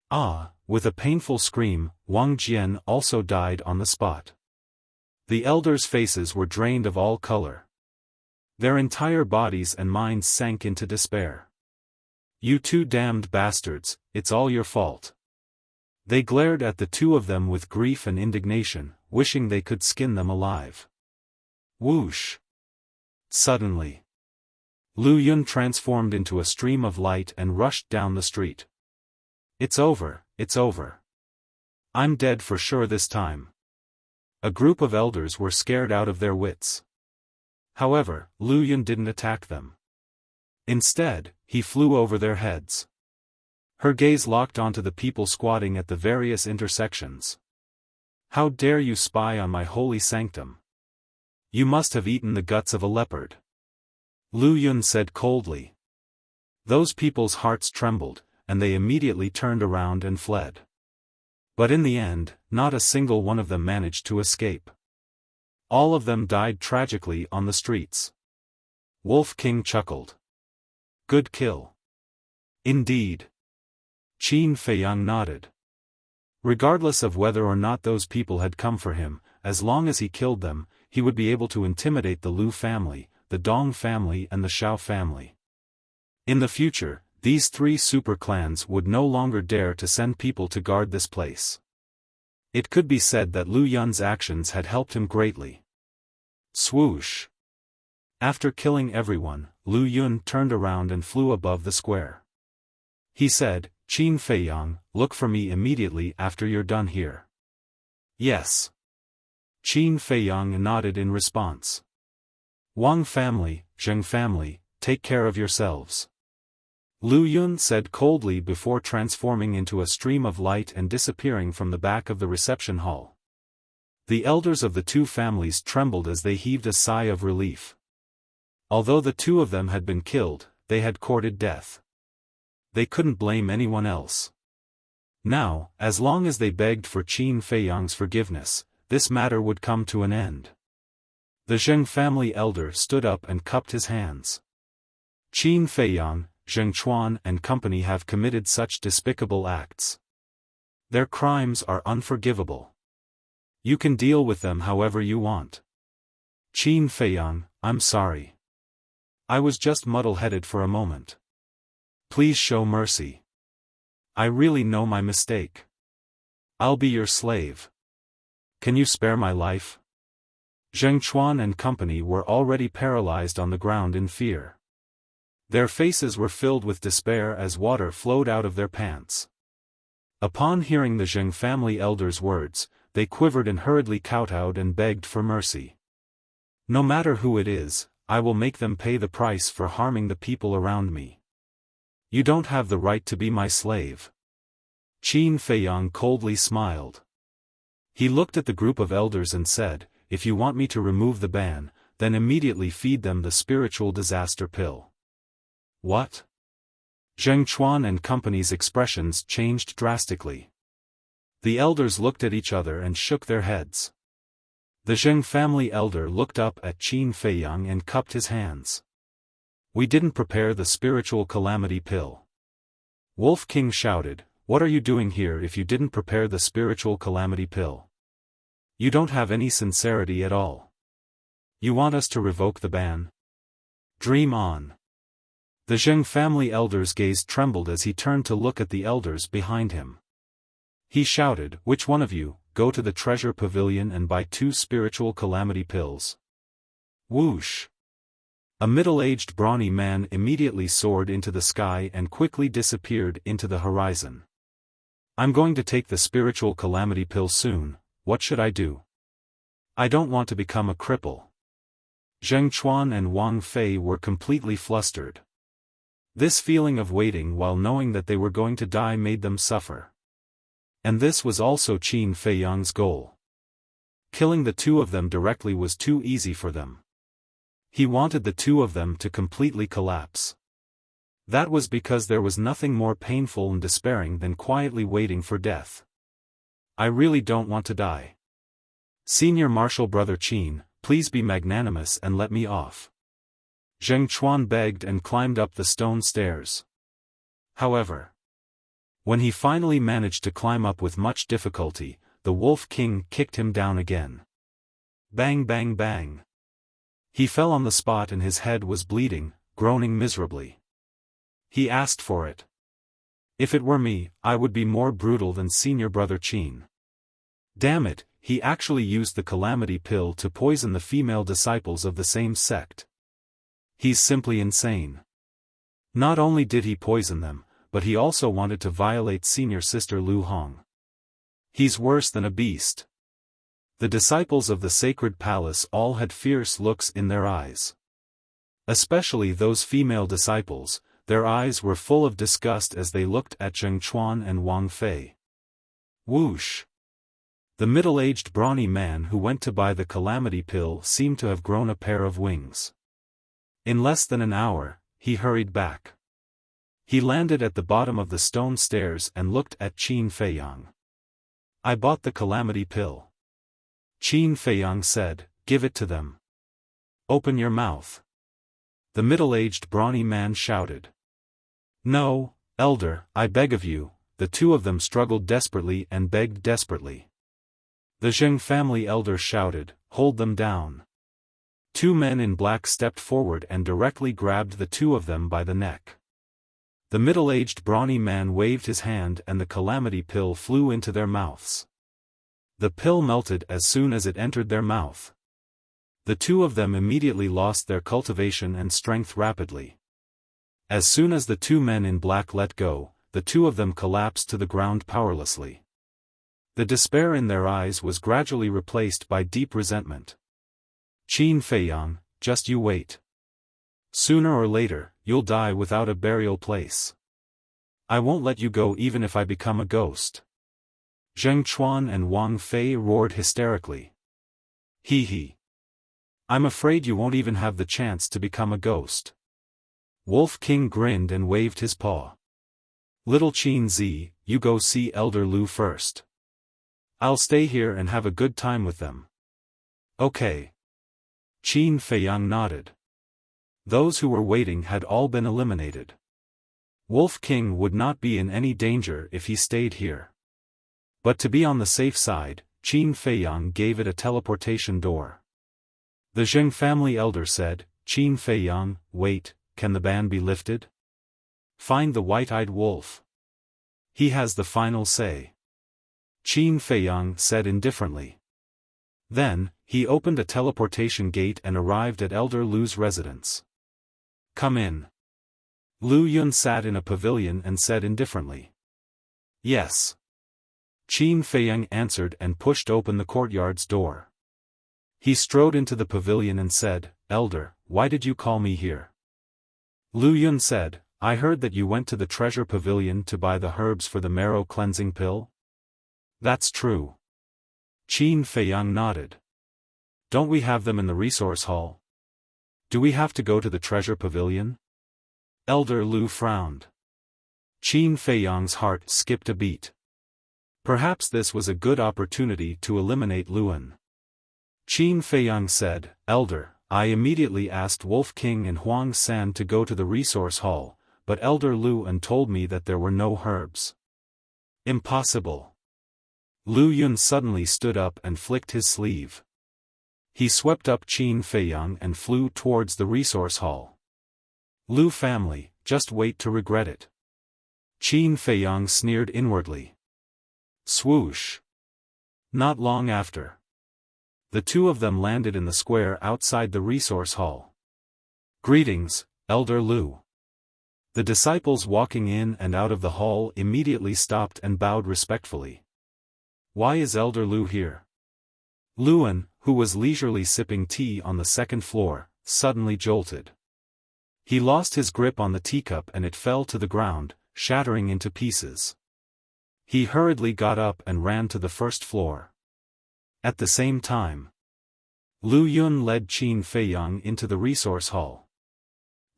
Ah! With a painful scream, Wang Jian also died on the spot. The elders' faces were drained of all color. Their entire bodies and minds sank into despair. "You two damned bastards, it's all your fault." They glared at the two of them with grief and indignation, wishing they could skin them alive. Whoosh! Suddenly, Lu Yun transformed into a stream of light and rushed down the street. "It's over, it's over. I'm dead for sure this time." A group of elders were scared out of their wits. However, Lu Yun didn't attack them. Instead, he flew over their heads. Her gaze locked onto the people squatting at the various intersections. "How dare you spy on my holy sanctum? You must have eaten the guts of a leopard." Lu Yun said coldly. Those people's hearts trembled, and they immediately turned around and fled. But in the end, not a single one of them managed to escape. All of them died tragically on the streets. Wolf King chuckled. Good kill. Indeed. Qin Feiyang nodded. Regardless of whether or not those people had come for him, as long as he killed them, he would be able to intimidate the Lu family, the Dong family and the Xiao family. In the future, these three super clans would no longer dare to send people to guard this place. It could be said that Lu Yun's actions had helped him greatly. Swoosh! After killing everyone, Lu Yun turned around and flew above the square. He said, Qin Feiyang, look for me immediately after you're done here. Yes. Qin Feiyang nodded in response. Wang family, Zheng family, take care of yourselves. Lu Yun said coldly before transforming into a stream of light and disappearing from the back of the reception hall. The elders of the two families trembled as they heaved a sigh of relief. Although the two of them had been killed, they had courted death. They couldn't blame anyone else. Now, as long as they begged for Qin Feiyang's forgiveness, this matter would come to an end. The Zheng family elder stood up and cupped his hands. Qin Feiyang, Zheng Chuan and company have committed such despicable acts. Their crimes are unforgivable. You can deal with them however you want. Qin Feiyang, I'm sorry. I was just muddle-headed for a moment. Please show mercy. I really know my mistake. I'll be your slave. Can you spare my life? Zheng Chuan and company were already paralyzed on the ground in fear. Their faces were filled with despair as water flowed out of their pants. Upon hearing the Zheng family elders' words, they quivered and hurriedly kowtowed and begged for mercy. No matter who it is, I will make them pay the price for harming the people around me. You don't have the right to be my slave. Qin Feiyang coldly smiled. He looked at the group of elders and said, if you want me to remove the ban, then immediately feed them the spiritual disaster pill. What? Zheng Chuan and company's expressions changed drastically. The elders looked at each other and shook their heads. The Zheng family elder looked up at Qin Feiyang and cupped his hands. We didn't prepare the spiritual calamity pill. Wolf King shouted, what are you doing here if you didn't prepare the spiritual calamity pill? You don't have any sincerity at all. You want us to revoke the ban? Dream on. The Zheng family elder's gaze trembled as he turned to look at the elders behind him. He shouted, which one of you, go to the treasure pavilion and buy 2 spiritual calamity pills. Whoosh! A middle-aged brawny man immediately soared into the sky and quickly disappeared into the horizon. I'm going to take the spiritual calamity pill soon, what should I do? I don't want to become a cripple. Zheng Chuan and Wang Fei were completely flustered. This feeling of waiting while knowing that they were going to die made them suffer. And this was also Qin Feiyang's goal. Killing the two of them directly was too easy for them. He wanted the two of them to completely collapse. That was because there was nothing more painful and despairing than quietly waiting for death. I really don't want to die. Senior Marshal Brother Qin, please be magnanimous and let me off. Zheng Chuan begged and climbed up the stone stairs. However, when he finally managed to climb up with much difficulty, the Wolf King kicked him down again. Bang bang bang. He fell on the spot and his head was bleeding, groaning miserably. He asked for it. If it were me, I would be more brutal than Senior Brother Qin. Damn it, he actually used the calamity pill to poison the female disciples of the same sect. He's simply insane. Not only did he poison them, but he also wanted to violate Senior Sister Lu Hong. He's worse than a beast. The disciples of the sacred palace all had fierce looks in their eyes. Especially those female disciples, their eyes were full of disgust as they looked at Zheng Chuan and Wang Fei. Whoosh! The middle-aged brawny man who went to buy the calamity pill seemed to have grown a pair of wings. In less than an hour, he hurried back. He landed at the bottom of the stone stairs and looked at Qin Feiyang. I bought the calamity pill. Qin Feiyang said, give it to them. Open your mouth. The middle-aged brawny man shouted. No, elder, I beg of you. The two of them struggled desperately and begged desperately. The Zheng family elder shouted, hold them down. Two men in black stepped forward and directly grabbed the two of them by the neck. The middle-aged brawny man waved his hand and the calamity pill flew into their mouths. The pill melted as soon as it entered their mouth. The two of them immediately lost their cultivation and strength rapidly. As soon as the two men in black let go, the two of them collapsed to the ground powerlessly. The despair in their eyes was gradually replaced by deep resentment. Qin Feiyang, just you wait. Sooner or later, you'll die without a burial place. I won't let you go even if I become a ghost. Zheng Chuan and Wang Fei roared hysterically. Hee hee. I'm afraid you won't even have the chance to become a ghost. Wolf King grinned and waved his paw. Little Qin Zi, you go see Elder Lu first. I'll stay here and have a good time with them. Okay. Qin Feiyang nodded. Those who were waiting had all been eliminated. Wolf King would not be in any danger if he stayed here. But to be on the safe side, Qin Feiyang gave it a teleportation door. The Zheng family elder said, Qin Feiyang, wait, can the ban be lifted? Find the white-eyed wolf. He has the final say. Qin Feiyang said indifferently. Then, he opened a teleportation gate and arrived at Elder Lu's residence. Come in. Lu Yun sat in a pavilion and said indifferently. Yes. Qin Feiyang answered and pushed open the courtyard's door. He strode into the pavilion and said, Elder, why did you call me here? Lu Yun said, I heard that you went to the treasure pavilion to buy the herbs for the marrow cleansing pill. That's true. Qin Feiyang nodded. Don't we have them in the resource hall? Do we have to go to the treasure pavilion? Elder Lu frowned. Qin Feiyang's heart skipped a beat. Perhaps this was a good opportunity to eliminate Luan. Qin Feiyang said, Elder, I immediately asked Wolf King and Huang San to go to the resource hall, but Elder Luan told me that there were no herbs. Impossible. Lu Yun suddenly stood up and flicked his sleeve. He swept up Qin Feiyang and flew towards the resource hall. Lu family, just wait to regret it. Qin Feiyang sneered inwardly. Swoosh. Not long after. The two of them landed in the square outside the resource hall. Greetings, Elder Lu. The disciples walking in and out of the hall immediately stopped and bowed respectfully. Why is Elder Lu here? Luan, who was leisurely sipping tea on the second floor, suddenly jolted. He lost his grip on the teacup and it fell to the ground, shattering into pieces. He hurriedly got up and ran to the first floor. At the same time, Lu Yun led Qin Feiyang into the resource hall.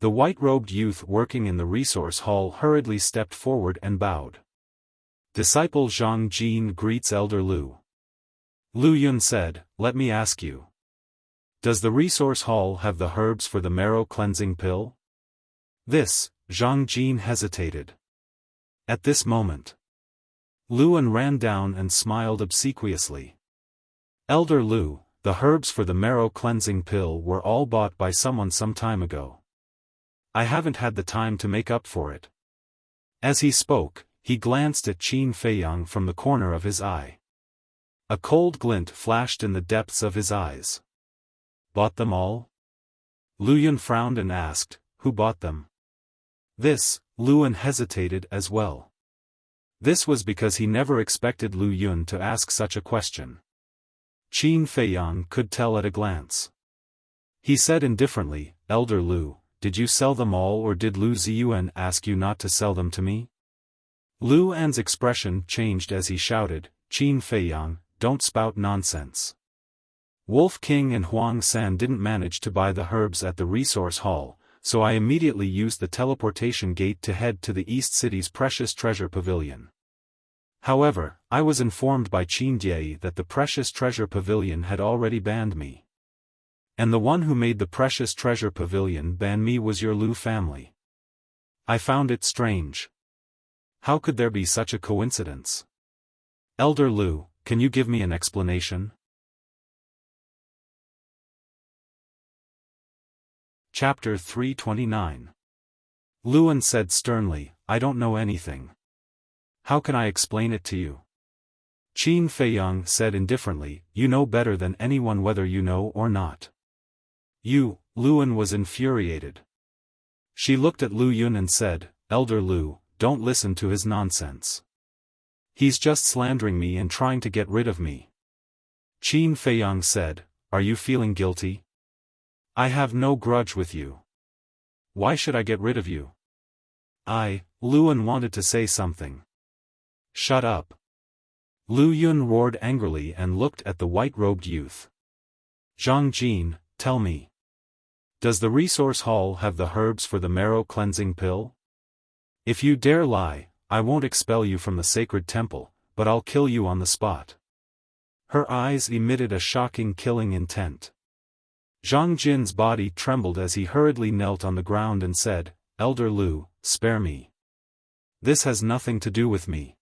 The white-robed youth working in the resource hall hurriedly stepped forward and bowed. Disciple Zhang Jin greets Elder Lu. Lu Yun said, let me ask you. Does the resource hall have the herbs for the marrow cleansing pill? This, Zhang Jin hesitated. At this moment, Luan ran down and smiled obsequiously. Elder Lu, the herbs for the marrow cleansing pill were all bought by someone some time ago. I haven't had the time to make up for it. As he spoke, he glanced at Qin Feiyang from the corner of his eye. A cold glint flashed in the depths of his eyes. Bought them all? Lu Yun frowned and asked, who bought them? This, Luan hesitated as well. This was because he never expected Lu Yun to ask such a question. Qin Feiyang could tell at a glance. He said indifferently, Elder Lu, did you sell them all or did Lu Ziyuan ask you not to sell them to me? Lu An's expression changed as he shouted, Qin Feiyang, don't spout nonsense. Wolf King and Huang San didn't manage to buy the herbs at the resource hall, so I immediately used the teleportation gate to head to the East City's Precious Treasure Pavilion. However, I was informed by Qin Die that the Precious Treasure Pavilion had already banned me. And the one who made the Precious Treasure Pavilion ban me was your Lu family. I found it strange. How could there be such a coincidence? Elder Lu, can you give me an explanation? Chapter 329. Luan said sternly, I don't know anything. How can I explain it to you? Qin Feiyang said indifferently, you know better than anyone whether you know or not. Luan was infuriated. She looked at Lu Yun and said, Elder Lu, don't listen to his nonsense. He's just slandering me and trying to get rid of me. Qin Feiyang said, are you feeling guilty? I have no grudge with you. Why should I get rid of you? Luan wanted to say something. Shut up. Lu Yun roared angrily and looked at the white-robed youth. Zhang Jin, tell me. Does the resource hall have the herbs for the marrow cleansing pill? If you dare lie, I won't expel you from the sacred temple, but I'll kill you on the spot. Her eyes emitted a shocking killing intent. Zhang Jin's body trembled as he hurriedly knelt on the ground and said, Elder Lu, spare me. This has nothing to do with me.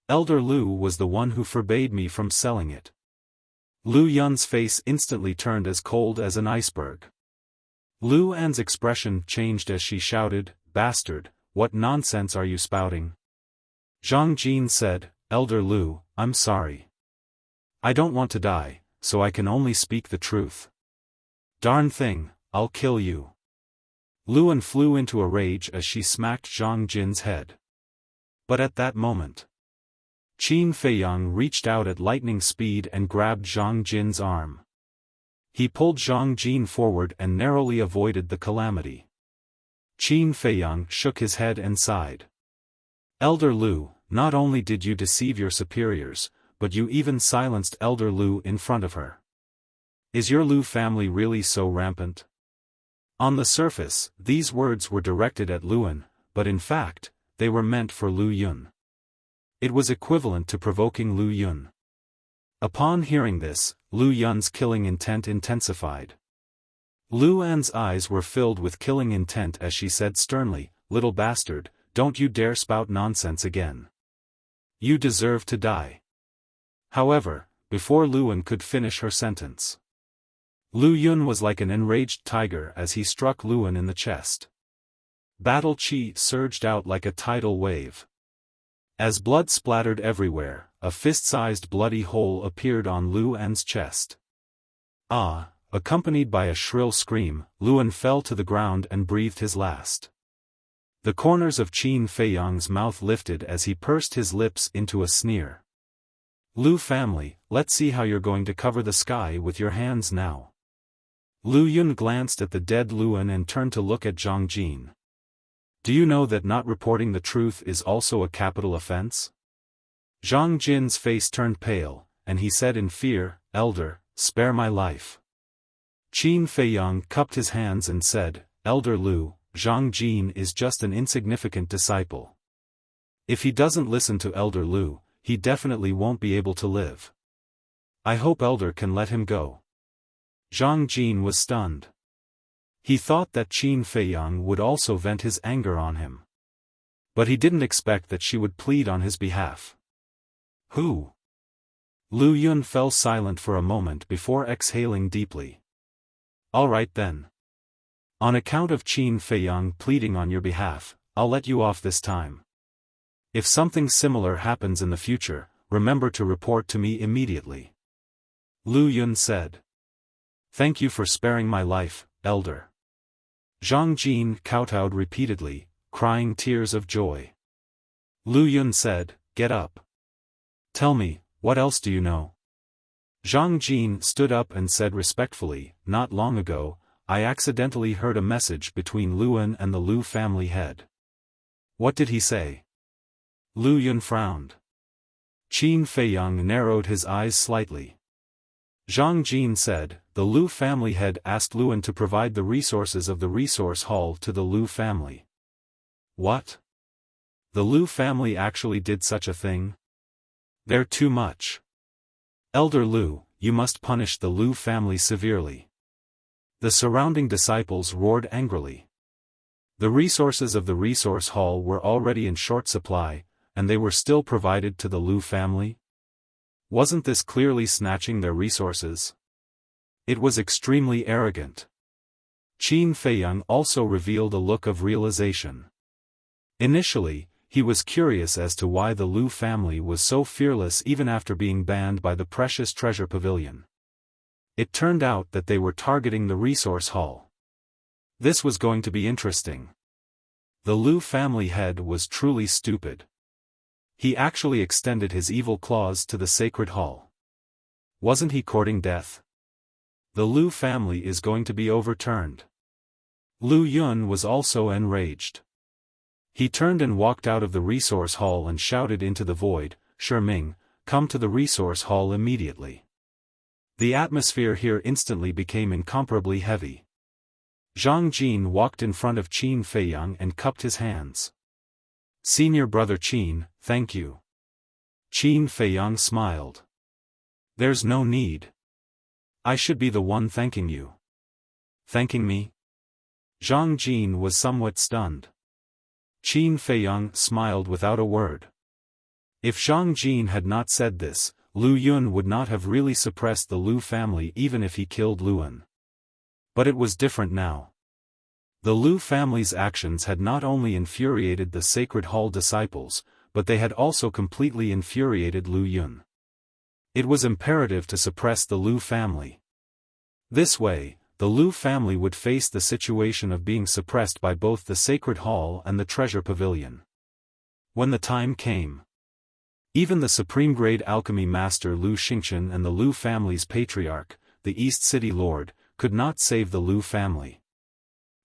Elder Lu was the one who forbade me from selling it. Lu Yun's face instantly turned as cold as an iceberg. Lu An's expression changed as she shouted, Bastard, what nonsense are you spouting? Zhang Jin said, Elder Lu, I'm sorry. I don't want to die, so I can only speak the truth. Darn thing, I'll kill you. Luan flew into a rage as she smacked Zhang Jin's head. But at that moment, Qin Feiyang reached out at lightning speed and grabbed Zhang Jin's arm. He pulled Zhang Jin forward and narrowly avoided the calamity. Qin Feiyang shook his head and sighed. Elder Lu, not only did you deceive your superiors, but you even silenced Elder Lu in front of her. Is your Lu family really so rampant? On the surface, these words were directed at Luan, but in fact, they were meant for Lu Yun. It was equivalent to provoking Lu Yun. Upon hearing this, Lu Yun's killing intent intensified. Lu An's eyes were filled with killing intent as she said sternly, Little bastard, don't you dare spout nonsense again. You deserve to die. However, before Luan could finish her sentence, Lu Yun was like an enraged tiger as he struck Luan in the chest. Battle chi surged out like a tidal wave. As blood splattered everywhere, a fist-sized bloody hole appeared on Lu An's chest. Accompanied by a shrill scream, Luan fell to the ground and breathed his last. The corners of Qin Feiyang's mouth lifted as he pursed his lips into a sneer. Lu family, let's see how you're going to cover the sky with your hands now. Lu Yun glanced at the dead Luan and turned to look at Zhang Jin. Do you know that not reporting the truth is also a capital offense? Zhang Jin's face turned pale, and he said in fear, Elder, spare my life. Qin Feiyang cupped his hands and said, Elder Lu, Zhang Jin is just an insignificant disciple. If he doesn't listen to Elder Lu, he definitely won't be able to live. I hope Elder can let him go. Zhang Jin was stunned. He thought that Qin Feiyang would also vent his anger on him. But he didn't expect that she would plead on his behalf. Who? Lu Yun fell silent for a moment before exhaling deeply. All right then. On account of Qin Feiyang pleading on your behalf, I'll let you off this time. If something similar happens in the future, remember to report to me immediately. Lu Yun said. Thank you for sparing my life, Elder. Zhang Jin kowtowed repeatedly, crying tears of joy. Lu Yun said, Get up. Tell me, what else do you know? Zhang Jin stood up and said respectfully, Not long ago, I accidentally heard a message between Luan and the Lu family head. What did he say? Lu Yun frowned. Qin Feiyang narrowed his eyes slightly. Zhang Jin said, the Lu family head asked Luan to provide the resources of the resource hall to the Lu family. What? The Lu family actually did such a thing? They're too much. Elder Lu, you must punish the Lu family severely. The surrounding disciples roared angrily. The resources of the resource hall were already in short supply, and they were still provided to the Lu family? Wasn't this clearly snatching their resources? It was extremely arrogant. Qin Feiyang also revealed a look of realization. Initially, he was curious as to why the Lu family was so fearless even after being banned by the precious treasure pavilion. It turned out that they were targeting the resource hall. This was going to be interesting. The Lu family head was truly stupid. He actually extended his evil claws to the sacred hall. Wasn't he courting death? The Lu family is going to be overturned. Lu Yun was also enraged. He turned and walked out of the resource hall and shouted into the void, "Shiming, come to the resource hall immediately." The atmosphere here instantly became incomparably heavy. Zhang Jin walked in front of Qin Feiyang and cupped his hands. "Senior brother Qin, thank you." Qin Feiyang smiled. "There's no need. I should be the one thanking you." "Thanking me?" Zhang Jin was somewhat stunned. Qin Feiyang smiled without a word. If Zhang Jin had not said this, Lu Yun would not have really suppressed the Lu family even if he killed Luan. But it was different now. The Lu family's actions had not only infuriated the Sacred Hall disciples, but they had also completely infuriated Lu Yun. It was imperative to suppress the Lu family. This way, the Lu family would face the situation of being suppressed by both the Sacred Hall and the Treasure Pavilion. When the time came, even the supreme-grade alchemy master Lu Xingchen and the Lu family's patriarch, the East City Lord, could not save the Lu family.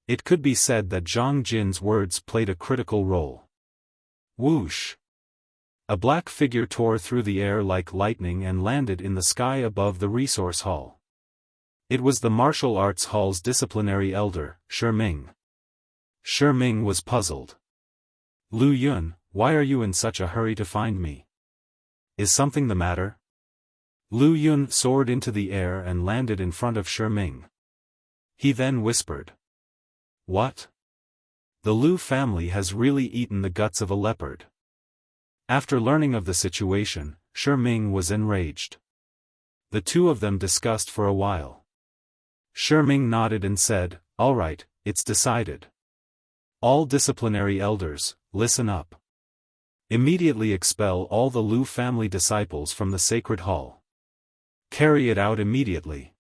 It could be said that Zhang Jin's words played a critical role. Whoosh! A black figure tore through the air like lightning and landed in the sky above the resource hall. It was the martial arts hall's disciplinary elder, Shiming. Shiming was puzzled. "Lu Yun, why are you in such a hurry to find me? Is something the matter?" Lu Yun soared into the air and landed in front of Shiming. He then whispered, "What? The Lu family has really eaten the guts of a leopard." After learning of the situation, Shiming was enraged. The two of them discussed for a while. Shiming nodded and said, "All right, it's decided. All disciplinary elders, listen up. Immediately expel all the Lu family disciples from the Sacred Hall. Carry it out immediately."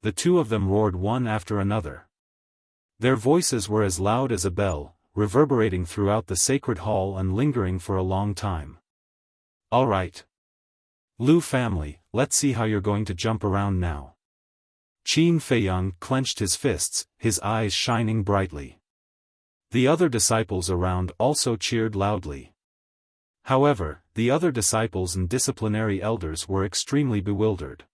The two of them roared one after another. Their voices were as loud as a bell, reverberating throughout the Sacred Hall and lingering for a long time. "All right. Lu family, let's see how you're going to jump around now." Qin Feiyang clenched his fists, his eyes shining brightly. The other disciples around also cheered loudly. However, the other disciples and disciplinary elders were extremely bewildered.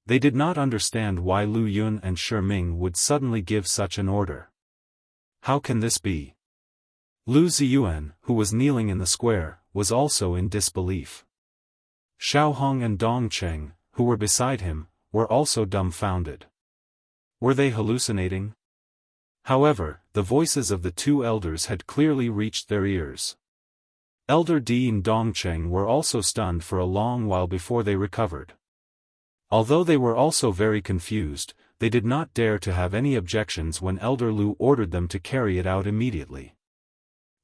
They did not understand why Lu Yun and Shiming would suddenly give such an order. How can this be? Lu Ziyuan, who was kneeling in the square, was also in disbelief. Xiaofan and Dongcheng, who were beside him, were also dumbfounded. Were they hallucinating? However, the voices of the two elders had clearly reached their ears. Elder Di and Dongcheng were also stunned for a long while before they recovered. Although they were also very confused, they did not dare to have any objections when Elder Lu ordered them to carry it out immediately.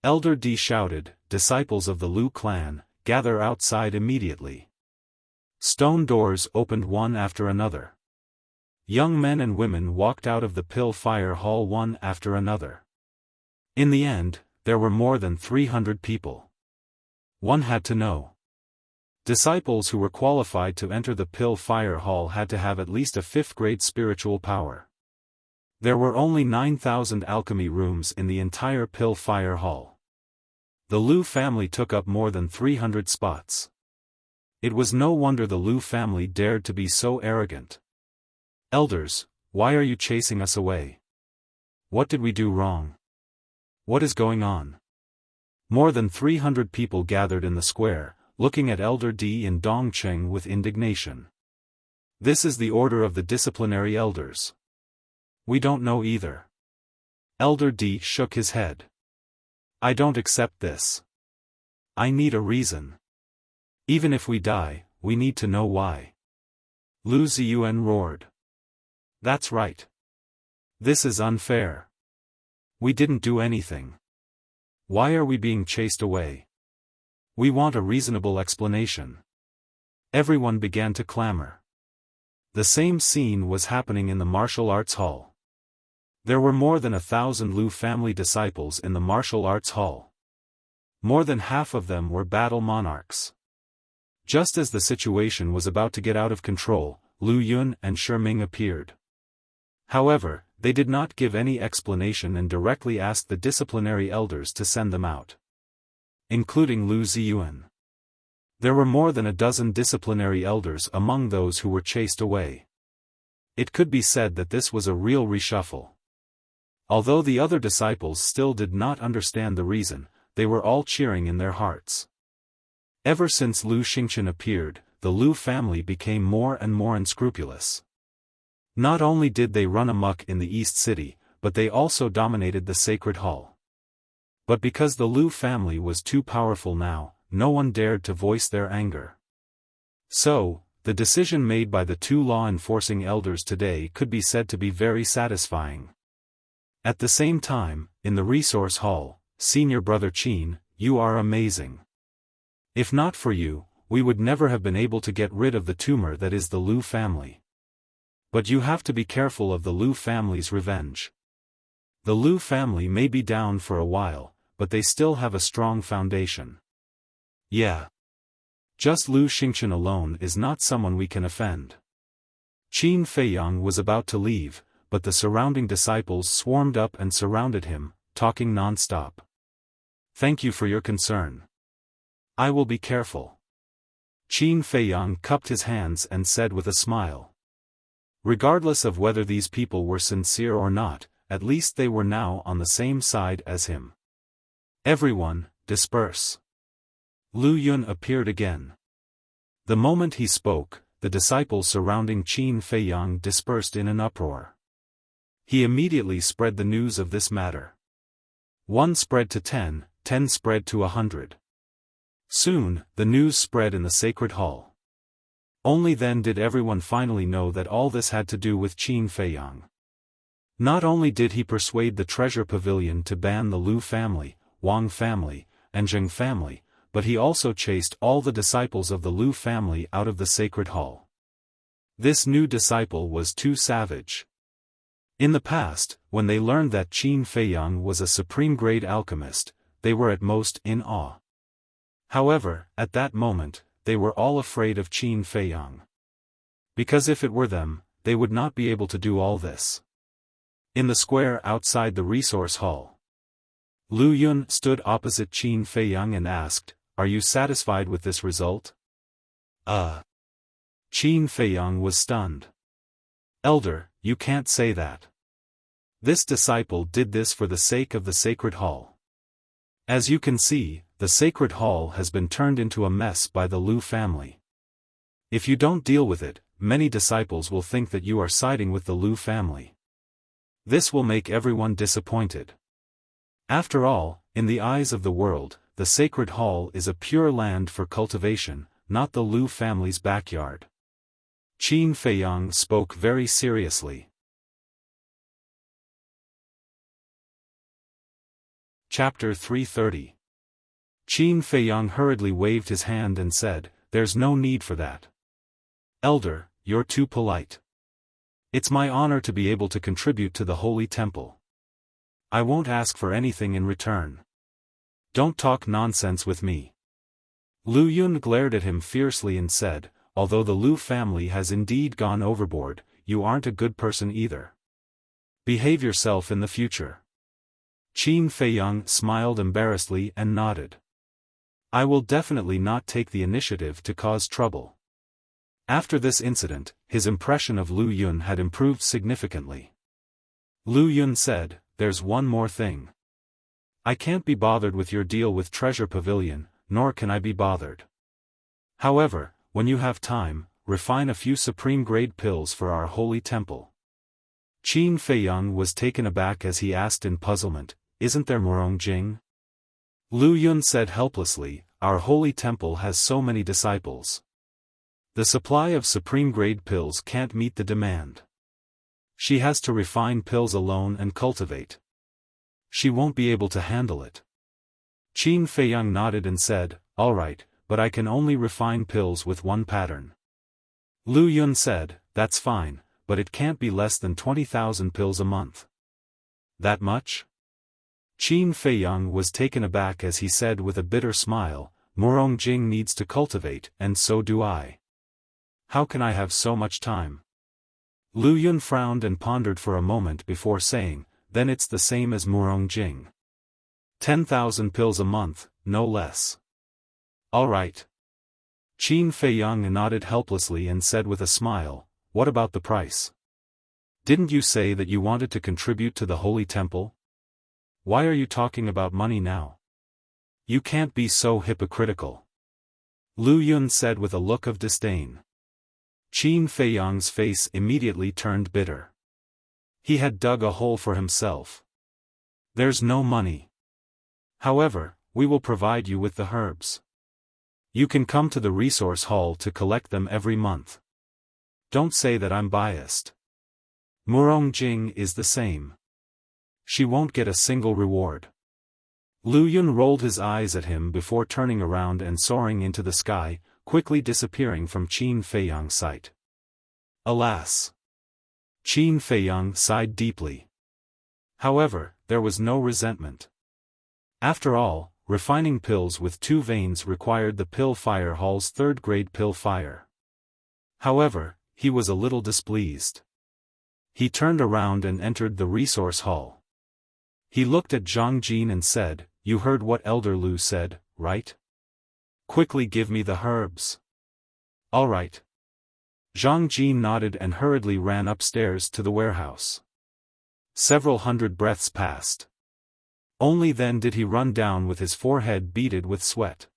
Elder Di shouted, "Disciples of the Lu clan, gather outside immediately." Stone doors opened one after another. Young men and women walked out of the Pill Fire Hall one after another. In the end, there were more than 300 people. One had to know. Disciples who were qualified to enter the Pill Fire Hall had to have at least a 5th-grade spiritual power. There were only 9,000 alchemy rooms in the entire Pill Fire Hall. The Lu family took up more than 300 spots. It was no wonder the Lu family dared to be so arrogant. Elders, why are you chasing us away? What did we do wrong? What is going on? More than 300 people gathered in the square, looking at Elder Di and Dongcheng with indignation. This is the order of the disciplinary elders. We don't know either. Elder Di shook his head. I don't accept this. I need a reason. Even if we die, we need to know why. Lu Ziyuan roared. That's right. This is unfair. We didn't do anything. Why are we being chased away? We want a reasonable explanation. Everyone began to clamor. The same scene was happening in the martial arts hall. There were more than 1,000 Lu family disciples in the martial arts hall. More than half of them were battle monarchs. Just as the situation was about to get out of control, Lu Yun and Shiming appeared. However, they did not give any explanation and directly asked the disciplinary elders to send them out. Including Lu Ziyuan. There were more than a dozen disciplinary elders among those who were chased away. It could be said that this was a real reshuffle. Although the other disciples still did not understand the reason, they were all cheering in their hearts. Ever since Lu Xingchen appeared, the Lu family became more and more unscrupulous. Not only did they run amok in the East City, but they also dominated the Sacred Hall. But because the Lu family was too powerful now, no one dared to voice their anger. So, the decision made by the two law-enforcing elders today could be said to be very satisfying. At the same time, in the resource hall, Senior Brother Qin, you are amazing. If not for you, we would never have been able to get rid of the tumor that is the Lu family. But you have to be careful of the Lu family's revenge. The Lu family may be down for a while, but they still have a strong foundation. Yeah. Just Lu Xingchen alone is not someone we can offend. Qin Feiyang was about to leave, but the surrounding disciples swarmed up and surrounded him, talking non-stop. Thank you for your concern. I will be careful. Qin Feiyang cupped his hands and said with a smile. Regardless of whether these people were sincere or not, at least they were now on the same side as him. Everyone, disperse. Lu Yun appeared again. The moment he spoke, the disciples surrounding Qin Feiyang dispersed in an uproar. He immediately spread the news of this matter. 1 spread to 10, 10 spread to 100. Soon, the news spread in the Sacred Hall. Only then did everyone finally know that all this had to do with Qin Feiyang. Not only did he persuade the Treasure Pavilion to ban the Lu family, Wang family, and Zheng family, but he also chased all the disciples of the Lu family out of the Sacred Hall. This new disciple was too savage. In the past, when they learned that Qin Feiyang was a supreme-grade alchemist, they were at most in awe. However, at that moment, they were all afraid of Qin Feiyang. Because if it were them, they would not be able to do all this. In the square outside the resource hall, Lu Yun stood opposite Qin Feiyang and asked, "Are you satisfied with this result?" Qin Feiyang was stunned. "Elder, you can't say that. This disciple did this for the sake of the Sacred Hall. As you can see, the Sacred Hall has been turned into a mess by the Lu family. If you don't deal with it, many disciples will think that you are siding with the Lu family. This will make everyone disappointed. After all, in the eyes of the world, the Sacred Hall is a pure land for cultivation, not the Lu family's backyard." Qin Feiyang spoke very seriously. Chapter 330. Qin Feiyang hurriedly waved his hand and said, "There's no need for that. Elder, you're too polite. It's my honor to be able to contribute to the Holy Temple. I won't ask for anything in return. Don't talk nonsense with me." Lu Yun glared at him fiercely and said, "Although the Lu family has indeed gone overboard, you aren't a good person either. Behave yourself in the future." Qin Feiyang smiled embarrassedly and nodded. "I will definitely not take the initiative to cause trouble. After this incident, his impression of Lu Yun had improved significantly. Lu Yun said, "There's one more thing. I can't be bothered with your deal with Treasure Pavilion, nor can I be bothered. However, when you have time, refine a few supreme-grade pills for our holy temple." Qin Feiyang was taken aback as he asked in puzzlement, "Isn't there Murong Jing?" Lu Yun said helplessly, "Our holy temple has so many disciples. The supply of supreme-grade pills can't meet the demand. She has to refine pills alone and cultivate. She won't be able to handle it." Qin Feiyang nodded and said, "All right, but I can only refine pills with one pattern." Lu Yun said, "That's fine, but it can't be less than 20,000 pills a month." "That much?" Qin Feiyang was taken aback as he said with a bitter smile, "Murong Jing needs to cultivate, and so do I. How can I have so much time?" Lu Yun frowned and pondered for a moment before saying, "Then it's the same as Murong Jing. 10,000 pills a month, no less." "All right." Qin Feiyang nodded helplessly and said with a smile, "What about the price? Didn't you say that you wanted to contribute to the holy temple? Why are you talking about money now? You can't be so hypocritical." Lu Yun said with a look of disdain. Qin Feiyang's face immediately turned bitter. He had dug a hole for himself. "There's no money. However, we will provide you with the herbs. You can come to the resource hall to collect them every month. Don't say that I'm biased. Murong Jing is the same. She won't get a single reward." Lu Yun rolled his eyes at him before turning around and soaring into the sky, quickly disappearing from Qin Feiyang's sight. Alas! Qin Feiyang sighed deeply. However, there was no resentment. After all, refining pills with 2 veins required the Pill Fire Hall's 3rd-grade Pill Fire. However, he was a little displeased. He turned around and entered the resource hall. He looked at Zhang Jin and said, "You heard what Elder Lu said, right? Quickly give me the herbs." "All right." Zhang Jin nodded and hurriedly ran upstairs to the warehouse. Several hundred breaths passed. Only then did he run down with his forehead beaded with sweat.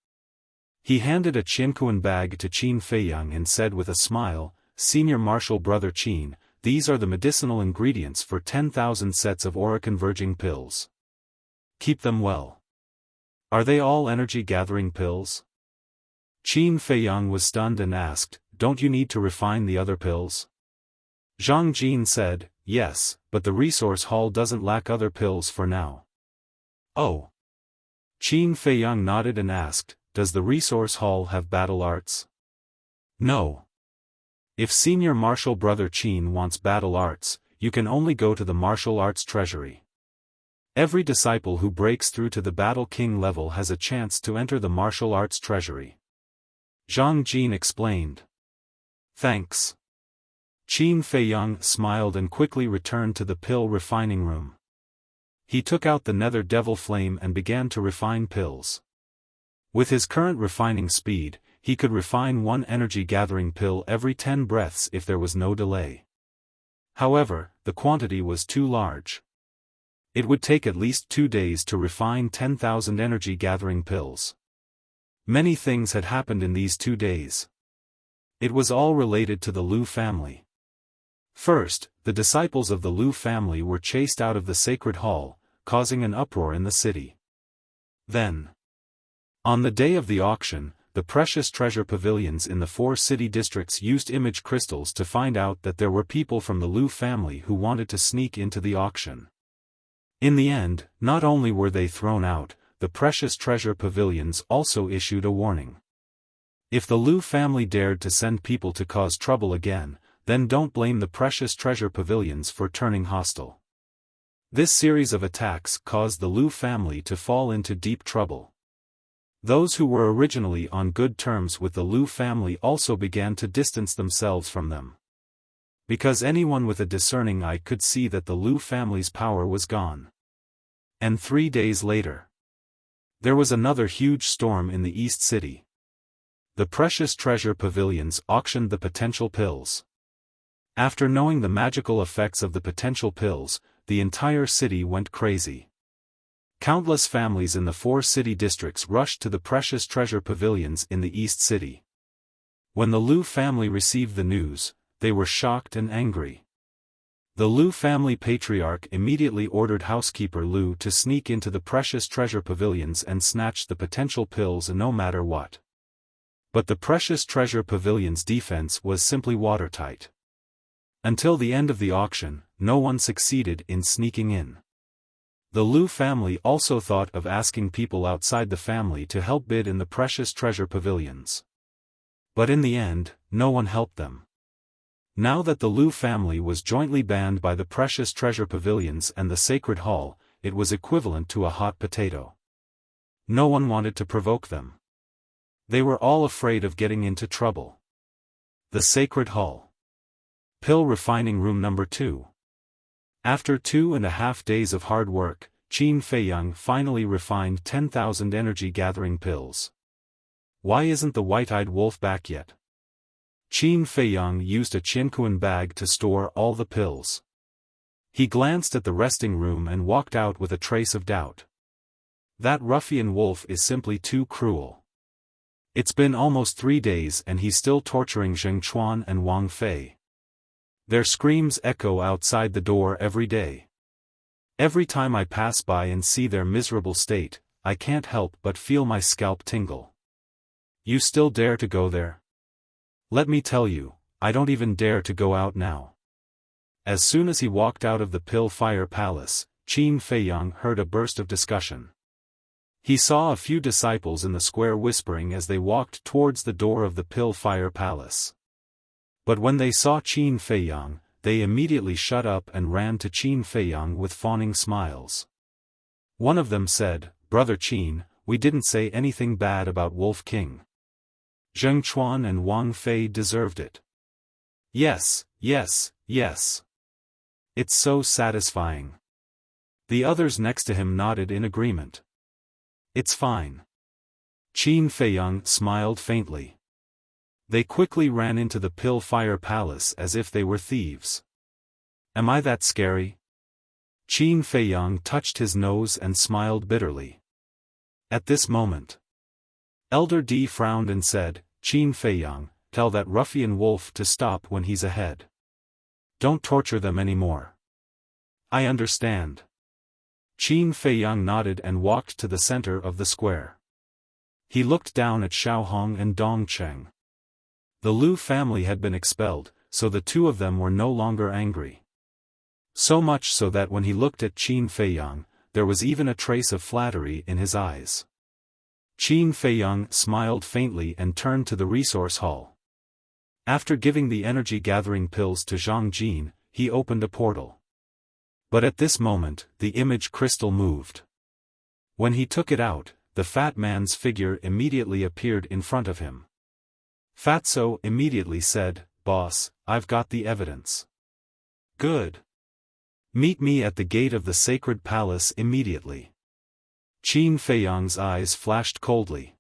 He handed a Qinkuan bag to Qin Feiyang and said with a smile, "Senior Marshal Brother Qin, these are the medicinal ingredients for 10,000 sets of aura-converging pills. Keep them well." "Are they all energy-gathering pills?" Qin Feiyang was stunned and asked, "Don't you need to refine the other pills?" Zhang Jin said, "Yes, but the resource hall doesn't lack other pills for now." "Oh." Qin Feiyang nodded and asked, "Does the resource hall have battle arts?" "No. If Senior Martial Brother Qin wants battle arts, you can only go to the martial arts treasury. Every disciple who breaks through to the Battle King level has a chance to enter the martial arts treasury." Zhang Jin explained. "Thanks." Qin Feiyang smiled and quickly returned to the pill refining room. He took out the nether devil flame and began to refine pills. With his current refining speed, he could refine 1 energy-gathering pill every 10 breaths if there was no delay. However, the quantity was too large. It would take at least 2 days to refine 10,000 energy-gathering pills. Many things had happened in these 2 days. It was all related to the Lu family. First, the disciples of the Lu family were chased out of the sacred hall, causing an uproar in the city. Then, on the day of the auction, the precious treasure pavilions in the 4 city districts used image crystals to find out that there were people from the Lu family who wanted to sneak into the auction. In the end, not only were they thrown out, the precious treasure pavilions also issued a warning. If the Lu family dared to send people to cause trouble again, then don't blame the precious treasure pavilions for turning hostile. This series of attacks caused the Lu family to fall into deep trouble. Those who were originally on good terms with the Lu family also began to distance themselves from them. Because anyone with a discerning eye could see that the Lu family's power was gone. And 3 days later, there was another huge storm in the East City. The Precious Treasure Pavilions auctioned the potential pills. After knowing the magical effects of the potential pills, the entire city went crazy. Countless families in the 4 city districts rushed to the Precious Treasure Pavilions in the East City. When the Liu family received the news, they were shocked and angry. The Liu family patriarch immediately ordered housekeeper Liu to sneak into the Precious Treasure Pavilions and snatch the potential pills no matter what. But the Precious Treasure Pavilion's defense was simply watertight. Until the end of the auction, no one succeeded in sneaking in. The Liu family also thought of asking people outside the family to help bid in the Precious Treasure Pavilions. But in the end, no one helped them. Now that the Liu family was jointly banned by the Precious Treasure Pavilions and the Sacred Hall, it was equivalent to a hot potato. No one wanted to provoke them. They were all afraid of getting into trouble. The Sacred Hall. Pill Refining Room Number 2. After 2.5 days of hard work, Qin Feiyang finally refined 10,000 energy-gathering pills. Why isn't the white-eyed wolf back yet? Qin Feiyang used a Qianquan bag to store all the pills. He glanced at the resting room and walked out with a trace of doubt. That ruffian wolf is simply too cruel. It's been almost 3 days and he's still torturing Zheng Chuan and Wang Fei. Their screams echo outside the door every day. Every time I pass by and see their miserable state, I can't help but feel my scalp tingle. You still dare to go there? Let me tell you, I don't even dare to go out now. As soon as he walked out of the Pill Fire Palace, Qin Feiyang heard a burst of discussion. He saw a few disciples in the square whispering as they walked towards the door of the Pill Fire Palace. But when they saw Qin Feiyang, they immediately shut up and ran to Qin Feiyang with fawning smiles. One of them said, "Brother Qin, we didn't say anything bad about Wolf King. Zheng Chuan and Wang Fei deserved it." "Yes, yes, yes. It's so satisfying." The others next to him nodded in agreement. "It's fine." Qin Feiyang smiled faintly. They quickly ran into the Pill Fire Palace as if they were thieves. "Am I that scary?" Qin Feiyang touched his nose and smiled bitterly. At this moment, Elder D frowned and said, "Qin Feiyang, tell that ruffian wolf to stop when he's ahead. Don't torture them anymore." "I understand." Qin Feiyang nodded and walked to the center of the square. He looked down at Xiaofan and Dongcheng. The Liu family had been expelled, so the two of them were no longer angry. So much so that when he looked at Qin Feiyang, there was even a trace of flattery in his eyes. Qin Feiyang smiled faintly and turned to the resource hall. After giving the energy-gathering pills to Zhang Jin, he opened a portal. But at this moment, the image crystal moved. When he took it out, the fat man's figure immediately appeared in front of him. Fatso immediately said, "Boss, I've got the evidence." "Good. Meet me at the gate of the sacred palace immediately." Qin Feiyang's eyes flashed coldly.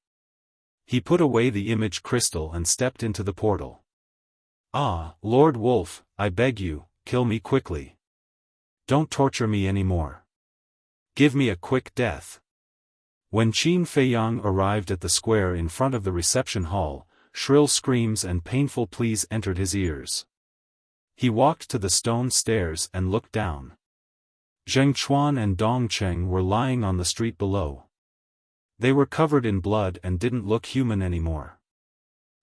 He put away the image crystal and stepped into the portal. "Ah, Lord Wolf, I beg you, kill me quickly. Don't torture me anymore. Give me a quick death." When Qin Feiyang arrived at the square in front of the reception hall, shrill screams and painful pleas entered his ears. He walked to the stone stairs and looked down. Zheng Chuan and Dongcheng were lying on the street below. They were covered in blood and didn't look human anymore.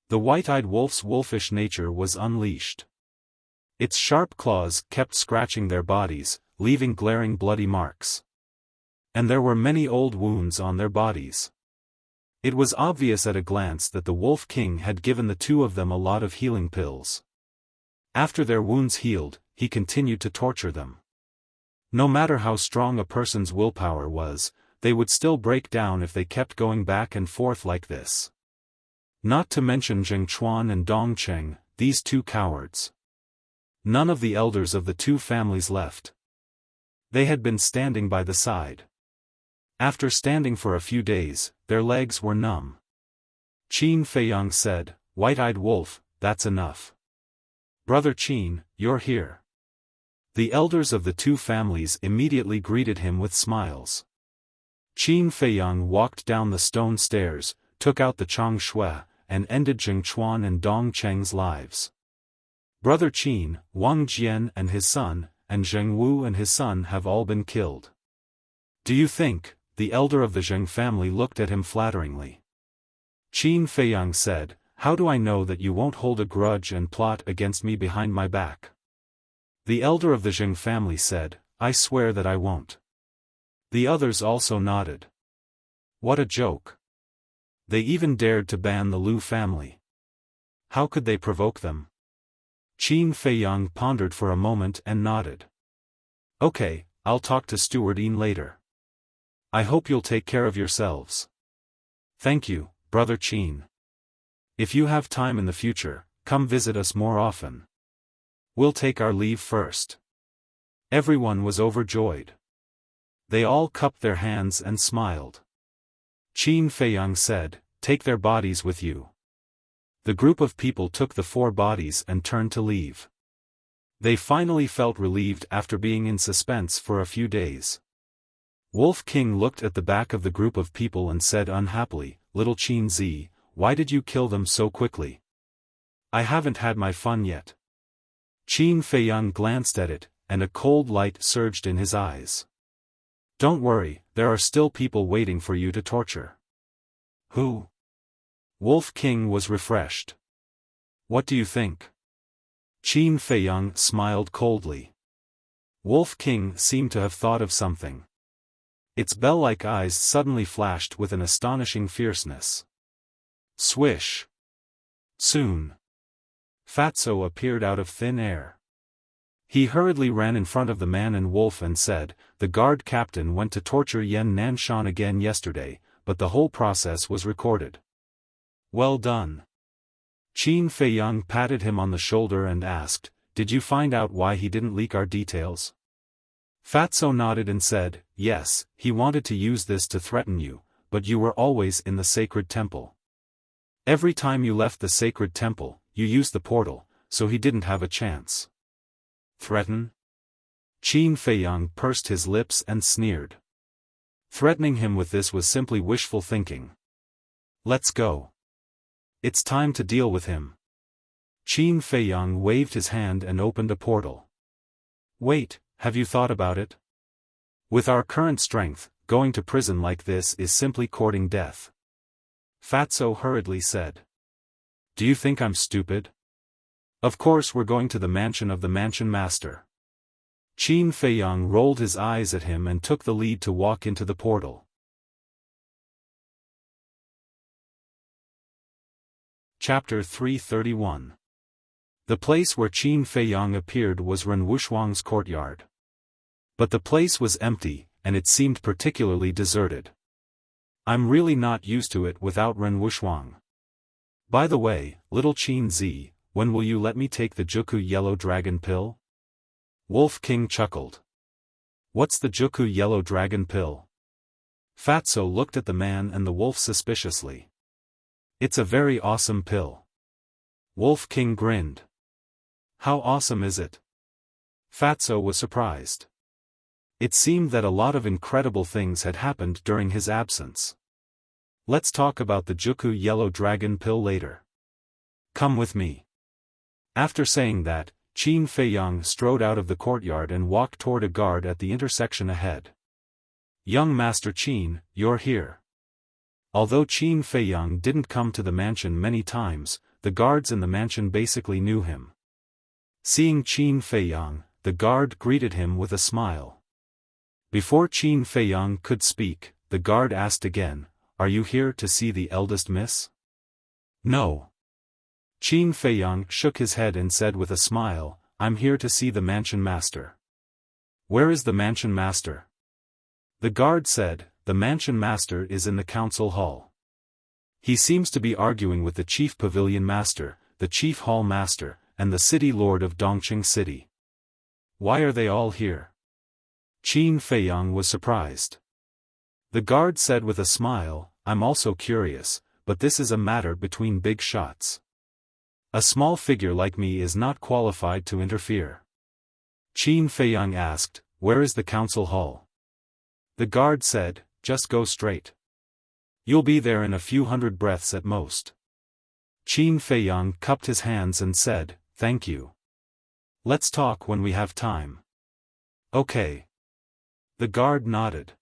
The white-eyed wolf's wolfish nature was unleashed. Its sharp claws kept scratching their bodies, leaving glaring bloody marks. And there were many old wounds on their bodies. It was obvious at a glance that the Wolf King had given the two of them a lot of healing pills. After their wounds healed, he continued to torture them. No matter how strong a person's willpower was, they would still break down if they kept going back and forth like this. Not to mention Zheng Chuan and Dongcheng, these two cowards. None of the elders of the two families left. They had been standing by the side. After standing for a few days, their legs were numb. Qin Feiyang said, "White-eyed wolf, that's enough. Brother Qin, you're here." The elders of the two families immediately greeted him with smiles. Qin Feiyang walked down the stone stairs, took out the Chang Shui, and ended Zheng Chuan and Dong Cheng's lives. Brother Qin, Wang Jian and his son, and Zheng Wu and his son have all been killed. Do you think? The elder of the Zheng family looked at him flatteringly. Qin Feiyang said, "How do I know that you won't hold a grudge and plot against me behind my back?" The elder of the Zheng family said, "I swear that I won't." The others also nodded. What a joke. They even dared to ban the Lu family. How could they provoke them? Qin Feiyang pondered for a moment and nodded. "Okay, I'll talk to Steward Yin later. I hope you'll take care of yourselves." "Thank you, Brother Qin. If you have time in the future, come visit us more often. We'll take our leave first." Everyone was overjoyed. They all cupped their hands and smiled. Qin Feiyang said, "Take their bodies with you." The group of people took the 4 bodies and turned to leave. They finally felt relieved after being in suspense for a few days. Wolf King looked at the back of the group of people and said unhappily, "Little Qin Zi, why did you kill them so quickly? I haven't had my fun yet." Qin Feiyang glanced at it, and a cold light surged in his eyes. "Don't worry, there are still people waiting for you to torture." "Who?" Wolf King was refreshed. "What do you think?" Qin Feiyang smiled coldly. Wolf King seemed to have thought of something. Its bell-like eyes suddenly flashed with an astonishing fierceness. Swish! Soon, Fatso appeared out of thin air. He hurriedly ran in front of the man and wolf and said, "The guard captain went to torture Yan Nanshan again yesterday, but the whole process was recorded." "Well done." Qin Feiyang patted him on the shoulder and asked, "Did you find out why he didn't leak our details?" Fatso nodded and said, "Yes, he wanted to use this to threaten you, but you were always in the sacred temple. Every time you left the sacred temple, you used the portal, so he didn't have a chance." "Threaten?" Qin Feiyang pursed his lips and sneered. Threatening him with this was simply wishful thinking. "Let's go. It's time to deal with him." Qin Feiyang waved his hand and opened a portal. "Wait, have you thought about it? With our current strength, going to prison like this is simply courting death." Fatso hurriedly said. "Do you think I'm stupid? Of course we're going to the mansion of the Mansion Master." Qin Feiyang rolled his eyes at him and took the lead to walk into the portal. Chapter 331. The place where Qin Feiyang appeared was Ren Wushuang's courtyard. But the place was empty, and it seemed particularly deserted. "I'm really not used to it without Ren Wushuang. By the way, little Qin Zi, when will you let me take the Juku Yellow Dragon Pill?" Wolf King chuckled. "What's the Juku Yellow Dragon Pill?" Fatso looked at the man and the wolf suspiciously. "It's a very awesome pill." Wolf King grinned. "How awesome is it?" Fatso was surprised. It seemed that a lot of incredible things had happened during his absence. "Let's talk about the Juku Yellow Dragon Pill later. Come with me." After saying that, Qin Feiyang strode out of the courtyard and walked toward a guard at the intersection ahead. "Young Master Qin, you're here." Although Qin Feiyang didn't come to the mansion many times, the guards in the mansion basically knew him. Seeing Qin Feiyang, the guard greeted him with a smile. Before Qin Feiyang could speak, the guard asked again, "Are you here to see the eldest miss?" "No." Qin Feiyang shook his head and said with a smile, "I'm here to see the Mansion Master." "Where is the Mansion Master?" The guard said, "The Mansion Master is in the council hall. He seems to be arguing with the Chief Pavilion Master, the Chief Hall Master, and the City Lord of Dongqing City." "Why are they all here?" Qin Feiyang was surprised. The guard said with a smile, "I'm also curious, but this is a matter between big shots. A small figure like me is not qualified to interfere. Qin Feiyang asked, "Where is the council hall?" The guard said, "Just go straight. You'll be there in a few hundred breaths at most." Qin Feiyang cupped his hands and said, "Thank you. Let's talk when we have time." "Okay." The guard nodded.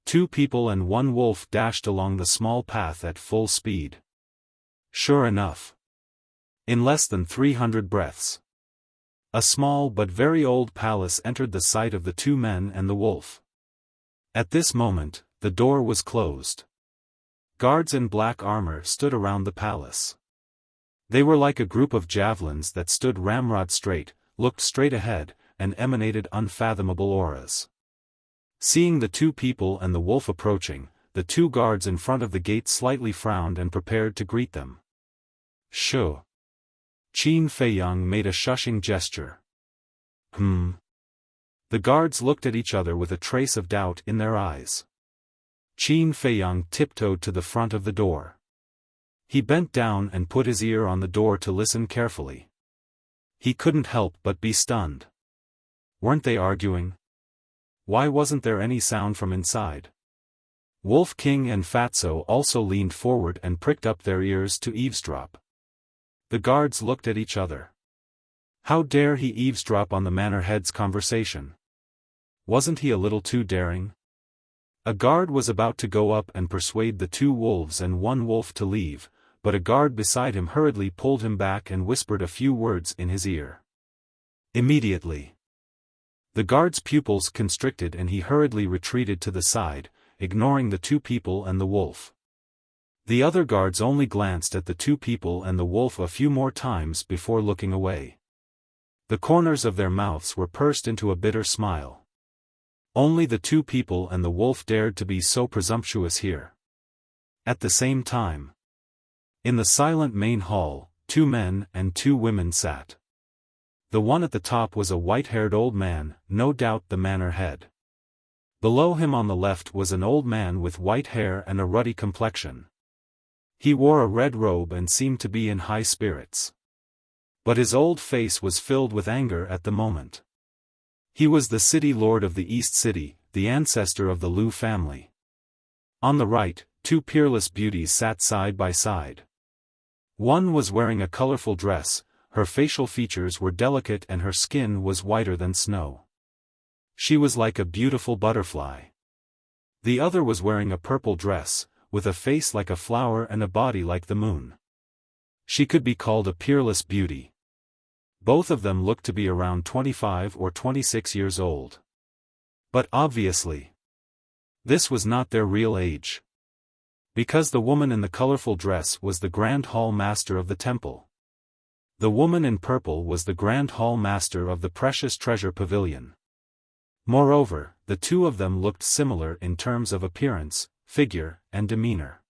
2 people and 1 wolf dashed along the small path at full speed. Sure enough, in less than 300 breaths, a small but very old palace entered the sight of the 2 men and the wolf. At this moment, the door was closed. Guards in black armor stood around the palace. They were like a group of javelins that stood ramrod straight, looked straight ahead, and emanated unfathomable auras. Seeing the 2 people and the wolf approaching, the 2 guards in front of the gate slightly frowned and prepared to greet them. "Shoo." Qin Feiyang made a shushing gesture. The guards looked at each other with a trace of doubt in their eyes. Qin Feiyang tiptoed to the front of the door. He bent down and put his ear on the door to listen carefully. He couldn't help but be stunned. Weren't they arguing? Why wasn't there any sound from inside? Wolf King and Fatso also leaned forward and pricked up their ears to eavesdrop. The guards looked at each other. How dare he eavesdrop on the manor head's conversation? Wasn't he a little too daring? A guard was about to go up and persuade the 2 wolves and 1 wolf to leave, but a guard beside him hurriedly pulled him back and whispered a few words in his ear. Immediately, the guard's pupils constricted and he hurriedly retreated to the side, ignoring the 2 people and the wolf. The other guards only glanced at the 2 people and the wolf a few more times before looking away. The corners of their mouths were pursed into a bitter smile. Only the 2 people and the wolf dared to be so presumptuous here. At the same time, in the silent main hall, 2 men and 2 women sat. The one at the top was a white-haired old man, no doubt the manor head. Below him on the left was an old man with white hair and a ruddy complexion. He wore a red robe and seemed to be in high spirits. But his old face was filled with anger at the moment. He was the city lord of the East City, the ancestor of the Lu family. On the right, 2 peerless beauties sat side by side. One was wearing a colorful dress, her facial features were delicate and her skin was whiter than snow. She was like a beautiful butterfly. The other was wearing a purple dress, with a face like a flower and a body like the moon. She could be called a peerless beauty. Both of them looked to be around 25 or 26 years old. But obviously, this was not their real age. Because the woman in the colorful dress was the Grand Hall Master of the temple. The woman in purple was the Grand Hall Master of the Precious Treasure Pavilion. Moreover, the 2 of them looked similar in terms of appearance, figure, and demeanor.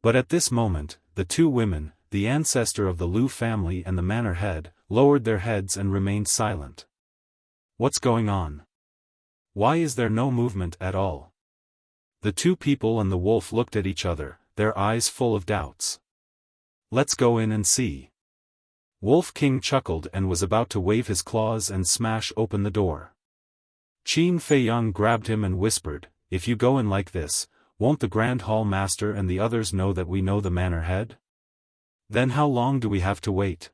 But at this moment, the 2 women, the ancestor of the Lu family and the manor head, lowered their heads and remained silent. What's going on? Why is there no movement at all? The 2 people and the wolf looked at each other, their eyes full of doubts. Let's go in and see. Wolf King chuckled and was about to wave his claws and smash open the door. Qin Feiyang grabbed him and whispered, "If you go in like this, won't the Grand Hall Master and the others know that we know the manor head? Then how long do we have to wait?"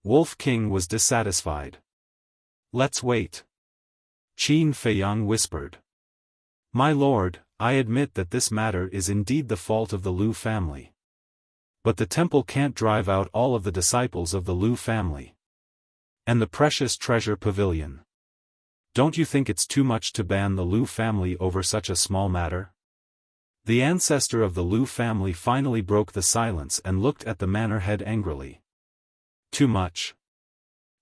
Wolf King was dissatisfied. "Let's wait." Qin Feiyang whispered. "My lord, I admit that this matter is indeed the fault of the Lu family. But the temple can't drive out all of the disciples of the Lu family. And the Precious Treasure Pavilion. Don't you think it's too much to ban the Lu family over such a small matter?" The ancestor of the Lu family finally broke the silence and looked at the manor head angrily. "Too much?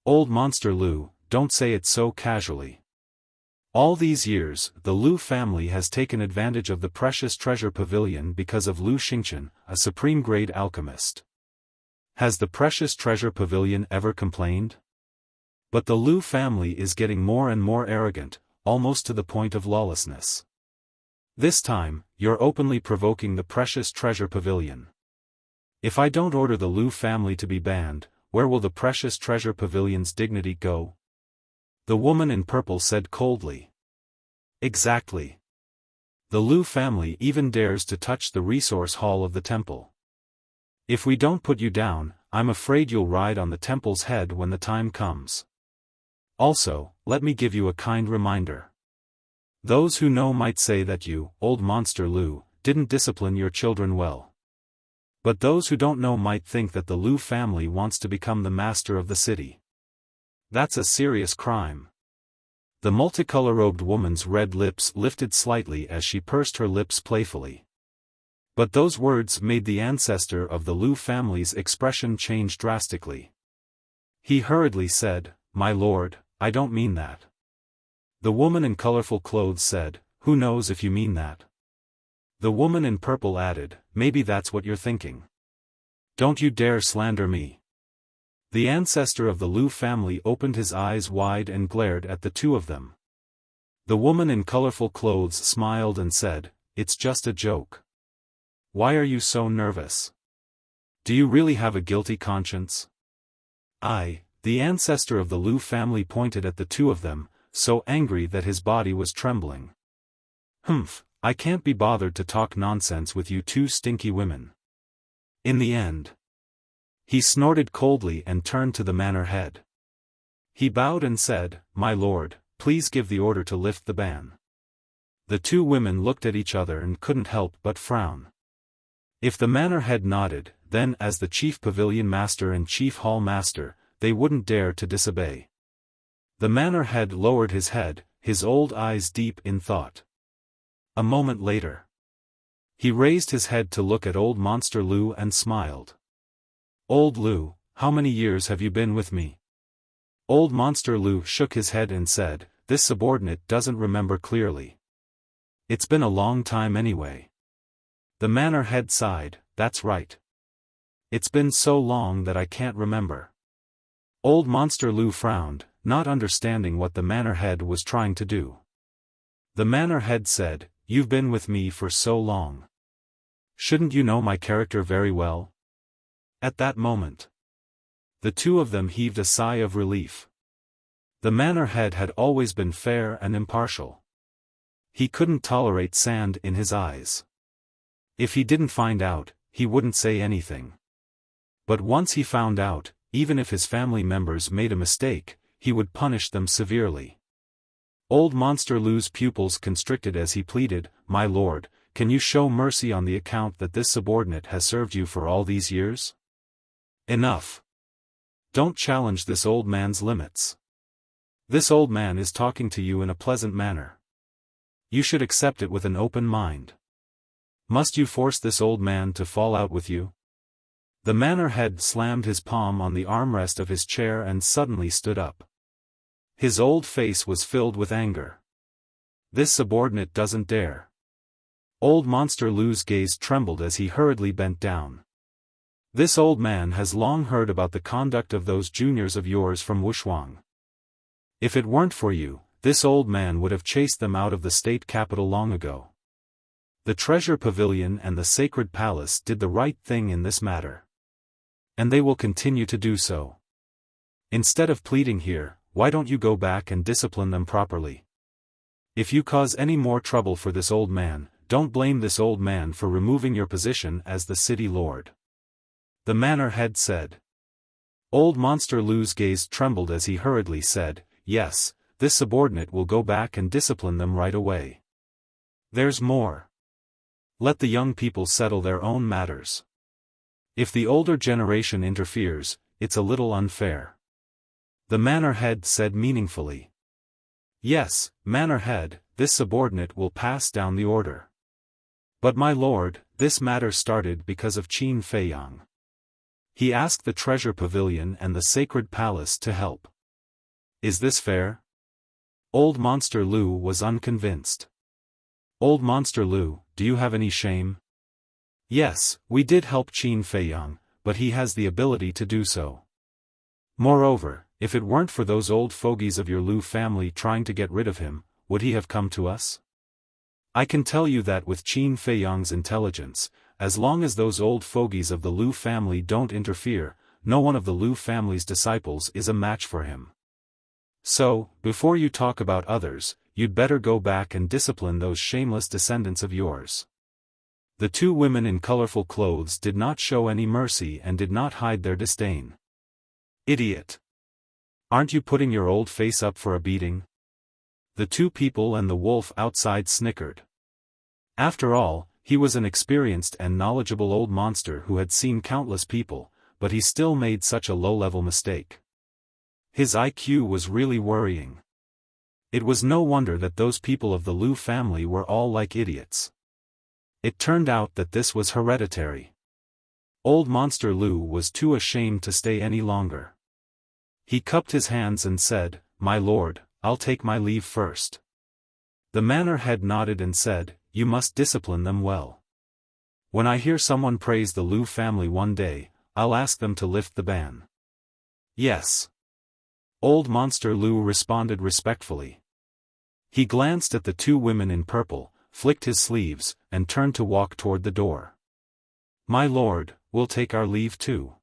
Old monster Lu, don't say it so casually. All these years, the Lu family has taken advantage of the Precious Treasure Pavilion because of Lu Xingqian, a supreme-grade alchemist. Has the Precious Treasure Pavilion ever complained? But the Lu family is getting more and more arrogant, almost to the point of lawlessness. This time, you're openly provoking the precious treasure pavilion. If I don't order the Lu family to be banned, where will the precious treasure pavilion's dignity go? The woman in purple said coldly. Exactly. The Lu family even dares to touch the resource hall of the temple. If we don't put you down, I'm afraid you'll ride on the temple's head when the time comes. Also, let me give you a kind reminder. Those who know might say that you, old monster Lu, didn't discipline your children well. But those who don't know might think that the Lu family wants to become the master of the city. That's a serious crime. The multicolor-robed woman's red lips lifted slightly as she pursed her lips playfully. But those words made the ancestor of the Lu family's expression change drastically. He hurriedly said, "My lord, I don't mean that." The woman in colorful clothes said, "Who knows if you mean that?" The woman in purple added, "Maybe that's what you're thinking. Don't you dare slander me." The ancestor of the Lu family opened his eyes wide and glared at the two of them. The woman in colorful clothes smiled and said, "It's just a joke. Why are you so nervous? Do you really have a guilty conscience?" The ancestor of the Lu family pointed at the two of them, so angry that his body was trembling. "Humph, I can't be bothered to talk nonsense with you two stinky women." In the end, he snorted coldly and turned to the manor head. He bowed and said, "My lord, please give the order to lift the ban." The two women looked at each other and couldn't help but frown. If the manor head nodded, then as the chief pavilion master and chief hall master, they wouldn't dare to disobey. The manor head lowered his head, his old eyes deep in thought. A moment later, he raised his head to look at old monster Lu and smiled. "Old Lu, how many years have you been with me?" Old monster Lu shook his head and said, "This subordinate doesn't remember clearly. It's been a long time anyway." The manor head sighed, "That's right. It's been so long that I can't remember." Old monster Lu frowned, not understanding what the manor head was trying to do. The manor head said, "You've been with me for so long. Shouldn't you know my character very well?" At that moment, the two of them heaved a sigh of relief. The manor head had always been fair and impartial. He couldn't tolerate sand in his eyes. If he didn't find out, he wouldn't say anything. But once he found out, even if his family members made a mistake, he would punish them severely. Old monster Lu's pupils constricted as he pleaded, "My lord, can you show mercy on the account that this subordinate has served you for all these years? Enough. Don't challenge this old man's limits. This old man is talking to you in a pleasant manner. You should accept it with an open mind. Must you force this old man to fall out with you?" The manor head slammed his palm on the armrest of his chair and suddenly stood up. His old face was filled with anger. "This subordinate doesn't dare." Old monster Lu's gaze trembled as he hurriedly bent down. "This old man has long heard about the conduct of those juniors of yours from Wuxia. If it weren't for you, this old man would have chased them out of the state capital long ago. The treasure pavilion and the sacred palace did the right thing in this matter. And they will continue to do so. Instead of pleading here, why don't you go back and discipline them properly? If you cause any more trouble for this old man, don't blame this old man for removing your position as the city lord." The manor head said. Old monster Lu's gaze trembled as he hurriedly said, "Yes, this subordinate will go back and discipline them right away. There's more. Let the young people settle their own matters. If the older generation interferes, it's a little unfair." The manor head said meaningfully. "Yes, manor head, this subordinate will pass down the order. But my lord, this matter started because of Qin Feiyang. He asked the treasure pavilion and the sacred palace to help. Is this fair?" Old monster Lu was unconvinced. "Old monster Lu, do you have any shame?" "Yes, we did help Qin Feiyang, but he has the ability to do so. Moreover, if it weren't for those old fogies of your Lu family trying to get rid of him, would he have come to us?" I can tell you that with Qin Feiyang's intelligence, as long as those old fogies of the Lu family don't interfere, no one of the Lu family's disciples is a match for him. So, before you talk about others, you'd better go back and discipline those shameless descendants of yours. The two women in colorful clothes did not show any mercy and did not hide their disdain. Idiot! Aren't you putting your old face up for a beating? The two people and the wolf outside snickered. After all, he was an experienced and knowledgeable old monster who had seen countless people, but he still made such a low-level mistake. His IQ was really worrying. It was no wonder that those people of the Lu family were all like idiots. It turned out that this was hereditary. Old Monster Lu was too ashamed to stay any longer. He cupped his hands and said, "My lord, I'll take my leave first." The manor head nodded and said, "You must discipline them well. When I hear someone praise the Lu family one day, I'll ask them to lift the ban." "Yes." Old Monster Lu responded respectfully. He glanced at the two women in purple, flicked his sleeves, and turned to walk toward the door. "My lord, we'll take our leave too."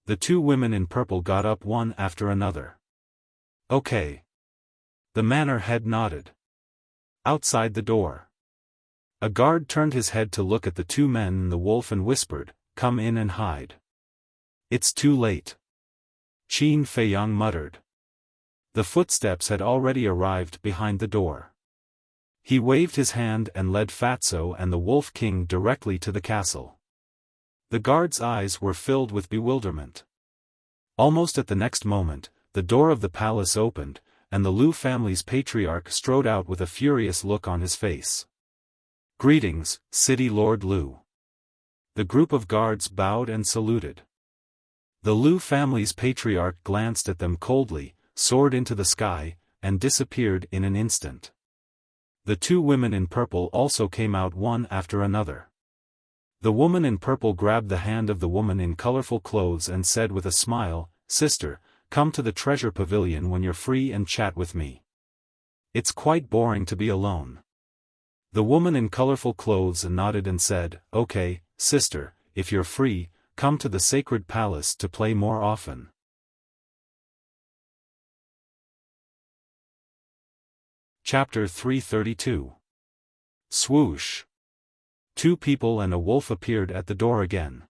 The two women in purple got up one after another. "Okay." The manor head nodded. Outside the door, a guard turned his head to look at the two men and the wolf and whispered, "Come in and hide." "It's too late," Qin Feiyang muttered. The footsteps had already arrived behind the door. He waved his hand and led Fatso and the Wolf King directly to the castle. The guard's eyes were filled with bewilderment. Almost at the next moment, the door of the palace opened, and the Lu family's patriarch strode out with a furious look on his face. "Greetings, City Lord Lu." The group of guards bowed and saluted. The Lu family's patriarch glanced at them coldly, soared into the sky, and disappeared in an instant. The two women in purple also came out one after another. The woman in purple grabbed the hand of the woman in colorful clothes and said with a smile, "Sister, come to the treasure pavilion when you're free and chat with me. It's quite boring to be alone." The woman in colorful clothes nodded and said, "Okay, sister, if you're free, come to the sacred palace to play more often." Chapter 332. Swoosh. Two people and a wolf appeared at the door again.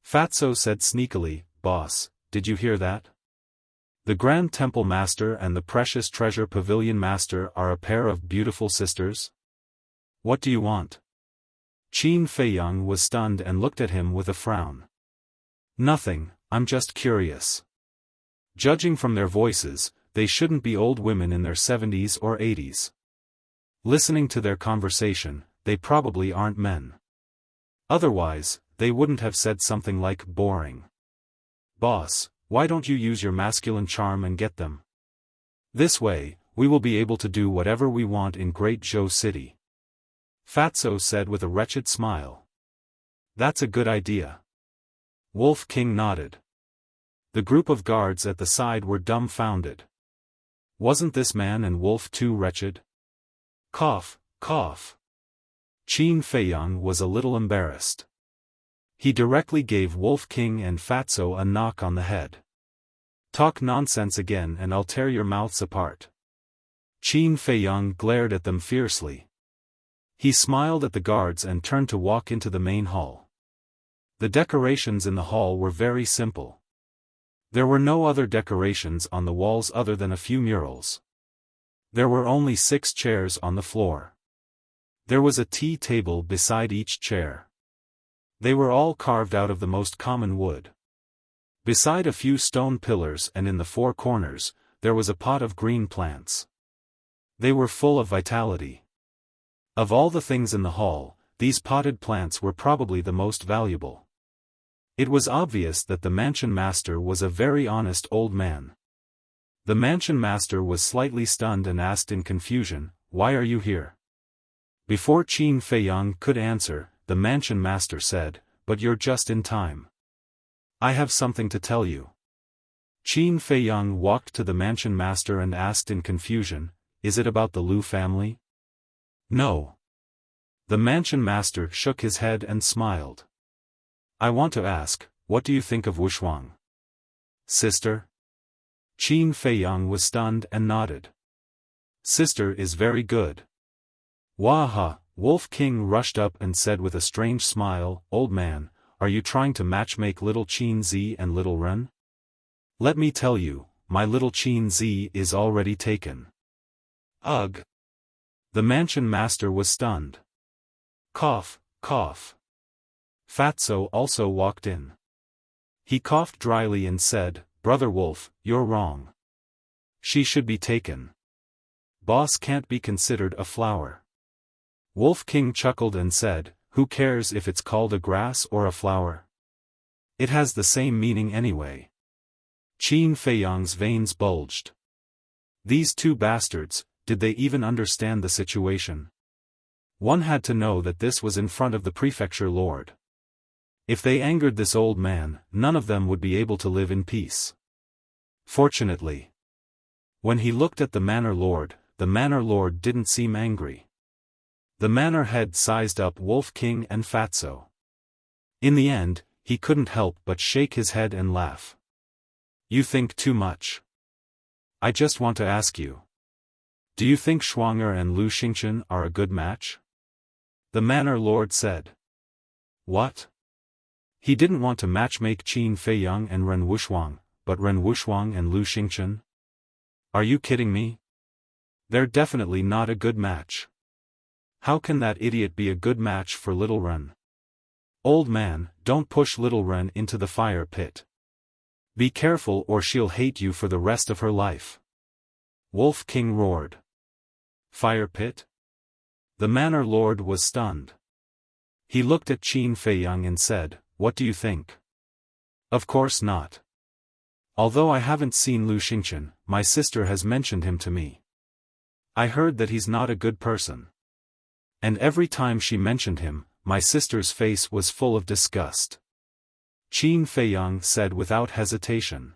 Fatso said sneakily, "Boss, did you hear that? The Grand Temple Master and the Precious Treasure Pavilion Master are a pair of beautiful sisters? What do you want?" Qin Feiyang was stunned and looked at him with a frown. "Nothing, I'm just curious. Judging from their voices, they shouldn't be old women in their 70s or 80s. Listening to their conversation, they probably aren't men. Otherwise, they wouldn't have said something like boring. Boss, why don't you use your masculine charm and get them? This way, we will be able to do whatever we want in Great Zhou City." Fatso said with a wretched smile. "That's a good idea." Wolf King nodded. The group of guards at the side were dumbfounded. Wasn't this man and wolf too wretched? Cough, cough. Qin Feiyang was a little embarrassed. He directly gave Wolf King and Fatso a knock on the head. "Talk nonsense again and I'll tear your mouths apart." Qin Feiyang glared at them fiercely. He smiled at the guards and turned to walk into the main hall. The decorations in the hall were very simple. There were no other decorations on the walls other than a few murals. There were only 6 chairs on the floor. There was a tea table beside each chair. They were all carved out of the most common wood. Beside a few stone pillars and in the 4 corners, there was a pot of green plants. They were full of vitality. Of all the things in the hall, these potted plants were probably the most valuable. It was obvious that the mansion master was a very honest old man. The mansion master was slightly stunned and asked in confusion, "Why are you here?" Before Qin Feiyang could answer, the mansion master said, "But you're just in time. I have something to tell you." Qin Feiyang walked to the mansion master and asked in confusion, "Is it about the Lu family?" No. The mansion master shook his head and smiled. I want to ask, what do you think of Wushuang? Sister? Qin Feiyang was stunned and nodded. Sister is very good. Waha, Wolf King rushed up and said with a strange smile, Old man, are you trying to matchmake little Qin Zi and little Ren? Let me tell you, my little Qin Zi is already taken. Ugh. The mansion master was stunned. Cough, cough. Fatso also walked in. He coughed dryly and said, Brother Wolf, you're wrong. She should be taken. Boss can't be considered a flower. Wolf King chuckled and said, Who cares if it's called a grass or a flower? It has the same meaning anyway. Qin Feiyang's veins bulged. These two bastards, did they even understand the situation? One had to know that this was in front of the prefecture lord. If they angered this old man, none of them would be able to live in peace. Fortunately, when he looked at the manor lord didn't seem angry. The manor head sized up Wolf King and Fatso. In the end, he couldn't help but shake his head and laugh. You think too much. I just want to ask you. Do you think Shuang'er and Lu Xingchen are a good match? The manor lord said. What? He didn't want to matchmake Qin Feiyang and Ren Wushuang, but Ren Wushuang and Lu Xingchen? Are you kidding me? They're definitely not a good match. How can that idiot be a good match for little Ren? Old man, don't push little Ren into the fire pit. Be careful or she'll hate you for the rest of her life. Wolf King roared. Fire pit? The manor lord was stunned. He looked at Qin Feiyang and said, What do you think? Of course not. Although I haven't seen Lu Xingchen, my sister has mentioned him to me. I heard that he's not a good person. And every time she mentioned him, my sister's face was full of disgust. Qin Feiyang said without hesitation.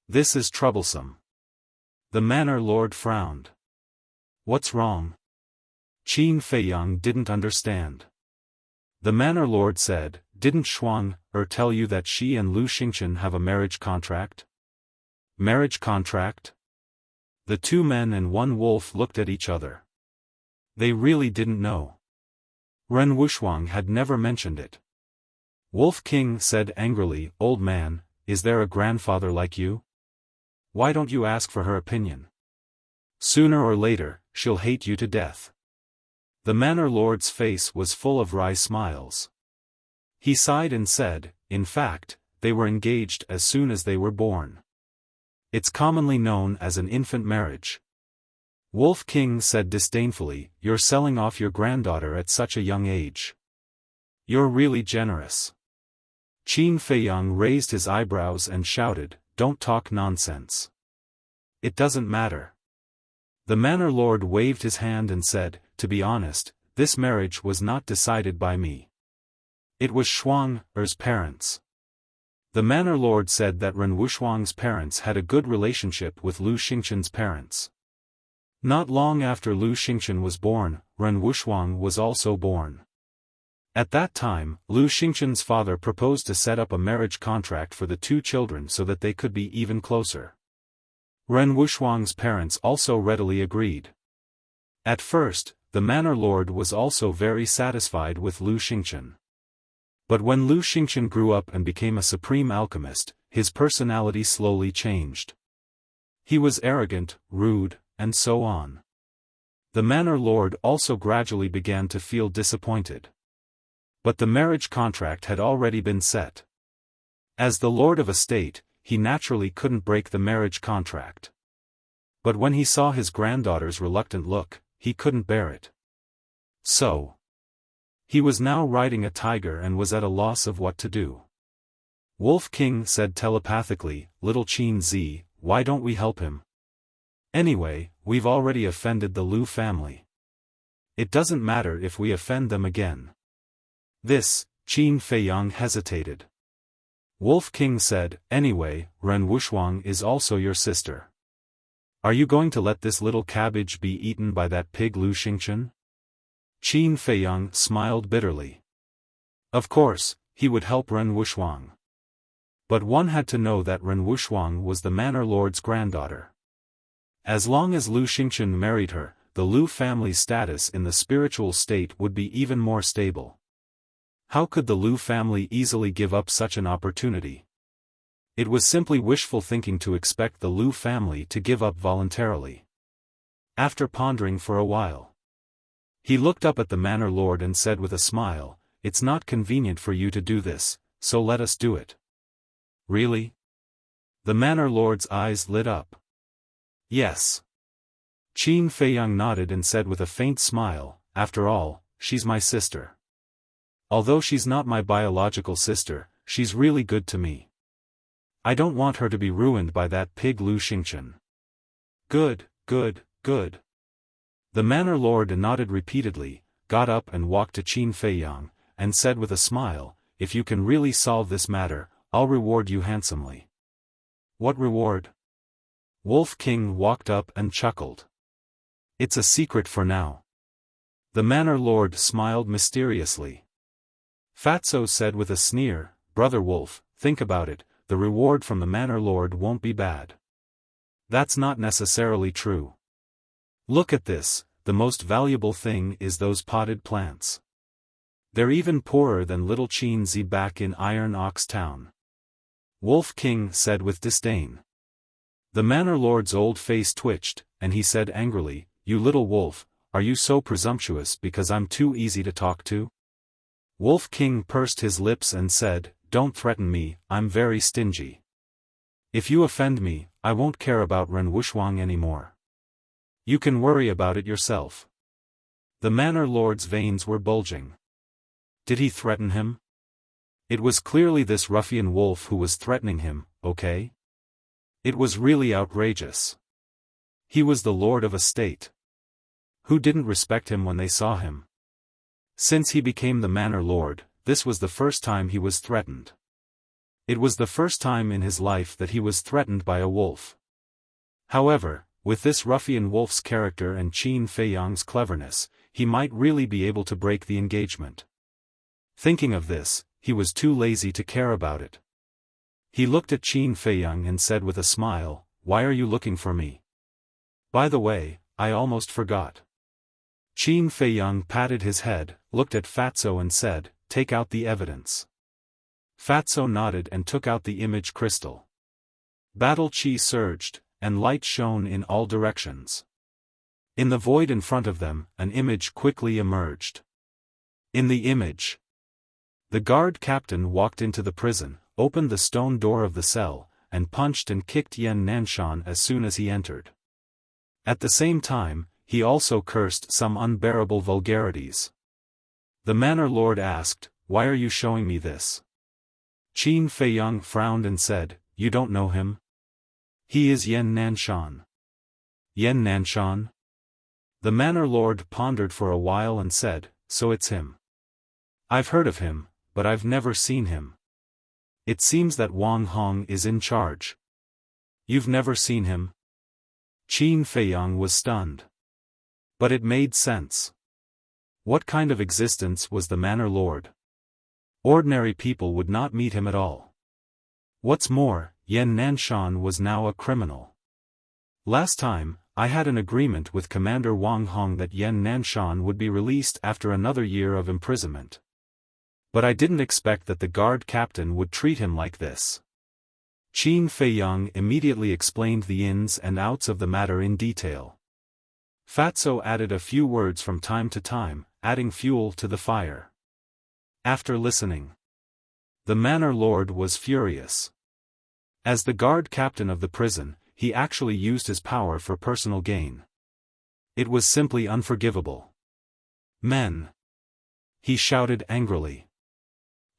This is troublesome. The manor lord frowned. What's wrong? Qin Feiyang didn't understand. The manor lord said, Didn't Shuang'er tell you that she and Lu Xingchen have a marriage contract? Marriage contract? The two men and one wolf looked at each other. They really didn't know. Ren Wushuang had never mentioned it. Wolf King said angrily, Old man, is there a grandfather like you? Why don't you ask for her opinion? Sooner or later, she'll hate you to death. The manor lord's face was full of wry smiles. He sighed and said, In fact, they were engaged as soon as they were born. It's commonly known as an infant marriage. Wolf King said disdainfully, You're selling off your granddaughter at such a young age. You're really generous. Qin Feiyang raised his eyebrows and shouted, Don't talk nonsense. It doesn't matter. The manor lord waved his hand and said, To be honest, this marriage was not decided by me. It was Shuang'er's parents. The manor lord said that Ren Wushuang's parents had a good relationship with Lu Xingchen's parents. Not long after Lu Xingchen was born, Ren Wushuang was also born. At that time, Lu Xingchen's father proposed to set up a marriage contract for the two children so that they could be even closer. Ren Wushuang's parents also readily agreed. At first, the manor lord was also very satisfied with Lu Xingchen. But when Lu Xingchen grew up and became a supreme alchemist, his personality slowly changed. He was arrogant, rude, and so on. The manor lord also gradually began to feel disappointed. But the marriage contract had already been set. As the lord of a state, he naturally couldn't break the marriage contract. But when he saw his granddaughter's reluctant look, he couldn't bear it. So, he was now riding a tiger and was at a loss of what to do. Wolf King said telepathically, Little Qin Zi, why don't we help him? Anyway, we've already offended the Lu family. It doesn't matter if we offend them again. This, Qin Feiyang hesitated. Wolf King said, Anyway, Ren Wushuang is also your sister. Are you going to let this little cabbage be eaten by that pig Lu Xingchen? Qin Feiyang smiled bitterly. Of course, he would help Ren Wuxuang. But one had to know that Ren Wuxuang was the manor lord's granddaughter. As long as Lu Xingchen married her, the Lu family's status in the spiritual state would be even more stable. How could the Lu family easily give up such an opportunity? It was simply wishful thinking to expect the Lu family to give up voluntarily. After pondering for a while, he looked up at the manor lord and said with a smile, "It's not convenient for you to do this, so let us do it." Really? The manor lord's eyes lit up. Yes. Qin Feiyang nodded and said with a faint smile, "After all, she's my sister. Although she's not my biological sister, she's really good to me. I don't want her to be ruined by that pig Lu Xingchen." Good, good, good. The manor lord nodded repeatedly, got up and walked to Qin Feiyang, and said with a smile, "If you can really solve this matter, I'll reward you handsomely." What reward? Wolf King walked up and chuckled. "It's a secret for now." The manor lord smiled mysteriously. Fatso said with a sneer, "Brother Wolf, think about it, the reward from the manor lord won't be bad." That's not necessarily true. Look at this, the most valuable thing is those potted plants. They're even poorer than little Qin Zi back in Iron Ox Town. Wolf King said with disdain. The manor lord's old face twitched, and he said angrily, "You little wolf, are you so presumptuous because I'm too easy to talk to?" Wolf King pursed his lips and said, "Don't threaten me, I'm very stingy. If you offend me, I won't care about Ren Wuxuang anymore. You can worry about it yourself." The manor lord's veins were bulging. Did he threaten him? It was clearly this ruffian wolf who was threatening him, okay? It was really outrageous. He was the lord of a state. Who didn't respect him when they saw him? Since he became the manor lord, this was the first time he was threatened. It was the first time in his life that he was threatened by a wolf. However, with this ruffian wolf's character and Qin Feiyang's cleverness, he might really be able to break the engagement. Thinking of this, he was too lazy to care about it. He looked at Qin Feiyang and said with a smile, "Why are you looking for me? By the way, I almost forgot." Qin Feiyang patted his head, looked at Fatso and said, "Take out the evidence." Fatso nodded and took out the image crystal. Battle chi surged, and light shone in all directions. In the void in front of them, an image quickly emerged. In the image, the guard captain walked into the prison, opened the stone door of the cell, and punched and kicked Yan Nanshan as soon as he entered. At the same time, he also cursed some unbearable vulgarities. The manor lord asked, "Why are you showing me this?" Qin Feiyang frowned and said, "You don't know him? He is Yan Nanshan." Yan Nanshan? The manor lord pondered for a while and said, "So it's him. I've heard of him, but I've never seen him. It seems that Wang Hong is in charge." "You've never seen him?" Qin Feiyang was stunned. But it made sense. What kind of existence was the manor lord? Ordinary people would not meet him at all. What's more, Yan Nanshan was now a criminal. Last time, I had an agreement with Commander Wang Hong that Yan Nanshan would be released after another year of imprisonment. But I didn't expect that the guard captain would treat him like this. Qin Feiyang immediately explained the ins and outs of the matter in detail. Fatso added a few words from time to time, adding fuel to the fire. After listening, the manor lord was furious. As the guard captain of the prison, he actually used his power for personal gain. It was simply unforgivable. "Men!" he shouted angrily.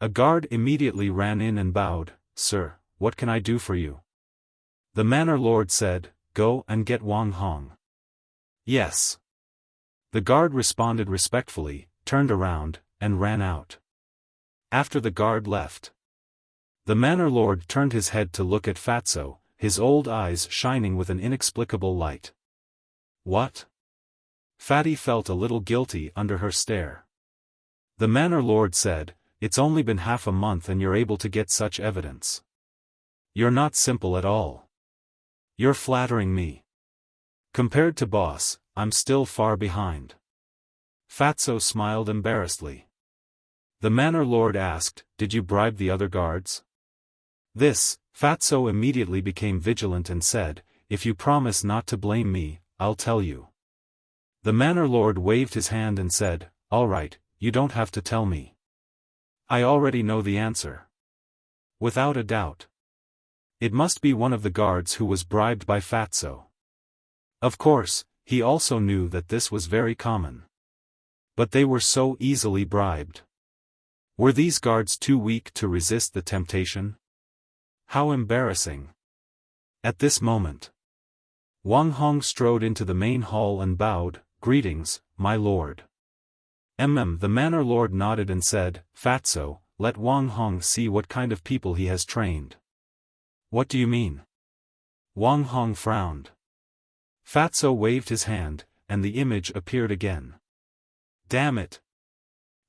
A guard immediately ran in and bowed, "Sir, what can I do for you?" The manor lord said, "Go and get Wang Hong." "Yes." The guard responded respectfully, turned around, and ran out. After the guard left, the manor lord turned his head to look at Fatso, his old eyes shining with an inexplicable light. "What? Fatty felt a little guilty under her stare. The manor lord said, "It's only been half a month and you're able to get such evidence. You're not simple at all. You're flattering me. Compared to boss, I'm still far behind." Fatso smiled embarrassedly. The manor lord asked, "Did you bribe the other guards?" Fatso immediately became vigilant and said, "If you promise not to blame me, I'll tell you." The manor lord waved his hand and said, "All right, you don't have to tell me. I already know the answer. Without a doubt. It must be one of the guards who was bribed by Fatso." Of course, he also knew that this was very common. But they were so easily bribed. Were these guards too weak to resist the temptation? How embarrassing. At this moment, Wang Hong strode into the main hall and bowed, "Greetings, my lord." The manor lord nodded and said, "Fatso, let Wang Hong see what kind of people he has trained." "What do you mean?" Wang Hong frowned. Fatso waved his hand, and the image appeared again. Damn it!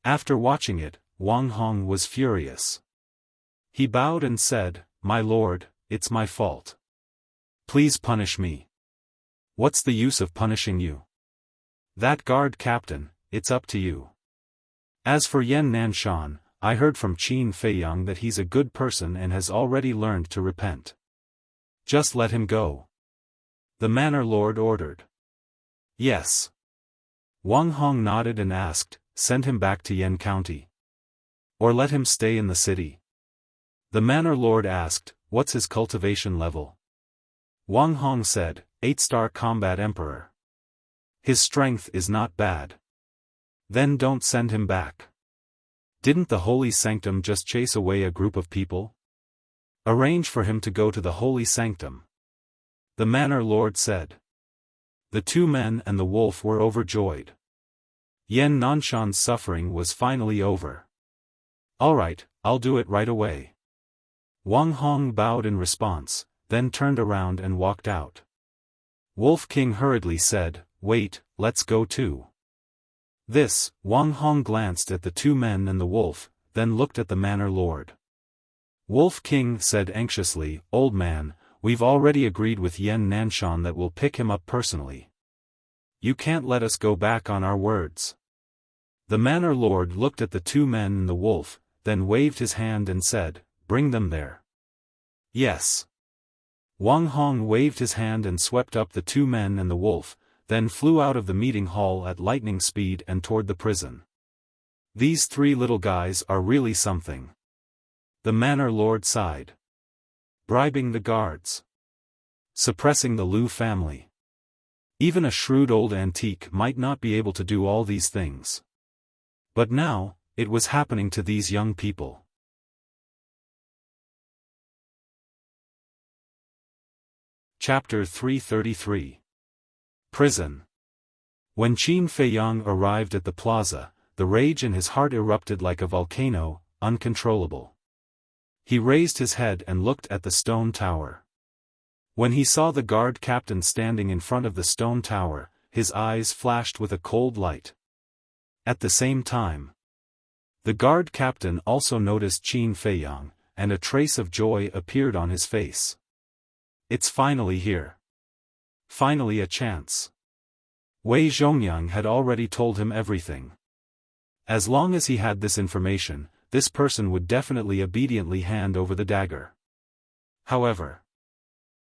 After watching it, Wang Hong was furious. He bowed and said, "My lord, it's my fault. Please punish me." "What's the use of punishing you? That guard captain, it's up to you. As for Yan Nanshan, I heard from Qin Feiyang that he's a good person and has already learned to repent. Just let him go." The manor lord ordered. "Yes." Wang Hong nodded and asked, "Send him back to Yan County? Or let him stay in the city?" The manor lord asked, "What's his cultivation level?" Wang Hong said, 8-star combat emperor. His strength is not bad. Then don't send him back. Didn't the holy sanctum just chase away a group of people? Arrange for him to go to the holy sanctum. The manor lord said. The two men and the wolf were overjoyed. Yan Nanshan's suffering was finally over. "All right, I'll do it right away." Wang Hong bowed in response, then turned around and walked out. Wolf King hurriedly said, "Wait, let's go too." Wang Hong glanced at the two men and the wolf, then looked at the manor lord. Wolf King said anxiously, "Old man, we've already agreed with Yan Nanshan that we'll pick him up personally. You can't let us go back on our words." The manor lord looked at the two men and the wolf, then waved his hand and said, "Bring them there." "Yes." Wang Hong waved his hand and swept up the two men and the wolf, then flew out of the meeting hall at lightning speed and toward the prison. These three little guys are really something. The manor lord sighed. Bribing the guards. Suppressing the Liu family. Even a shrewd old antique might not be able to do all these things. But now, it was happening to these young people. Chapter 333. Prison. When Qin Feiyang arrived at the plaza, the rage in his heart erupted like a volcano, uncontrollable. He raised his head and looked at the stone tower. When he saw the guard captain standing in front of the stone tower, his eyes flashed with a cold light. At the same time, the guard captain also noticed Qin Feiyang, and a trace of joy appeared on his face. It's finally here. Finally a chance. Wei Zhongyang had already told him everything. As long as he had this information, this person would definitely obediently hand over the dagger. However,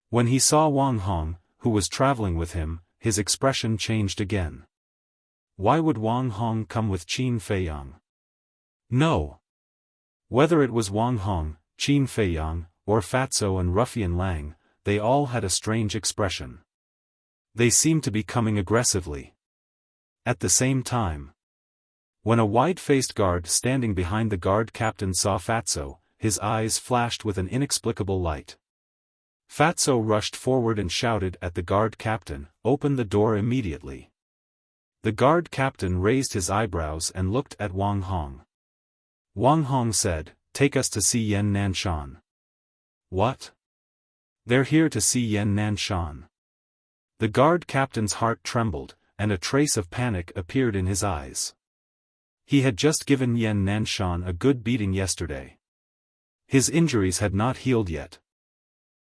when he saw Wang Hong, who was traveling with him, his expression changed again. Why would Wang Hong come with Qin Feiyang? No. Whether it was Wang Hong, Qin Feiyang, or Fatso and Ruffian Lang, they all had a strange expression. They seemed to be coming aggressively. At the same time, when a wide-faced guard standing behind the guard captain saw Fatso, his eyes flashed with an inexplicable light. Fatso rushed forward and shouted at the guard captain, "Open the door immediately." The guard captain raised his eyebrows and looked at Wang Hong. Wang Hong said, "Take us to see Yan Nanshan." What? They're here to see Yan Nanshan. The guard captain's heart trembled, and a trace of panic appeared in his eyes. He had just given Yan Nanshan a good beating yesterday. His injuries had not healed yet.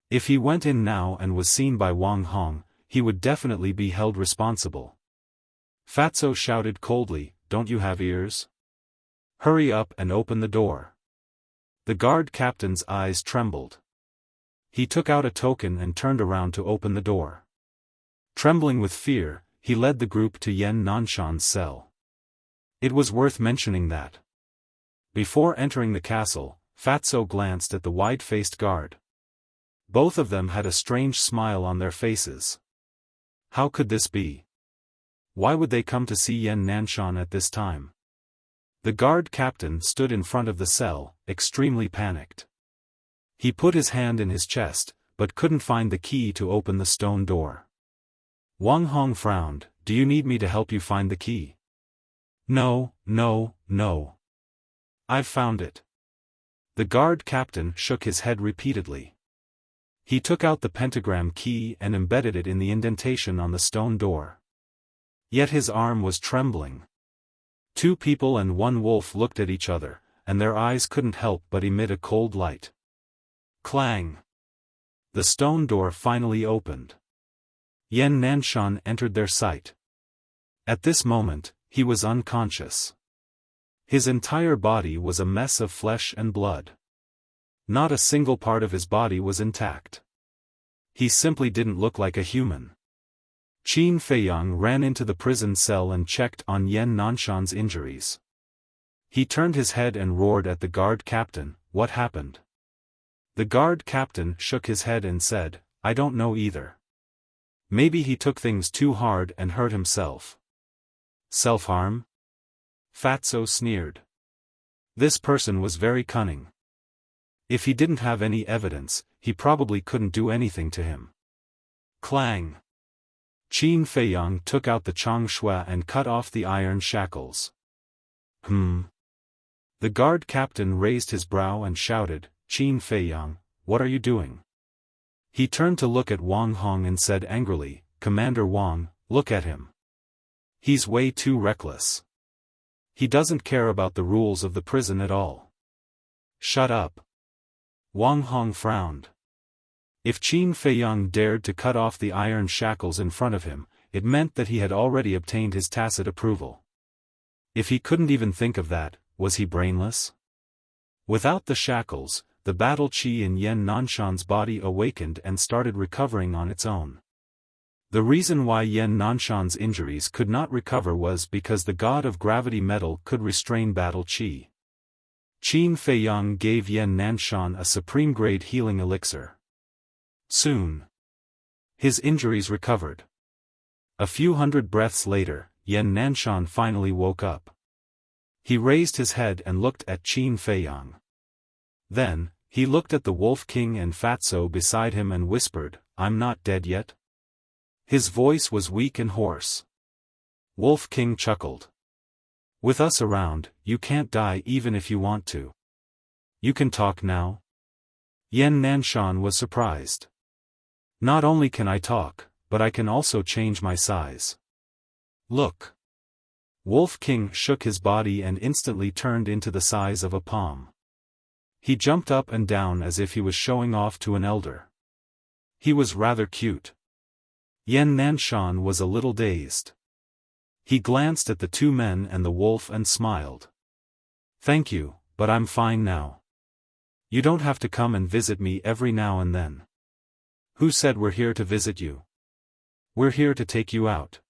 If he went in now and was seen by Wang Hong, he would definitely be held responsible. Fatso shouted coldly, "Don't you have ears? Hurry up and open the door." The guard captain's eyes trembled. He took out a token and turned around to open the door. Trembling with fear, he led the group to Yan Nanshan's cell. It was worth mentioning that before entering the castle, Fatso glanced at the wide-faced guard. Both of them had a strange smile on their faces. How could this be? Why would they come to see Yan Nanshan at this time? The guard captain stood in front of the cell, extremely panicked. He put his hand in his chest, but couldn't find the key to open the stone door. Wang Hong frowned, "Do you need me to help you find the key?" "No, no, no. I've found it." The guard captain shook his head repeatedly. He took out the pentagram key and embedded it in the indentation on the stone door. Yet his arm was trembling. Two people and one wolf looked at each other, and their eyes couldn't help but emit a cold light. Clang! The stone door finally opened. Yan Nanshan entered their sight. At this moment, he was unconscious. His entire body was a mess of flesh and blood. Not a single part of his body was intact. He simply didn't look like a human. Qin Feiyang ran into the prison cell and checked on Yan Nanshan's injuries. He turned his head and roared at the guard captain, "What happened?" The guard captain shook his head and said, "I don't know either. Maybe he took things too hard and hurt himself." Self-harm? Fatso sneered. This person was very cunning. If he didn't have any evidence, he probably couldn't do anything to him. Clang! Qin Feiyang took out the changshui and cut off the iron shackles. The guard captain raised his brow and shouted, "Qin Feiyang, what are you doing?" He turned to look at Wang Hong and said angrily, "Commander Wang, look at him. He's way too reckless. He doesn't care about the rules of the prison at all." "Shut up." Wang Hong frowned. If Qin Feiyang dared to cut off the iron shackles in front of him, it meant that he had already obtained his tacit approval. If he couldn't even think of that, was he brainless? Without the shackles, the battle chi in Yan Nanshan's body awakened and started recovering on its own. The reason why Yan Nanshan's injuries could not recover was because the god of gravity metal could restrain battle chi. Qin Feiyang gave Yan Nanshan a supreme-grade healing elixir. Soon, his injuries recovered. A few hundred breaths later, Yan Nanshan finally woke up. He raised his head and looked at Qin Feiyang. Then, he looked at the Wolf King and Fatso beside him and whispered, "I'm not dead yet?" His voice was weak and hoarse. Wolf King chuckled. "With us around, you can't die even if you want to. You can talk now?" Yan Nanshan was surprised. "Not only can I talk, but I can also change my size. Look." Wolf King shook his body and instantly turned into the size of a palm. He jumped up and down as if he was showing off to an elder. He was rather cute. Yan Nanshan was a little dazed. He glanced at the two men and the wolf and smiled. "Thank you, but I'm fine now. You don't have to come and visit me every now and then." "Who said we're here to visit you? We're here to take you out.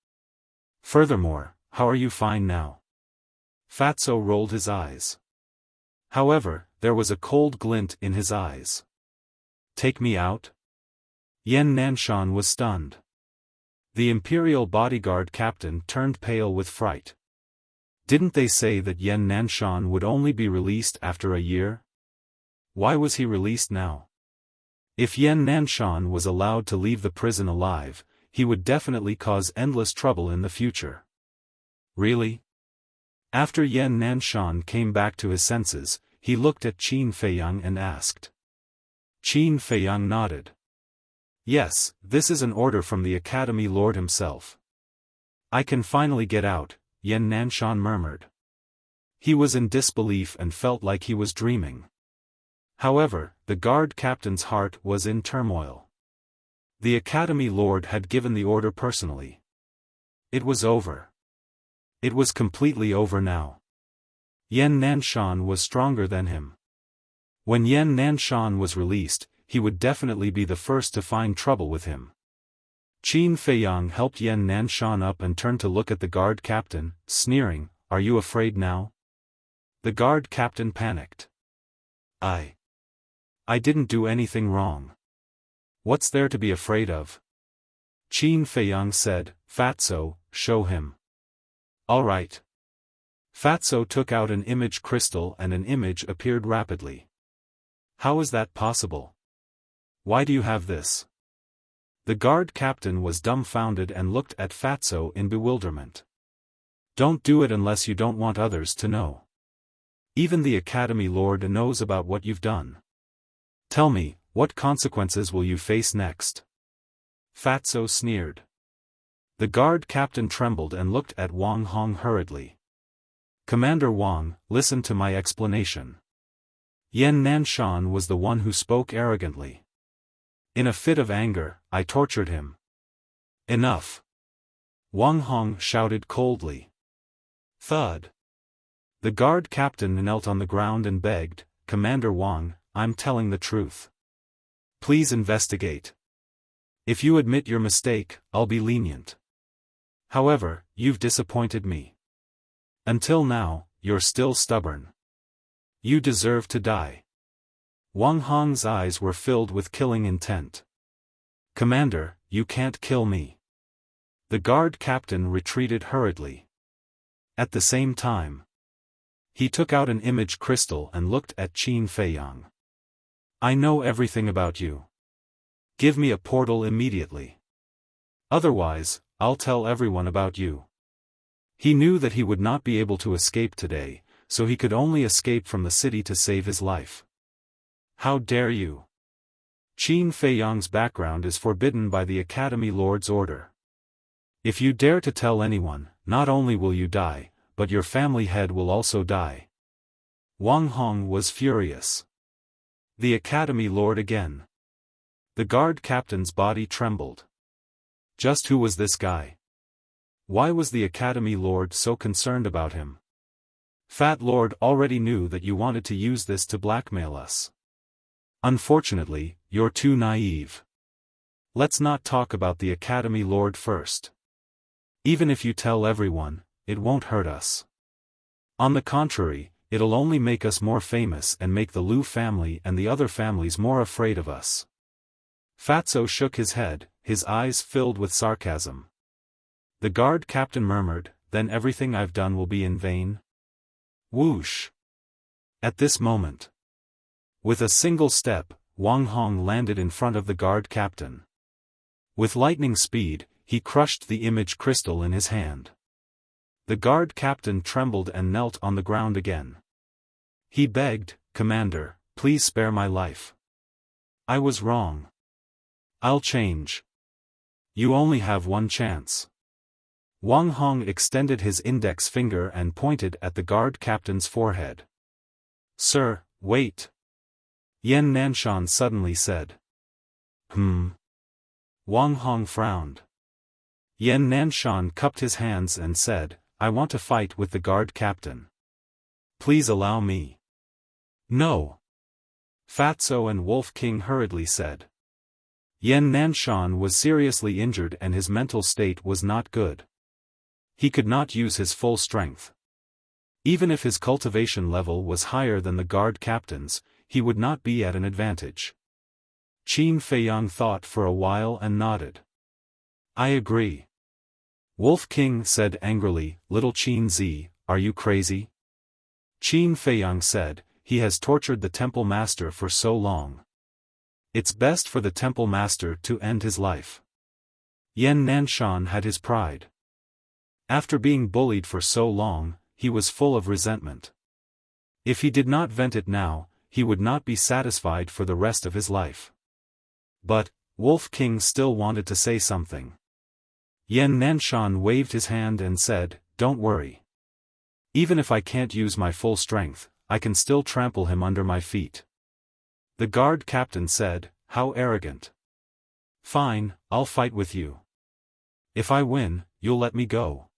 Furthermore, how are you fine now?" Fatso rolled his eyes. However, there was a cold glint in his eyes. "Take me out?" Yan Nanshan was stunned. The Imperial bodyguard captain turned pale with fright. Didn't they say that Yan Nanshan would only be released after a year? Why was he released now? If Yan Nanshan was allowed to leave the prison alive, he would definitely cause endless trouble in the future. Really? After Yan Nanshan came back to his senses, he looked at Qin Feiyang and asked. Qin Feiyang nodded. "Yes, this is an order from the Academy Lord himself. I can finally get out, Yan Nanshan murmured. He was in disbelief and felt like he was dreaming. However, the guard captain's heart was in turmoil. The Academy Lord had given the order personally. It was over. It was completely over now. Yan Nanshan was stronger than him. When Yan Nanshan was released, he would definitely be the first to find trouble with him. Qin Feiyang helped Yan Nanshan up and turned to look at the guard captain, sneering, "Are you afraid now?" The guard captain panicked. I didn't do anything wrong. What's there to be afraid of? Qin Feiyang said, "Fatso, show him." All right. Fatso took out an image crystal and an image appeared rapidly. How is that possible? Why do you have this? The guard captain was dumbfounded and looked at Fatso in bewilderment. Don't do it unless you don't want others to know. Even the Academy Lord knows about what you've done. Tell me, what consequences will you face next? Fatso sneered. The guard captain trembled and looked at Wang Hong hurriedly. Commander Wang, listen to my explanation. Yan Nanshan was the one who spoke arrogantly. In a fit of anger, I tortured him. Enough. Wang Hong shouted coldly. Thud. The guard captain knelt on the ground and begged, Commander Wang, I'm telling the truth. Please investigate. If you admit your mistake, I'll be lenient. However, you've disappointed me. Until now, you're still stubborn. You deserve to die. Wang Hong's eyes were filled with killing intent. Commander, you can't kill me. The guard captain retreated hurriedly. At the same time, he took out an image crystal and looked at Qin Feiyang. I know everything about you. Give me a portal immediately. Otherwise, I'll tell everyone about you. He knew that he would not be able to escape today, so he could only escape from the city to save his life. How dare you? Qin Feiyang's background is forbidden by the Academy Lord's order. If you dare to tell anyone, not only will you die, but your family head will also die. Wang Hong was furious. The Academy Lord again. The guard captain's body trembled. Just who was this guy? Why was the Academy Lord so concerned about him? Fat Lord already knew that you wanted to use this to blackmail us. Unfortunately, you're too naive. Let's not talk about the Academy Lord first. Even if you tell everyone, it won't hurt us. On the contrary, it'll only make us more famous and make the Liu family and the other families more afraid of us. Fatso shook his head, his eyes filled with sarcasm. The guard captain murmured, then everything I've done will be in vain? Whoosh! At this moment, with a single step, Wang Hong landed in front of the guard captain. With lightning speed, he crushed the image crystal in his hand. The guard captain trembled and knelt on the ground again. He begged, Commander, please spare my life. I was wrong. I'll change. You only have one chance. Wang Hong extended his index finger and pointed at the guard captain's forehead. Sir, wait. Yan Nanshan suddenly said. Wang Hong frowned. Yan Nanshan cupped his hands and said, I want to fight with the guard captain. Please allow me. No. Fatso and Wolf King hurriedly said. Yan Nanshan was seriously injured and his mental state was not good. He could not use his full strength. Even if his cultivation level was higher than the guard captain's, he would not be at an advantage. Qin Feiyang thought for a while and nodded. I agree. Wolf King said angrily, Little Qin Zi, are you crazy? Qin Feiyang said, he has tortured the temple master for so long. It's best for the temple master to end his life. Yan Nanshan had his pride. After being bullied for so long, he was full of resentment. If he did not vent it now, he would not be satisfied for the rest of his life. But, Wolf King still wanted to say something. Yan Nanshan waved his hand and said, "Don't worry. Even if I can't use my full strength, I can still trample him under my feet." The guard captain said, "How arrogant. Fine, I'll fight with you. If I win, you'll let me go."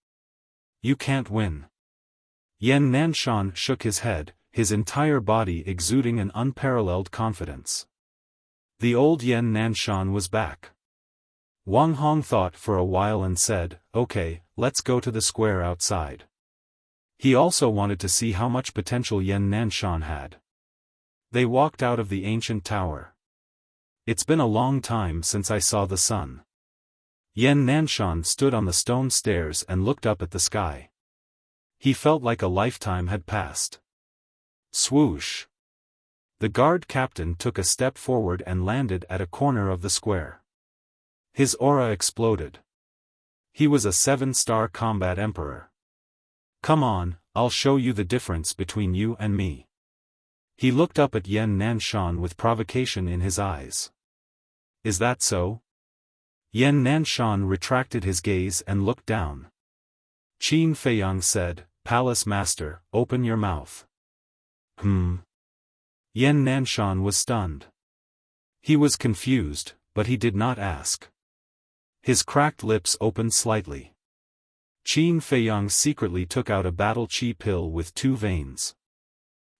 "You can't win." Yan Nanshan shook his head, his entire body exuding an unparalleled confidence. The old Yan Nanshan was back. Wang Hong thought for a while and said, "Okay, let's go to the square outside." He also wanted to see how much potential Yan Nanshan had. They walked out of the ancient tower. "It's been a long time since I saw the sun." Yan Nanshan stood on the stone stairs and looked up at the sky. He felt like a lifetime had passed. Swoosh! The guard captain took a step forward and landed at a corner of the square. His aura exploded. He was a 7-star combat emperor. "Come on, I'll show you the difference between you and me." He looked up at Yan Nanshan with provocation in his eyes. "Is that so?" Yan Nanshan retracted his gaze and looked down. Qin Feiyang said, "Palace Master, open your mouth." Yan Nanshan was stunned. He was confused, but he did not ask. His cracked lips opened slightly. Qin Feiyang secretly took out a battle chi pill with 2 veins.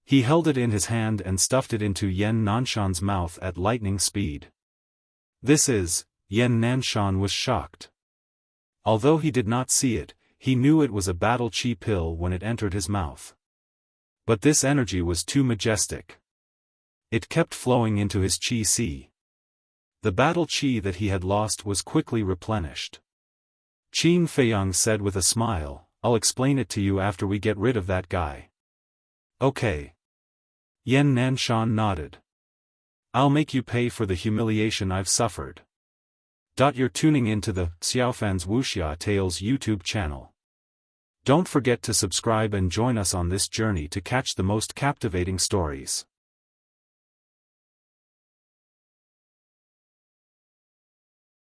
He held it in his hand and stuffed it into Yan Nanshan's mouth at lightning speed. "This is..." Yan Nanshan was shocked. Although he did not see it, he knew it was a battle chi pill when it entered his mouth. But this energy was too majestic. It kept flowing into his chi sea. The battle chi that he had lost was quickly replenished. Qin Feiyang said with a smile, "I'll explain it to you after we get rid of that guy." "Okay." Yan Nanshan nodded. "I'll make you pay for the humiliation I've suffered." You're tuning into the Xiaofan's Wuxia Tales YouTube channel. Don't forget to subscribe and join us on this journey to catch the most captivating stories.